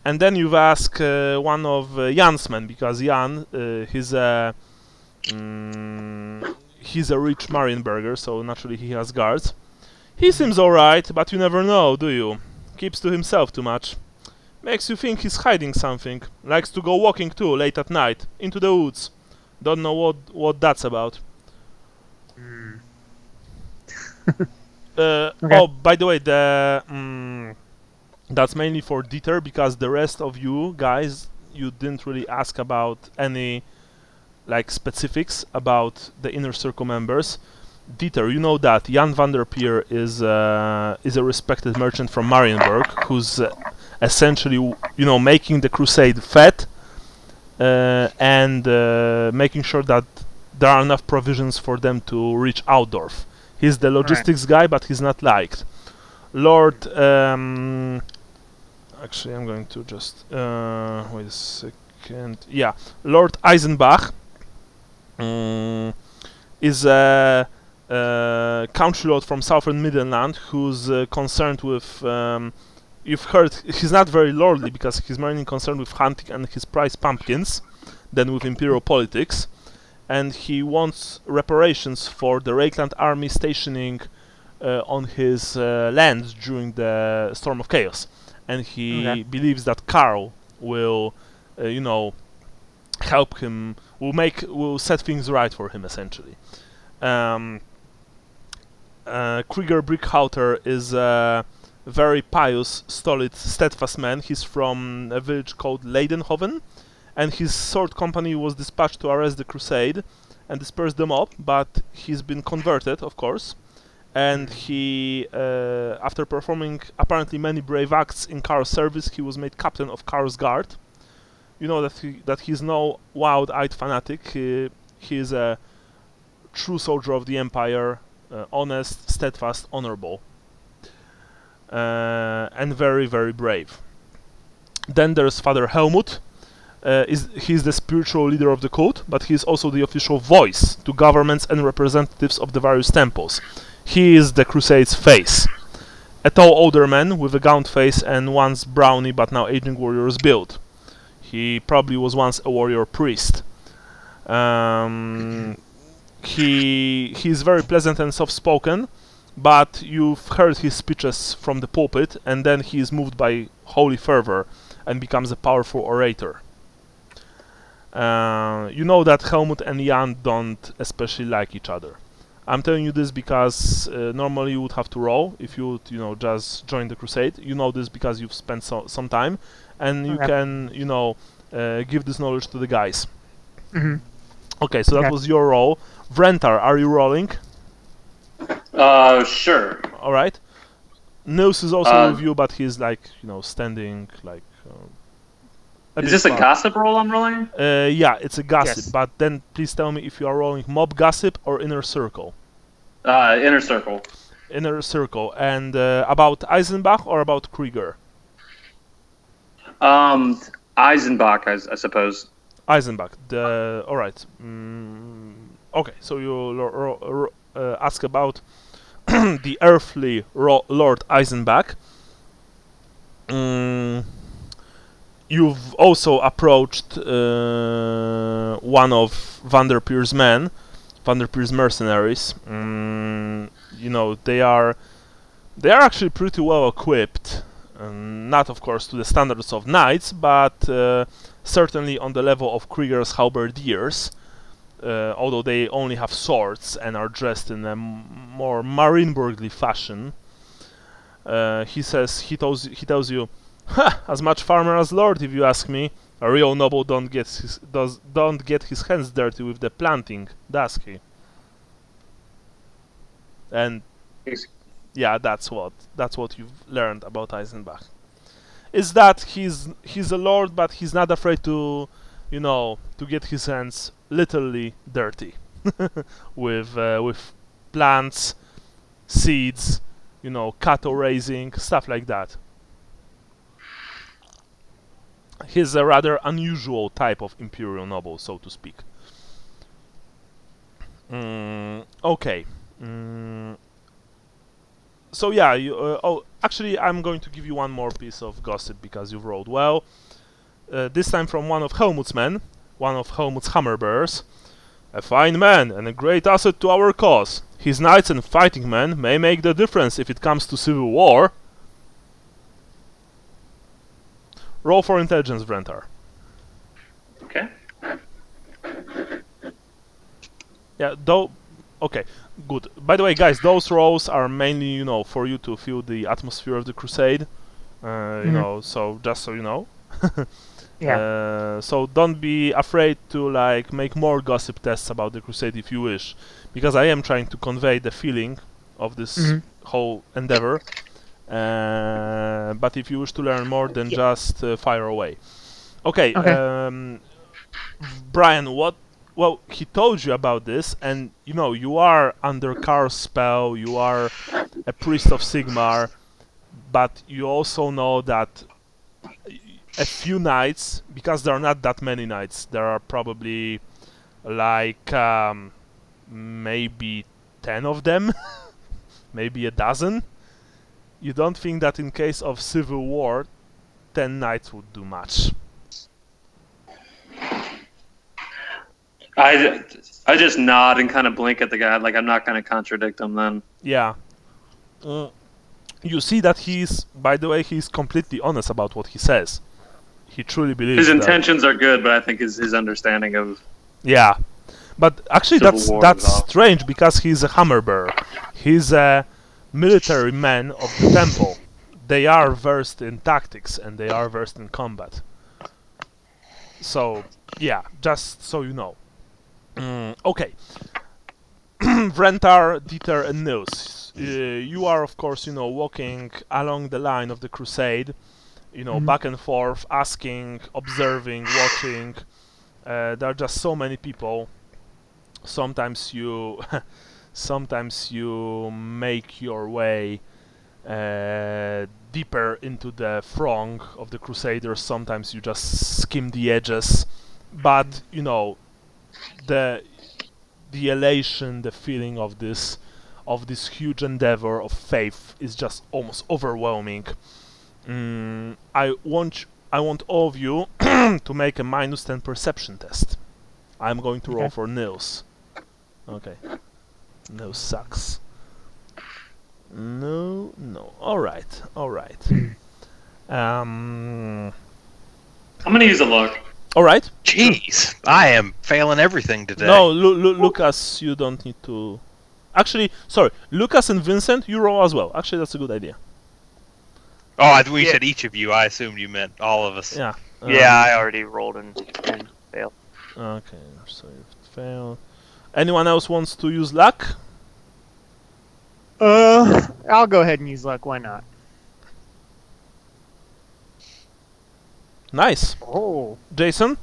And then you've asked one of Jan's men, because Jan, he's a rich Marienberger, so naturally he has guards. He seems alright, but you never know, do you? Keeps to himself too much. Makes you think he's hiding something. Likes to go walking too, late at night, into the woods. Don't know what that's about. Oh, by the way, that's mainly for Dieter, because the rest of you guys, you didn't really ask about any like specifics about the inner circle members. Dieter, you know that Jan van der Peer is a respected merchant from Marienburg, who's essentially, making the crusade fat and making sure that there are enough provisions for them to reach Altdorf. He's the logistics guy, but he's not liked. Lord, actually, I'm going to just wait a second. Yeah, Lord Eisenbach is a country lord from southern Midland who's concerned with. You've heard he's not very lordly because he's mainly concerned with hunting and his prize pumpkins, than with imperial politics, and he wants reparations for the Reikland army stationing on his lands during the Storm of Chaos, and he believes that Karl will, help him, will set things right for him essentially. Krieger Brickhauter is a very pious, stolid, steadfast man. He's from a village called Leidenhoven, and his sword company was dispatched to arrest the crusade and disperse the mob, but he's been converted, of course, and he, after performing apparently many brave acts in Karl's service, he was made captain of Karl's guard. You know that he's no wild-eyed fanatic. He is a true soldier of the Empire, honest, steadfast, honorable, and very, very brave. Then there's Father Helmut. He's the spiritual leader of the cult, but he's also the official voice to governments and representatives of the various temples. He is the Crusade's face. A tall older man with a gaunt face and once brawny but now aging warrior's build. He probably was once a warrior priest. He's very pleasant and soft-spoken, but you've heard his speeches from the pulpit, and then he is moved by holy fervor and becomes a powerful orator. You know that Helmut and Jan don't especially like each other. I'm telling you this because normally you would have to roll if you would, just join the crusade. You know this because you've spent some time, and you can, give this knowledge to the guys. Okay, so that was your roll. Vrentar, are you rolling? Sure. All right. Nils is also with you, but he's standing like. Is this a gossip roll I'm rolling? Yeah, it's a gossip. But then please tell me if you are rolling mob gossip or inner circle. Inner circle. Inner circle. And about Eisenbach or about Krieger? Eisenbach, I suppose. Eisenbach. All right. Okay, so you ask about the earthly Lord Eisenbach. You've also approached one of Van der Peer's men, Vanderpeer's mercenaries. You know, they are actually pretty well equipped. Not, of course, to the standards of knights, but certainly on the level of Kriegers halberdiers. Although they only have swords and are dressed in a more Marienburgly fashion. He tells you, "Ha! As much farmer as lord, if you ask me. A real noble don't get his hands dirty with the planting, does he?" And yeah, that's what you've learned about Eisenbach. Is that he's a lord, but he's not afraid to, you know, to get his hands literally dirty with plants, seeds, you know, cattle raising, stuff like that. He's a rather unusual type of imperial noble, so to speak. Okay. So yeah, actually, I'm going to give you one more piece of gossip because you've rolled well. This time from one of Helmut's men, one of Helmut's hammerbearers. "A fine man and a great asset to our cause. His knights and fighting men may make the difference if it comes to civil war." Roll for intelligence, Vrentar. Okay. Yeah, okay, good. By the way, guys, those rolls are mainly, you know, for you to feel the atmosphere of the crusade. You know, so just so you know. Yeah. So don't be afraid to like make more gossip tests about the crusade if you wish, because I am trying to convey the feeling of this whole endeavor. But if you wish to learn more, then just fire away. Okay. Brian, what? Well, he told you about this, and you know you are under Karl's spell. You are a priest of Sigmar, but you also know that a few knights, because there are not that many knights, there are probably like maybe 10 of them, maybe a dozen. You don't think that in case of civil war, 10 knights would do much? I just nod and kind of blink at the guy, like I'm not going to contradict him then. Yeah. You see that by the way, he's completely honest about what he says. He truly believes his intentions are good, but I think his understanding of... Yeah. But actually that's strange, because he's a hammerbearer. He's a military man of the temple. They are versed in tactics and they are versed in combat. So, yeah, just so you know. Okay. Vrentar, Dieter, and Nils. You are, of course, you know, walking along the line of the crusade, you know, back and forth, asking, observing, watching. There are just so many people. Sometimes you make your way deeper into the throng of the Crusaders. Sometimes you just skim the edges, but you know, the elation, the feeling of this huge endeavor of faith is just almost overwhelming. I want all of you to make a -10 perception test. I'm going to roll for Nils. Okay. No sucks. No. All right. I'm gonna use a luck. All right. Jeez, I am failing everything today. No, Lucas, you don't need to. Actually, sorry, Lucas and Vincent, you roll as well. Actually, that's a good idea. Oh, we said each of you. I assumed you meant all of us. Yeah. Yeah, I already rolled and failed. Okay, so you failed. Anyone else wants to use luck? I'll go ahead and use luck. Why not? Nice. Oh. Jason?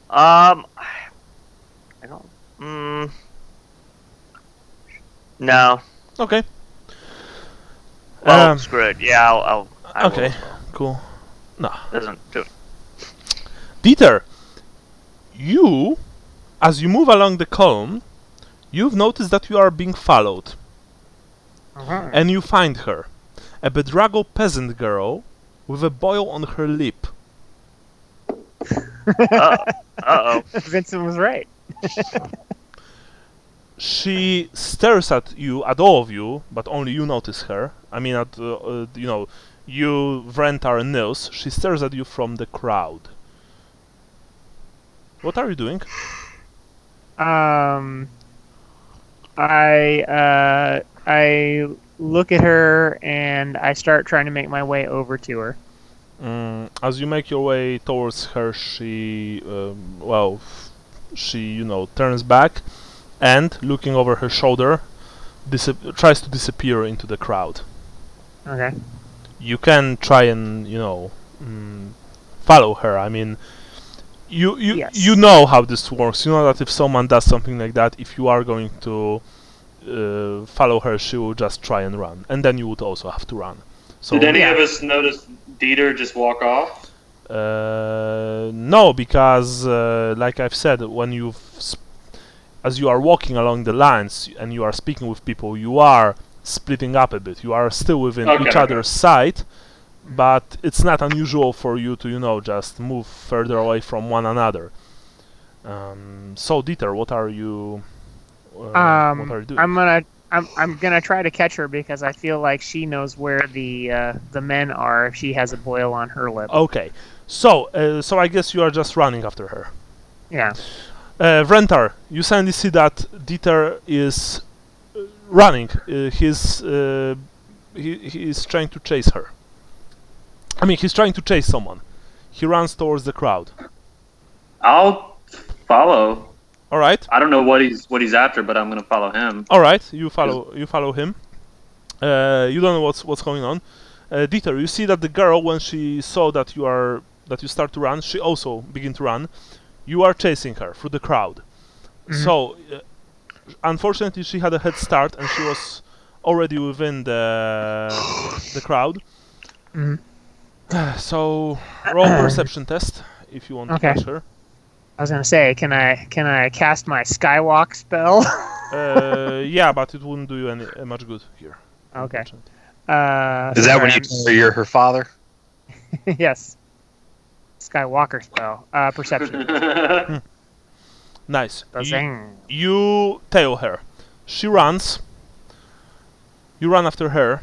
I don't. No. Okay. Well, screw it. Yeah, I'll okay, will as well. cool. No. Doesn't do it. Dieter, you, as you move along the column, you've noticed that you are being followed. And you find her. A bedraggled peasant girl with a boil on her lip. Uh-oh. Vincent was right. She stares at you, at all of you, but only you notice her. I mean, at you, Vrentar, and Nils. She stares at you from the crowd. What are you doing? I look at her and I start trying to make my way over to her. As you make your way towards her, she, turns back and, looking over her shoulder, tries to disappear into the crowd. Okay. You can try and, follow her. I mean, Yes. you know how this works. You know that if someone does something like that, if you are going to follow her, she will just try and run, and then you would also have to run. So did any of us notice Dieter just walk off? No, because like I've said, when as you are walking along the lines and you are speaking with people, you are splitting up a bit. You are still within each other's sight, but it's not unusual for you to, just move further away from one another. So Dieter, what are you doing? I'm gonna try to catch her because I feel like she knows where the men are if she has a boil on her lip. Okay, so I guess you are just running after her. Yeah. Vrentar, you suddenly see that Dieter is running. He's trying to chase her. I mean, he's trying to chase someone. He runs towards the crowd. I'll follow. All right. I don't know what he's after, but I'm gonna follow him. All right, you follow him. You don't know what's going on. Dieter, you see that the girl, when she saw that you start to run, she also begin to run. You are chasing her through the crowd. Mm-hmm. So, unfortunately, she had a head start and she was already within the crowd. Mm-hmm. So, roll perception test if you want to catch her. I was gonna say, can I cast my Skywalk spell? Yeah, but it wouldn't do you any much good here. Okay. Is that when you tell her you're her father? Yes. Skywalker spell. Perception. Nice. You tail her. She runs. You run after her.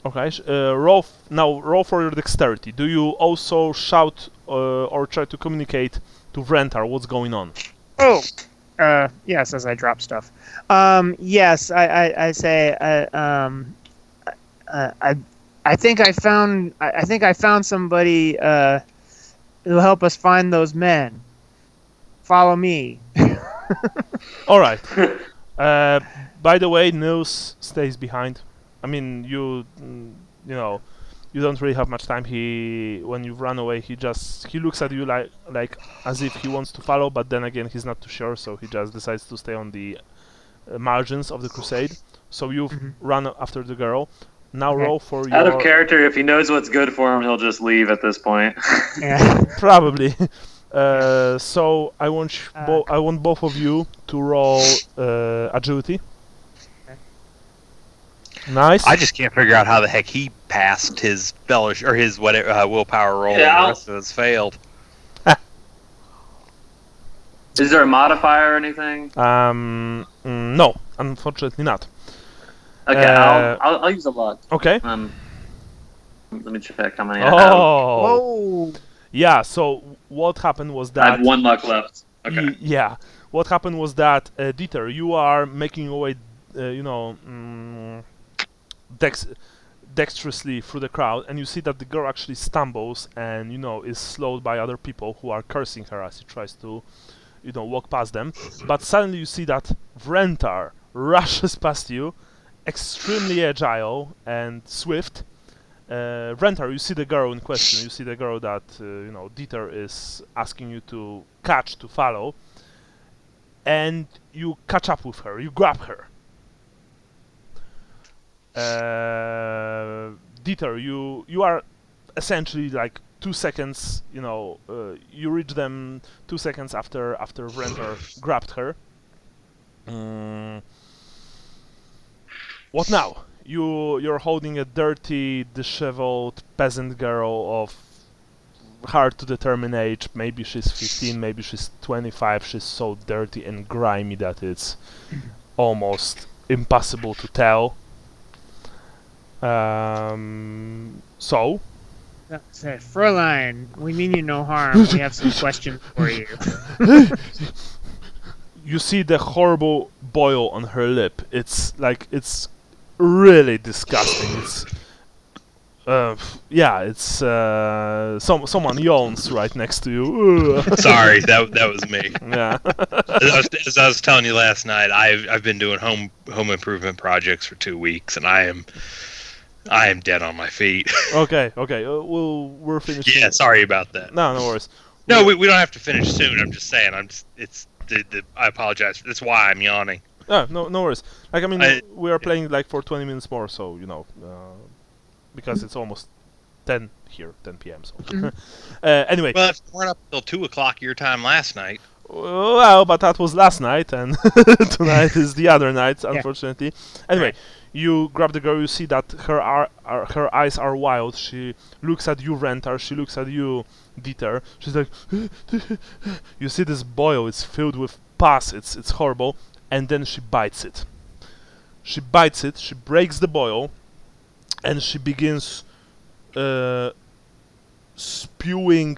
Okay. Roll for your dexterity. Do you also shout or try to communicate to Vrentar what's going on? Oh. Yes, as I drop stuff. Yes, I say. I think I found somebody who'll help us find those men. Follow me. All right. By the way, Nils stays behind. I mean, you don't really have much time. When you run away, he looks at you like as if he wants to follow, but then again, he's not too sure, so he just decides to stay on the margins of the crusade. So you've run after the girl. Now roll for your... Out of character, if he knows what's good for him, he'll just leave at this point. Yeah. Probably. So I want both of you to roll agility. Nice. I just can't figure out how the heck he passed his fellowship or his willpower roll, and the rest of us failed. Is there a modifier or anything? No, unfortunately not. Okay, I'll use a lot. Okay. Let me check how many I have. Whoa. Yeah. So what happened was that I have 1 luck left. Okay. Yeah. What happened was that Dieter, you are making your way, dexterously through the crowd, and you see that the girl actually stumbles and is slowed by other people who are cursing her as she tries to walk past them. But suddenly you see that Vrentar rushes past you, extremely agile and swift. Vrentar, you see the girl in question. You see the girl that Dieter is asking you to catch, to follow, and you catch up with her. You grab her. Dieter, you are essentially like 2 seconds. You reach them 2 seconds after Vrentar grabbed her. What now? You're holding a dirty, disheveled peasant girl of hard to determine age. Maybe she's 15, maybe she's 25. She's so dirty and grimy that it's almost impossible to tell. So? Say, Fräulein, we mean you no harm. We have some questions for you. You see the horrible boil on her lip. It's really disgusting. It's someone yawns right next to you. Sorry, that was me. Yeah. As I was telling you last night, I've been doing home improvement projects for 2 weeks, and I am dead on my feet. Okay. We're finished. Yeah, sorry about that. No worries. No, we don't have to finish soon. I'm just saying. I apologize. That's why I'm yawning. No worries. Like, I mean, we are playing like for 20 minutes more, so because it's almost 10 here, 10 p.m. So anyway. Well, if we weren't up until 2 o'clock your time last night. Well, but that was last night, and tonight is the other night, unfortunately. Anyway, you grab the girl. You see that her eyes are wild. She looks at you, Rentar. She looks at you, Dieter. She's like, you see this boil. It's filled with pus. It's horrible. And then she bites it. She breaks the boil, and she begins spewing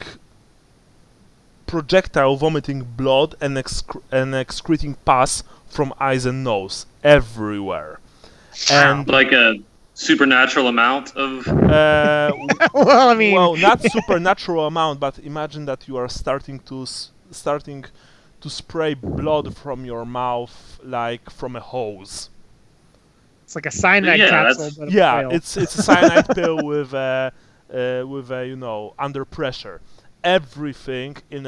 projectile vomiting blood and excreting pus from eyes and nose everywhere. And like a supernatural amount of well, I mean, not supernatural amount, but imagine that you are starting to spray blood from your mouth like from a hose. It's like a cyanide capsule, but it's a cyanide pill with under pressure. Everything in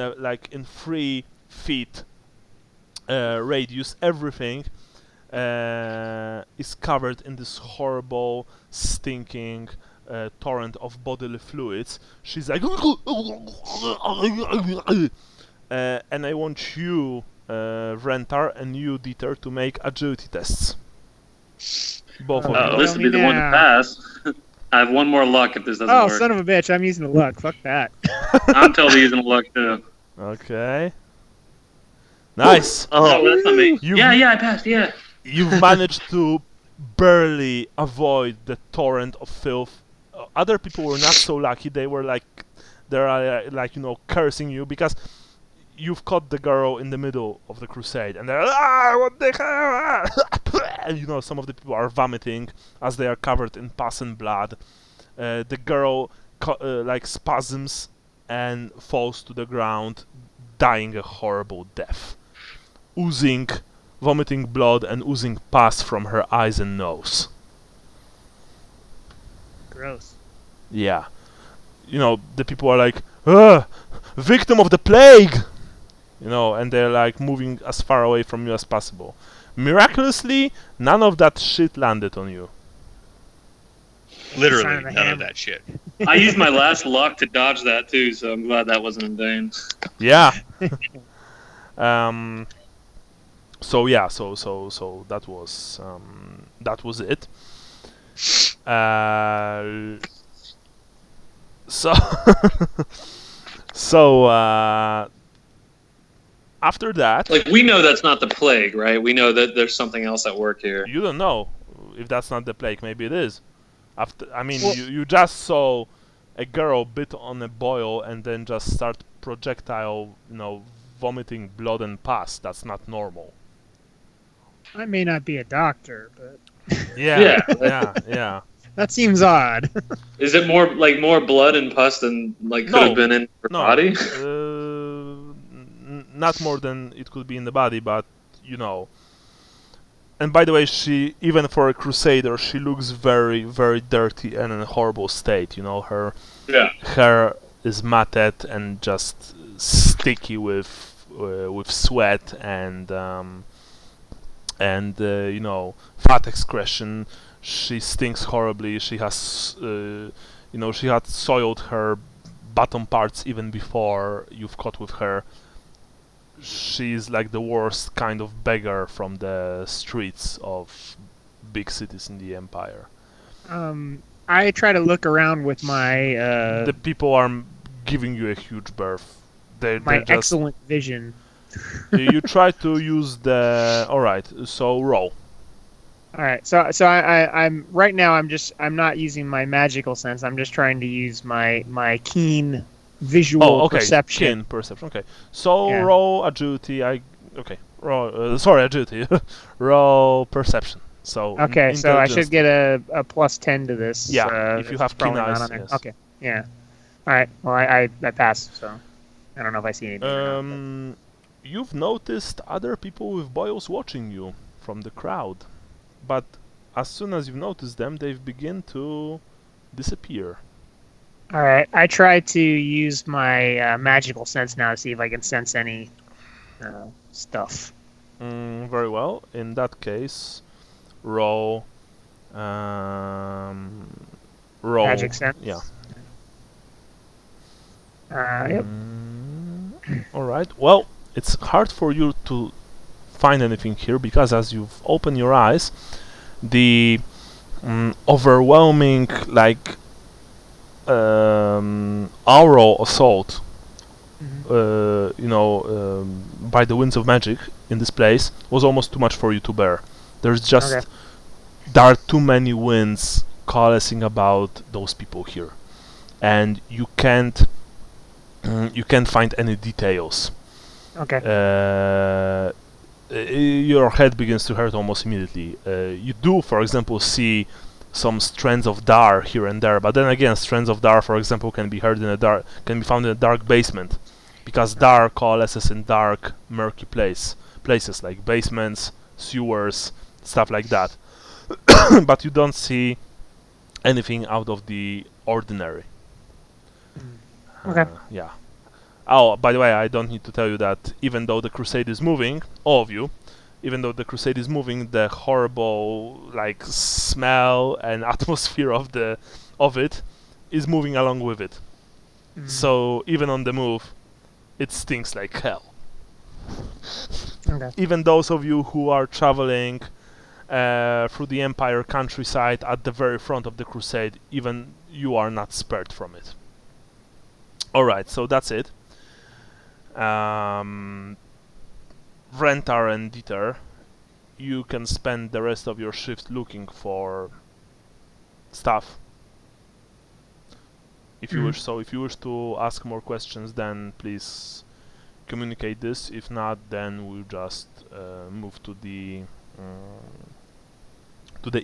3 feet radius, everything is covered in this horrible, stinking torrent of bodily fluids. She's like, and I want you, Rentar, and you, Dieter, to make agility tests. Both of you. This will be the one to pass. I have one more luck if this doesn't work. Oh, son of a bitch, I'm using the luck. Fuck that. I'm totally using the luck, too. Okay. Nice. Oh, that's not me. I passed, You've managed to barely avoid the torrent of filth. Other people were not so lucky. They were cursing you because you've caught the girl in the middle of the crusade, and they're what the hell? And, some of the people are vomiting as they are covered in pus and blood. The girl spasms and falls to the ground, dying a horrible death, vomiting blood and oozing pus from her eyes and nose. Gross. Yeah. The people are like, victim of the plague! And they're moving as far away from you as possible. Miraculously, none of that shit landed on you. Literally, none of that shit. I used my last luck to dodge that too, so I'm glad that wasn't in vain. Yeah. So that was it. After that, we know that's not the plague, right? We know that there's something else at work here. You don't know if that's not the plague. Maybe it is. You just saw a girl bit on a boil and then just start projectile, vomiting blood and pus. That's not normal. I may not be a doctor, but yeah. That seems odd. Is it more blood and pus than could have been in her body? Not more than it could be in the body, but And by the way, she, even for a Crusader, she looks very, very dirty and in a horrible state. Her hair is matted and just sticky with sweat and fat excretion. She stinks horribly. She has, she had soiled her bottom parts even before you've caught with her. She's like the worst kind of beggar from the streets of big cities in the Empire. I try to look around with my... The people are giving you a huge berth. My they're just, excellent vision. you try to use the. All right, so roll. All right, so I'm right now. I'm not using my magical sense. I'm just trying to use my keen visual perception. Keen perception. Okay, so roll agility. Roll. Sorry, agility. Roll perception. So okay, so I should get a plus 10 to this. Yeah, if you have keen eyes. Yes. Okay, yeah. All right. Well, I passed, so I don't know if I see anything. Or not, you've noticed other people with boils watching you from the crowd, but as soon as you've noticed them, they've begin to disappear. All right. I try to use my magical sense now to see if I can sense any stuff. Very well. In that case, roll. Roll. Magic sense. Yeah. Yep. All right. Well, it's hard for you to find anything here because as you've opened your eyes, the overwhelming aural assault, by the winds of magic in this place was almost too much for you to bear. There are too many winds coalescing about those people here, and you can't find any details. Okay. Your head begins to hurt almost immediately. You do, for example, see some strands of dar here and there, but then again, strands of dar, for example, can be found in a dark basement, because dar coalesces in dark, murky places like basements, sewers, stuff like that. But you don't see anything out of the ordinary. Okay. Yeah. Oh, by the way, I don't need to tell you that even though the crusade is moving, all of you, even though the crusade is moving, the horrible smell and atmosphere of it is moving along with it. So even on the move, it stinks like hell. Okay. Even those of you who are traveling through the Empire countryside at the very front of the crusade, even you are not spared from it. Alright, so that's it. Vrentar and Dieter, you can spend the rest of your shift looking for stuff. If you wish. So if you wish to ask more questions, then please communicate this. If not, then we'll just move to the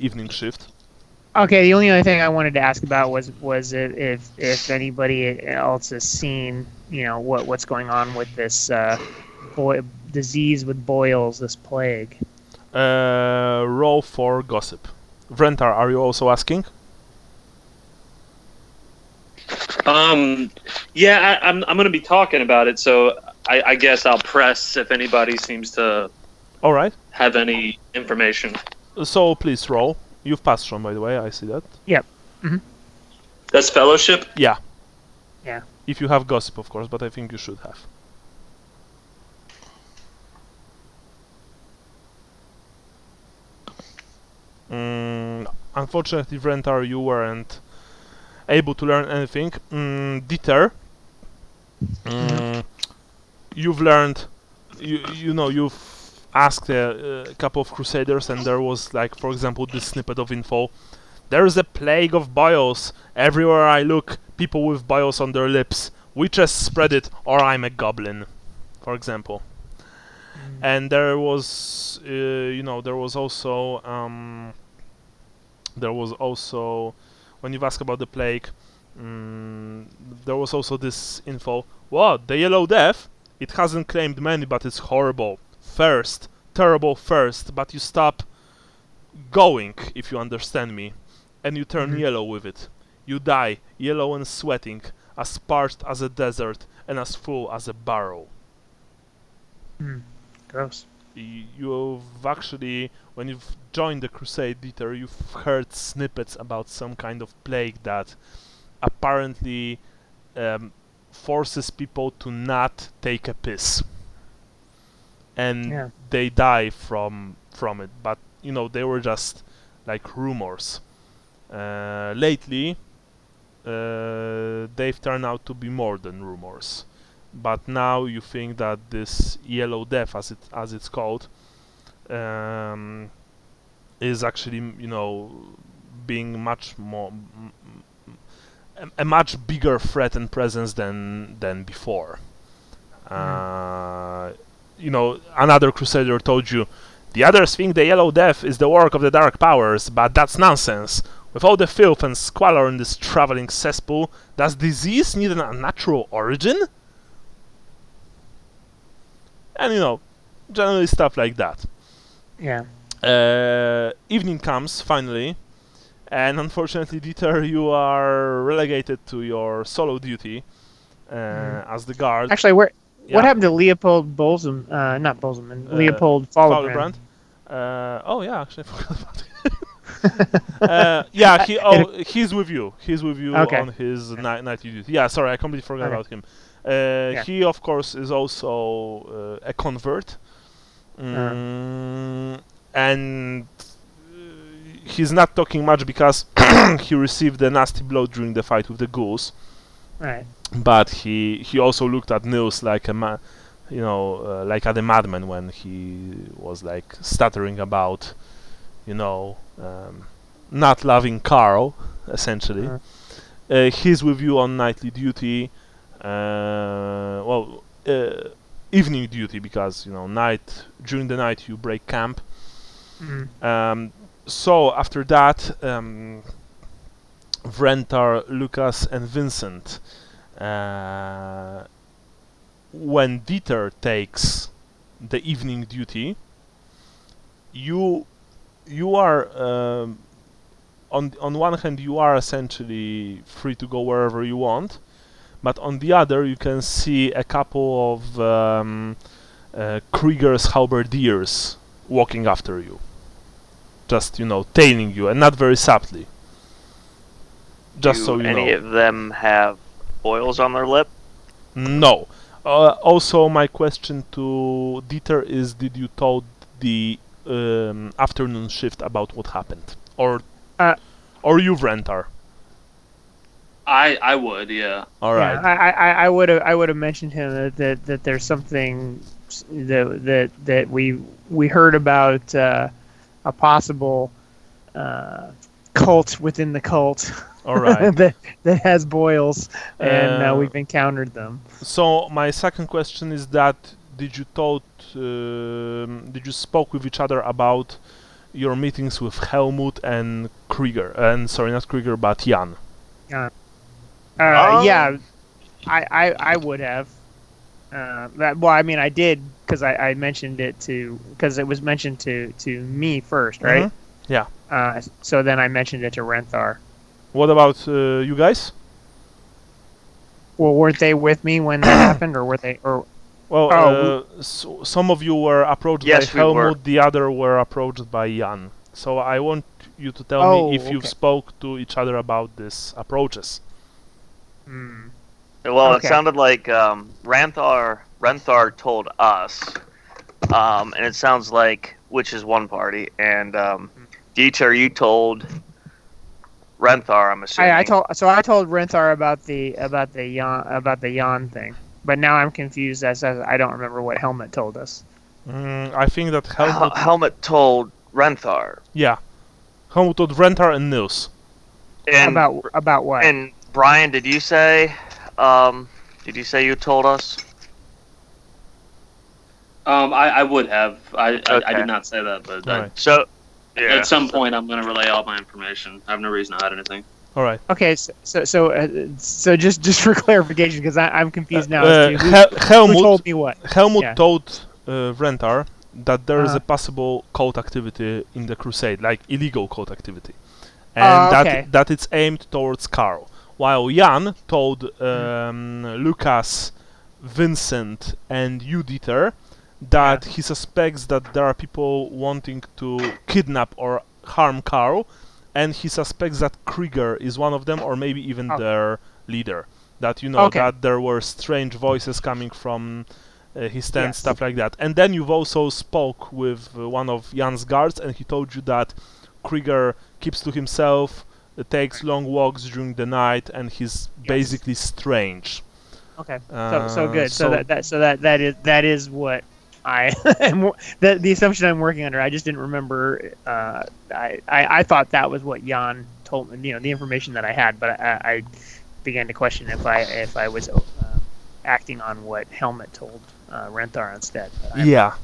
evening shift. Okay, the only other thing I wanted to ask about was if anybody else has seen, what's going on with this disease with boils, this plague. Roll for gossip. Vrentar, are you also asking? Yeah, I'm going to be talking about it, so I guess I'll press if anybody seems to have any information. So please roll. You've passed, Sean, by the way. I see that. Yep. Mm-hmm. That's fellowship? Yeah. Yeah. If you have gossip, of course, but I think you should have. Unfortunately, Vrentar, you weren't able to learn anything. Dieter, you've learned, you've asked a couple of Crusaders, and there was, for example, this snippet of info. There is a plague of boils. Everywhere I look, people with boils on their lips. Witches spread it, or I'm a goblin, for example. And there was, there was also, when you've asked about the plague, there was also this info. What? The Yellow Death? It hasn't claimed many, but it's horrible. Terrible thirst, but you stop going, if you understand me, and you turn yellow with it. You die, yellow and sweating, as parched as a desert, and as full as a barrel. Gross. You've actually, when you've joined the Crusade, Dieter, you've heard snippets about some kind of plague that apparently forces people to not take a piss. And they die from it, but they were just rumors. Lately, they've turned out to be more than rumors. But now you think that this Yellow Death, as it's called, is actually, being much more a much bigger threat and presence than before. Another Crusader told you, the others think the Yellow Death is the work of the Dark Powers, but that's nonsense. With all the filth and squalor in this traveling cesspool, does disease need a natural origin? And generally stuff like that. Yeah. Evening comes, finally, and unfortunately, Dieter, you are relegated to your solo duty as the guard. Actually, what happened to Leopold Boselmann? Not Boselmann. Leopold Fowlerbrand. Actually, I forgot about it. He's with you. He's with you on his nightly duty. Yeah, sorry, I completely forgot about him. He, of course, is also a convert. And he's not talking much because he received a nasty blow during the fight with the ghouls. Right. But he also looked at Nils like like at a madman when he was like stuttering about, not loving Karl, essentially. He's with you on nightly duty. Evening duty because during the night you break camp. So after that, Vrentar, Lucas, and Vincent. When Dieter takes the evening duty, you are on one hand you are essentially free to go wherever you want, but on the other you can see a couple of Krieger's halberdiers walking after you, just tailing you, and not very subtly. Just so you know. Any of them have boils on their lip? No. Also, my question to Dieter is: did you told the afternoon shift about what happened, or you, Vrentar? I would, yeah. All right. Yeah, I would have mentioned him that there's something that we heard about a possible cult within the cult. All right. that has boils, and we've encountered them. So my second question is that did you spoke with each other about your meetings with Helmut and Krieger, and sorry, not Krieger, but Jan? Yeah, I would have. I did because I mentioned it because it was mentioned to me first, right? Mm-hmm. Yeah. So then I mentioned it to Renthar. What about you guys? Well, weren't they with me when that happened, or were they? Some of you were approached by Helmut, the other were approached by Jan. So I want you to tell me if you spoke to each other about these approaches. Well, it sounded like Renthar told us, and it sounds like which is one party, and Dieter, you told Renthar, I'm assuming. I told Renthar about the Jan thing, but now I'm confused as I don't remember what Helmut told us. I think that Helmut told Renthar. Yeah, Helmut told Renthar and Nils. And about what? And Brian, did you say you told us? I would have. I did not say that, but at some point I'm going to relay all my information. I have no reason to hide anything. All right. Okay, so just for clarification, because I'm confused now as to Helmut who told me what. Helmut told Vrentar that there is a possible cult activity in the Crusade, like illegal cult activity, and that it's aimed towards Karl. While Jan told Lucas, Vincent, and you, Dieter, that he suspects that there are people wanting to kidnap or harm Karl, and he suspects that Krieger is one of them, or maybe even their leader. That that there were strange voices coming from his tent, stuff like that. And then you've also spoke with one of Jan's guards, and he told you that Krieger keeps to himself, takes long walks during the night, and he's basically strange. Okay. So good. So that is what I am. The assumption I'm working under. I just didn't remember. I thought that was what Jan told me. The information that I had, but I began to question if I was acting on what Helmet told Renthar instead. Yeah.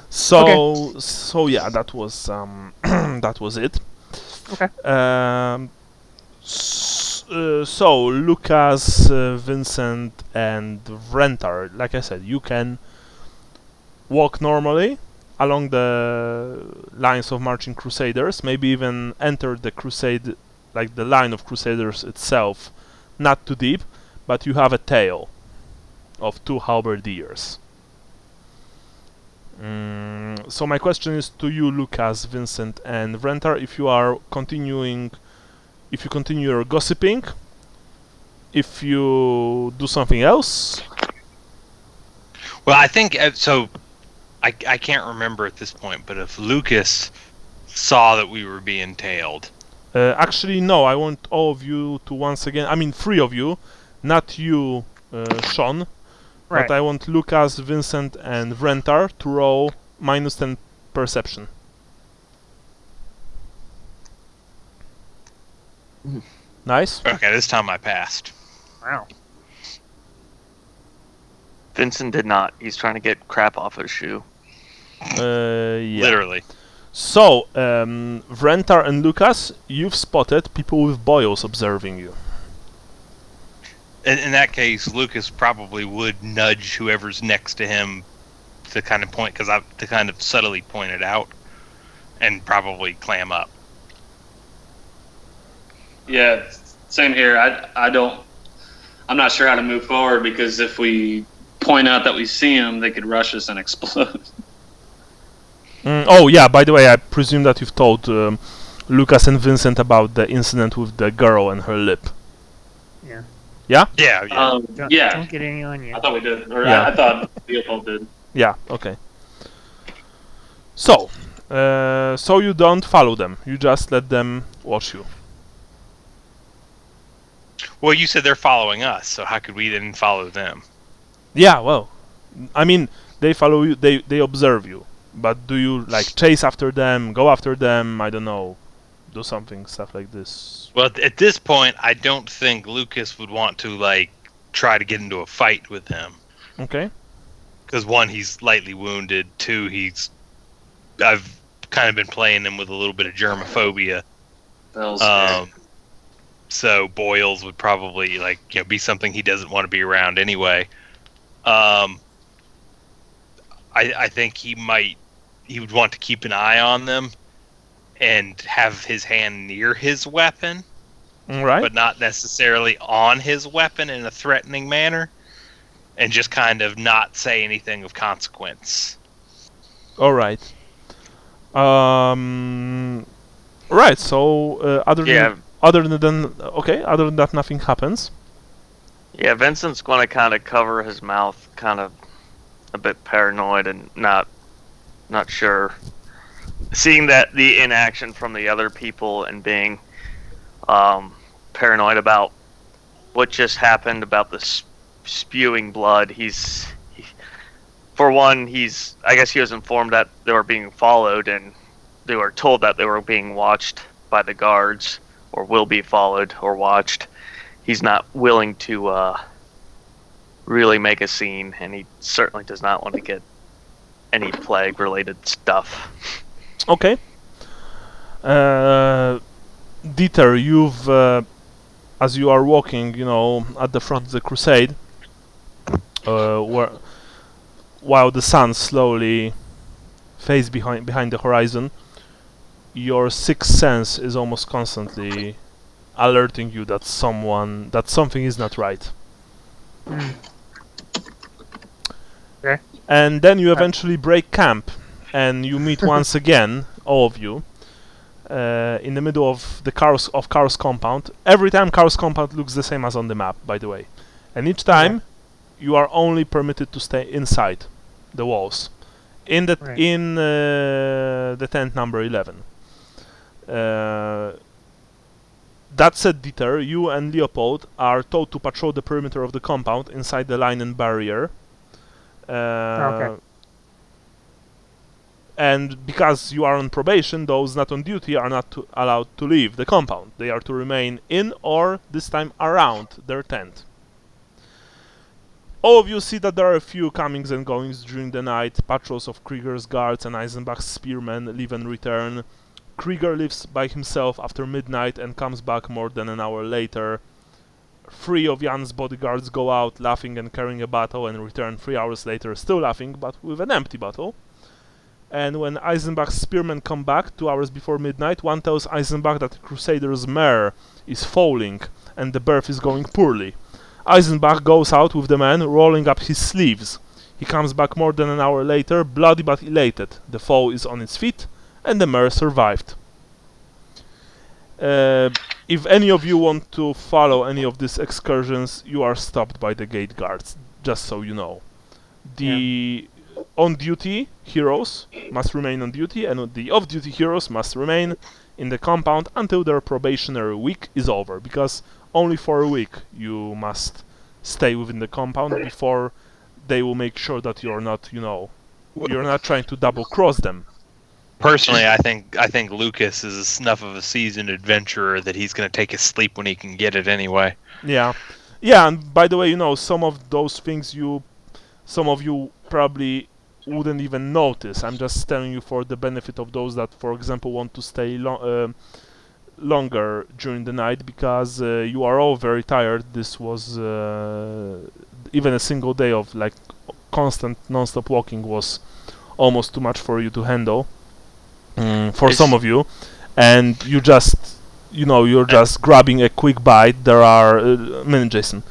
So yeah, that was that was it. Okay. So Lucas, Vincent, and Rentar, like I said, you can walk normally along the lines of marching Crusaders, maybe even enter the crusade, like the line of Crusaders itself, not too deep, but you have a tail of 2 halberdiers. So my question is to you, Lucas, Vincent, and Rentar, if you continue your gossiping, if you do something else. Well, I think so. I can't remember at this point, but if Lucas saw that we were being tailed. Actually, no. I want all of you to once again. I mean, 3 of you, not you, Sean. Right. But I want Lucas, Vincent, and Rentar to roll -10 perception. Nice. Okay, this time I passed. Wow. Vincent did not. He's trying to get crap off his shoe. Yeah. Literally. So, Rentar and Lucas, you've spotted people with boils observing you. In that case, Lucas probably would nudge whoever's next to him to kind of point, to kind of subtly point it out, and probably clam up. Yeah, same here. I'm not sure how to move forward, because if we point out that we see them, they could rush us and explode. Oh yeah, by the way, I presume that you've told Lucas and Vincent about the incident with the girl and her lip. Yeah. Yeah? Yeah. Don't get any on you. I thought we did. Or Yeah. I thought Leopold did. Yeah, okay. So you don't follow them. You just let them watch you. Well, you said they're following us, so how could we then follow them? Yeah, well, I mean, they follow you, they observe you. But do you, like, chase after them, go after them, I don't know, do stuff like this? Well, at this point, I don't think Lucas would want to, like, try to get into a fight with them. Okay. Because 1, he's lightly wounded. 2, I've kind of been playing him with a little bit of germophobia. So boils would probably, like, be something he doesn't want to be around anyway. I think he would want to keep an eye on them and have his hand near his weapon, right? But not necessarily on his weapon in a threatening manner, and just kind of not say anything of consequence. All right. Right. So other than that, nothing happens. Yeah, Vincent's going to kind of cover his mouth, kind of a bit paranoid and not sure. Seeing that the inaction from the other people and being paranoid about what just happened, about the spewing blood, I guess he was informed that they were being followed, and they were told that they were being watched by the guards, or will be followed or watched. He's not willing to really make a scene, and he certainly does not want to get any plague-related stuff. Okay. Dieter, you've, as you are walking, at the front of the crusade, while the sun slowly fades behind the horizon, your sixth sense is almost constantly alerting you that something is not right. Okay. And then you eventually break camp, and you meet once again, all of you, in the middle of Karl's compound. Every time Karl's compound looks the same as on the map, by the way. And each time, you are only permitted to stay inside the walls, in the tent number 11. That said, Dieter, you and Leopold are told to patrol the perimeter of the compound inside the line and barrier. Okay. And because you are on probation, those not on duty are not allowed to leave the compound. They are to remain in or, this time, around their tent. All of you see that there are a few comings and goings during the night. Patrols of Krieger's guards and Eisenbach's spearmen leave and return. Krieger leaves by himself after midnight and comes back more than an hour later. 3 of Jan's bodyguards go out laughing and carrying a bottle and return 3 hours later still laughing but with an empty bottle. And when Eisenbach's spearmen come back 2 hours before midnight, one tells Eisenbach that the Crusaders' mare is falling and the birth is going poorly. Eisenbach goes out with the man, rolling up his sleeves. He comes back more than an hour later, bloody but elated. The foal is on its feet and the mare survived. If any of you want to follow any of these excursions, you are stopped by the gate guards, just so you know. The on-duty heroes must remain on duty, and the off-duty heroes must remain in the compound until their probationary week is over, because only for a week you must stay within the compound before they will make sure that you're not, you're not trying to double-cross them. Personally, I think Lucas is enough of a seasoned adventurer that he's going to take his sleep when he can get it anyway. Yeah, and by the way, some of those things some of you probably wouldn't even notice. I'm just telling you for the benefit of those that, for example, want to stay longer during the night, because you are all very tired. This was even a single day of like constant non-stop walking was almost too much for you to handle. For some of you, and you just, you're just grabbing a quick bite. There are, Jason,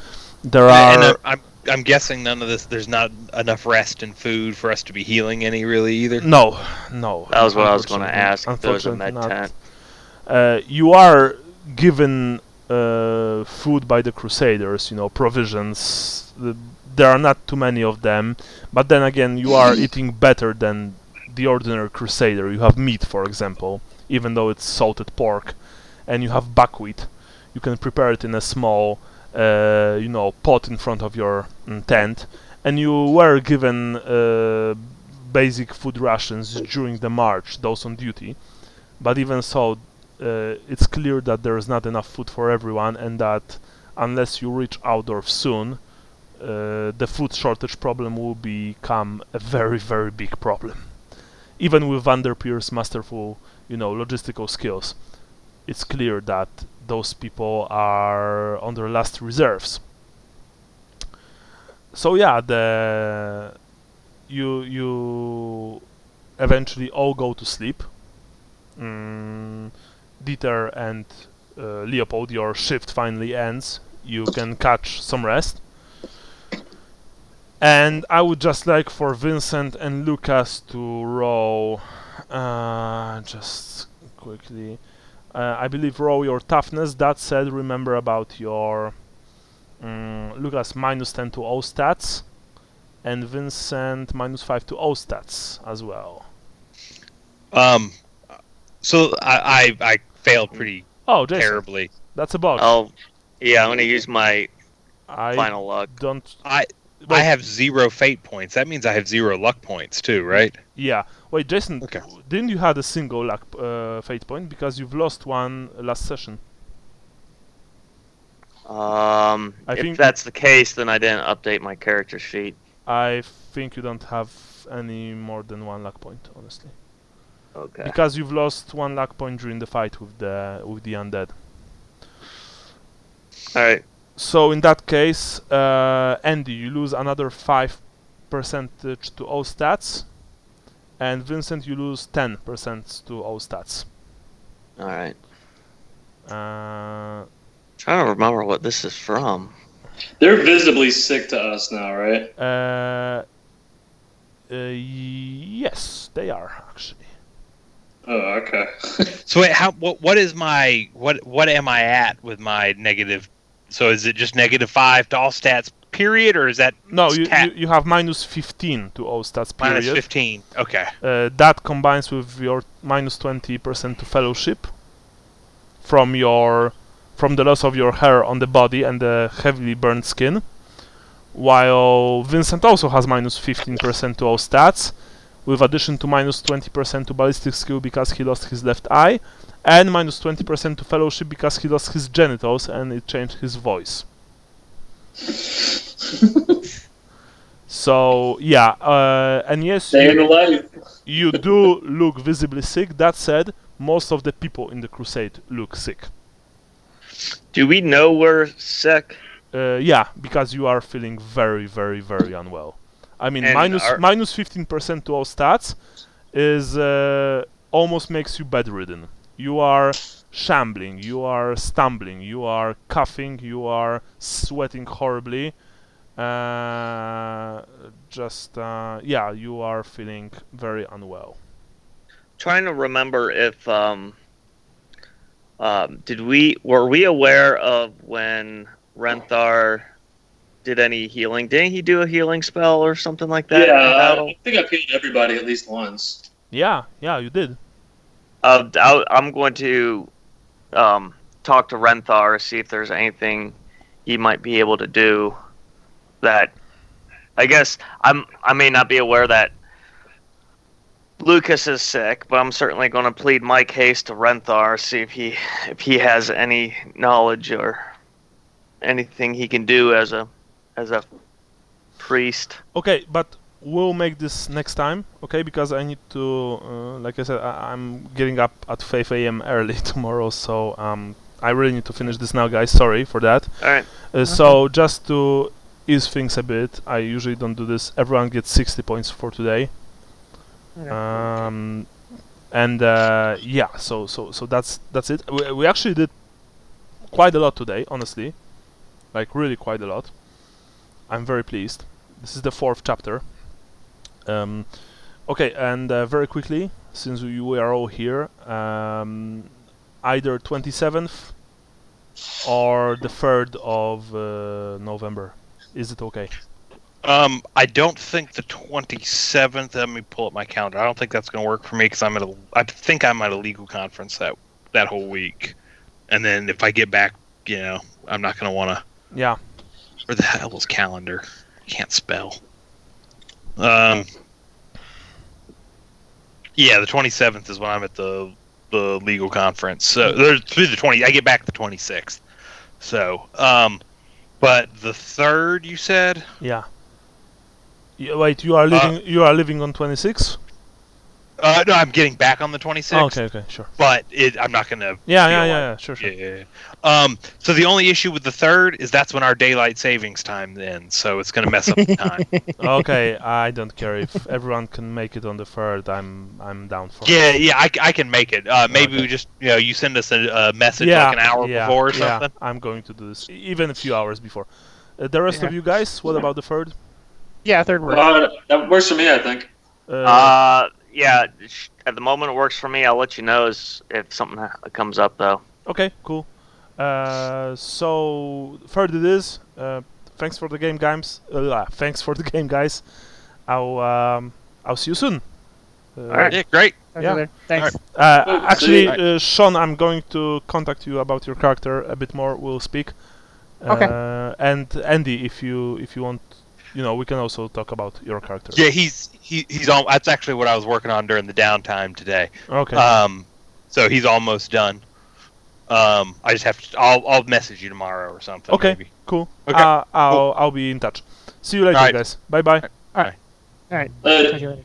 there are. And I'm guessing none of this. There's not enough rest and food for us to be healing any really either. No. That was what I was going to ask. If there was a med tent. You are given food by the Crusaders. Provisions. There are not too many of them, but then again, you are eating better than the ordinary Crusader. You have meat, for example, even though it's salted pork, and you have buckwheat. You can prepare it in a small, pot in front of your tent, and you were given basic food rations during the march, those on duty. But even so, it's clear that there is not enough food for everyone, and that unless you reach Outdorf soon, the food shortage problem will become a very, very big problem. Even with Vanderpeer's masterful, logistical skills, it's clear that those people are on their last reserves. So yeah, you eventually all go to sleep. Dieter and Leopold, your shift finally ends. You can catch some rest. And I would just like for Vincent and Lucas to roll, just quickly, I believe roll your toughness. That said, remember about your, Lucas -10 to all stats, and Vincent -5 to all stats as well. So I failed pretty Jason, terribly. That's a bug. I'm going to use my final luck. I have 0 fate points. That means I have 0 luck points too, right? Yeah. Wait, Jason, okay. Didn't you have a single luck fate point? Because you've lost one last session. If that's the case, then I didn't update my character sheet. I think you don't have any more than 1 luck point, honestly. Okay. Because you've lost 1 luck point during the fight with the undead. All right. So in that case, Andy, you lose another 5% to all stats, and Vincent, you lose 10% to all stats. All right. Trying to remember what this is from. They're visibly sick to us now, right? Yes, they are actually. Oh, okay. So wait, what is my what am I at with my negative? So is it just -5 to all stats, period, or is that... No, you have -15 to all stats, period. -15, okay. That combines with your -20% to fellowship from from the loss of your hair on the body and the heavily burned skin. While Vincent also has minus 15% to all stats, with addition to minus 20% to ballistic skill because he lost his left eye, and minus 20% to fellowship because he lost his genitals and it changed his voice. So yeah, and yes, you do look visibly sick. That said, most of the people in the crusade look sick. Do we know we're sick? Yeah, because you are feeling very, very, very unwell. I mean, minus 15% to all stats is almost makes you bedridden. You are shambling, you are stumbling, you are coughing, you are sweating horribly. Yeah, you are feeling very unwell. Trying to remember if were we aware of when Renthar did any healing? Didn't he do a healing spell or something like that? Yeah, I think I've healed everybody at least once. Yeah, you did. I'm going to talk to Renthar, see if there's anything he might be able to do. That I guess I may not be aware that Lucas is sick, but I'm certainly going to plead my case to Renthar, see if he has any knowledge or anything he can do as a priest. Okay, but we'll make this next time, okay? Because I need to, like I said, I'm getting up at 5 a.m. early tomorrow, so I really need to finish this now, guys. Sorry for that. All right. So just to ease things a bit, I usually don't do this. Everyone gets 60 points for today. Yeah, so that's it. We actually did quite a lot today, honestly, like really quite a lot. I'm very pleased. This is the 4th chapter. Okay, and very quickly, since we are all here, either 27th or the 3rd of November. Is it okay? I don't think the 27th. Let me pull up my calendar. I don't think that's going to work for me because I think I'm at a legal conference that whole week, and then if I get back, I'm not going to want to. Yeah. Where the hell is calendar? I can't spell. Yeah, the 27th is when I'm at the legal conference. So there's through the 20. I get back the 26th. So, but the 3rd, you said? Yeah. Wait, you are living. You are living on 26? No, I'm getting back on the 26th. Oh, okay, sure. But I'm not gonna. Yeah, sure. Yeah. So the only issue with the 3rd is that's when our daylight savings time ends, so it's gonna mess up the time. Okay, I don't care if everyone can make it on the 3rd. I'm down for it. Yeah, I can make it. Maybe we just you send us a message like an hour before or something. Yeah, I'm going to do this even a few hours before. The rest of you guys, what about the 3rd? Yeah, 3rd works. That works for me, I think. Yeah, at the moment it works for me. I'll let you know if something comes up, though. Okay, cool. So 3rd it is. Thanks for the game, guys. Thanks for the game, guys. I'll see you soon. All right. Yeah, great. Yeah. Thanks. Right. Actually, Sean, I'm going to contact you about your character a bit more. We'll speak. Okay. And Andy, if you want. We can also talk about your character. Yeah, he's on. That's actually what I was working on during the downtime today. Okay. So he's almost done. I just have to. I'll message you tomorrow or something. Okay. Maybe. Cool. Okay. I'll be in touch. See you later, guys. Bye. All right. Later.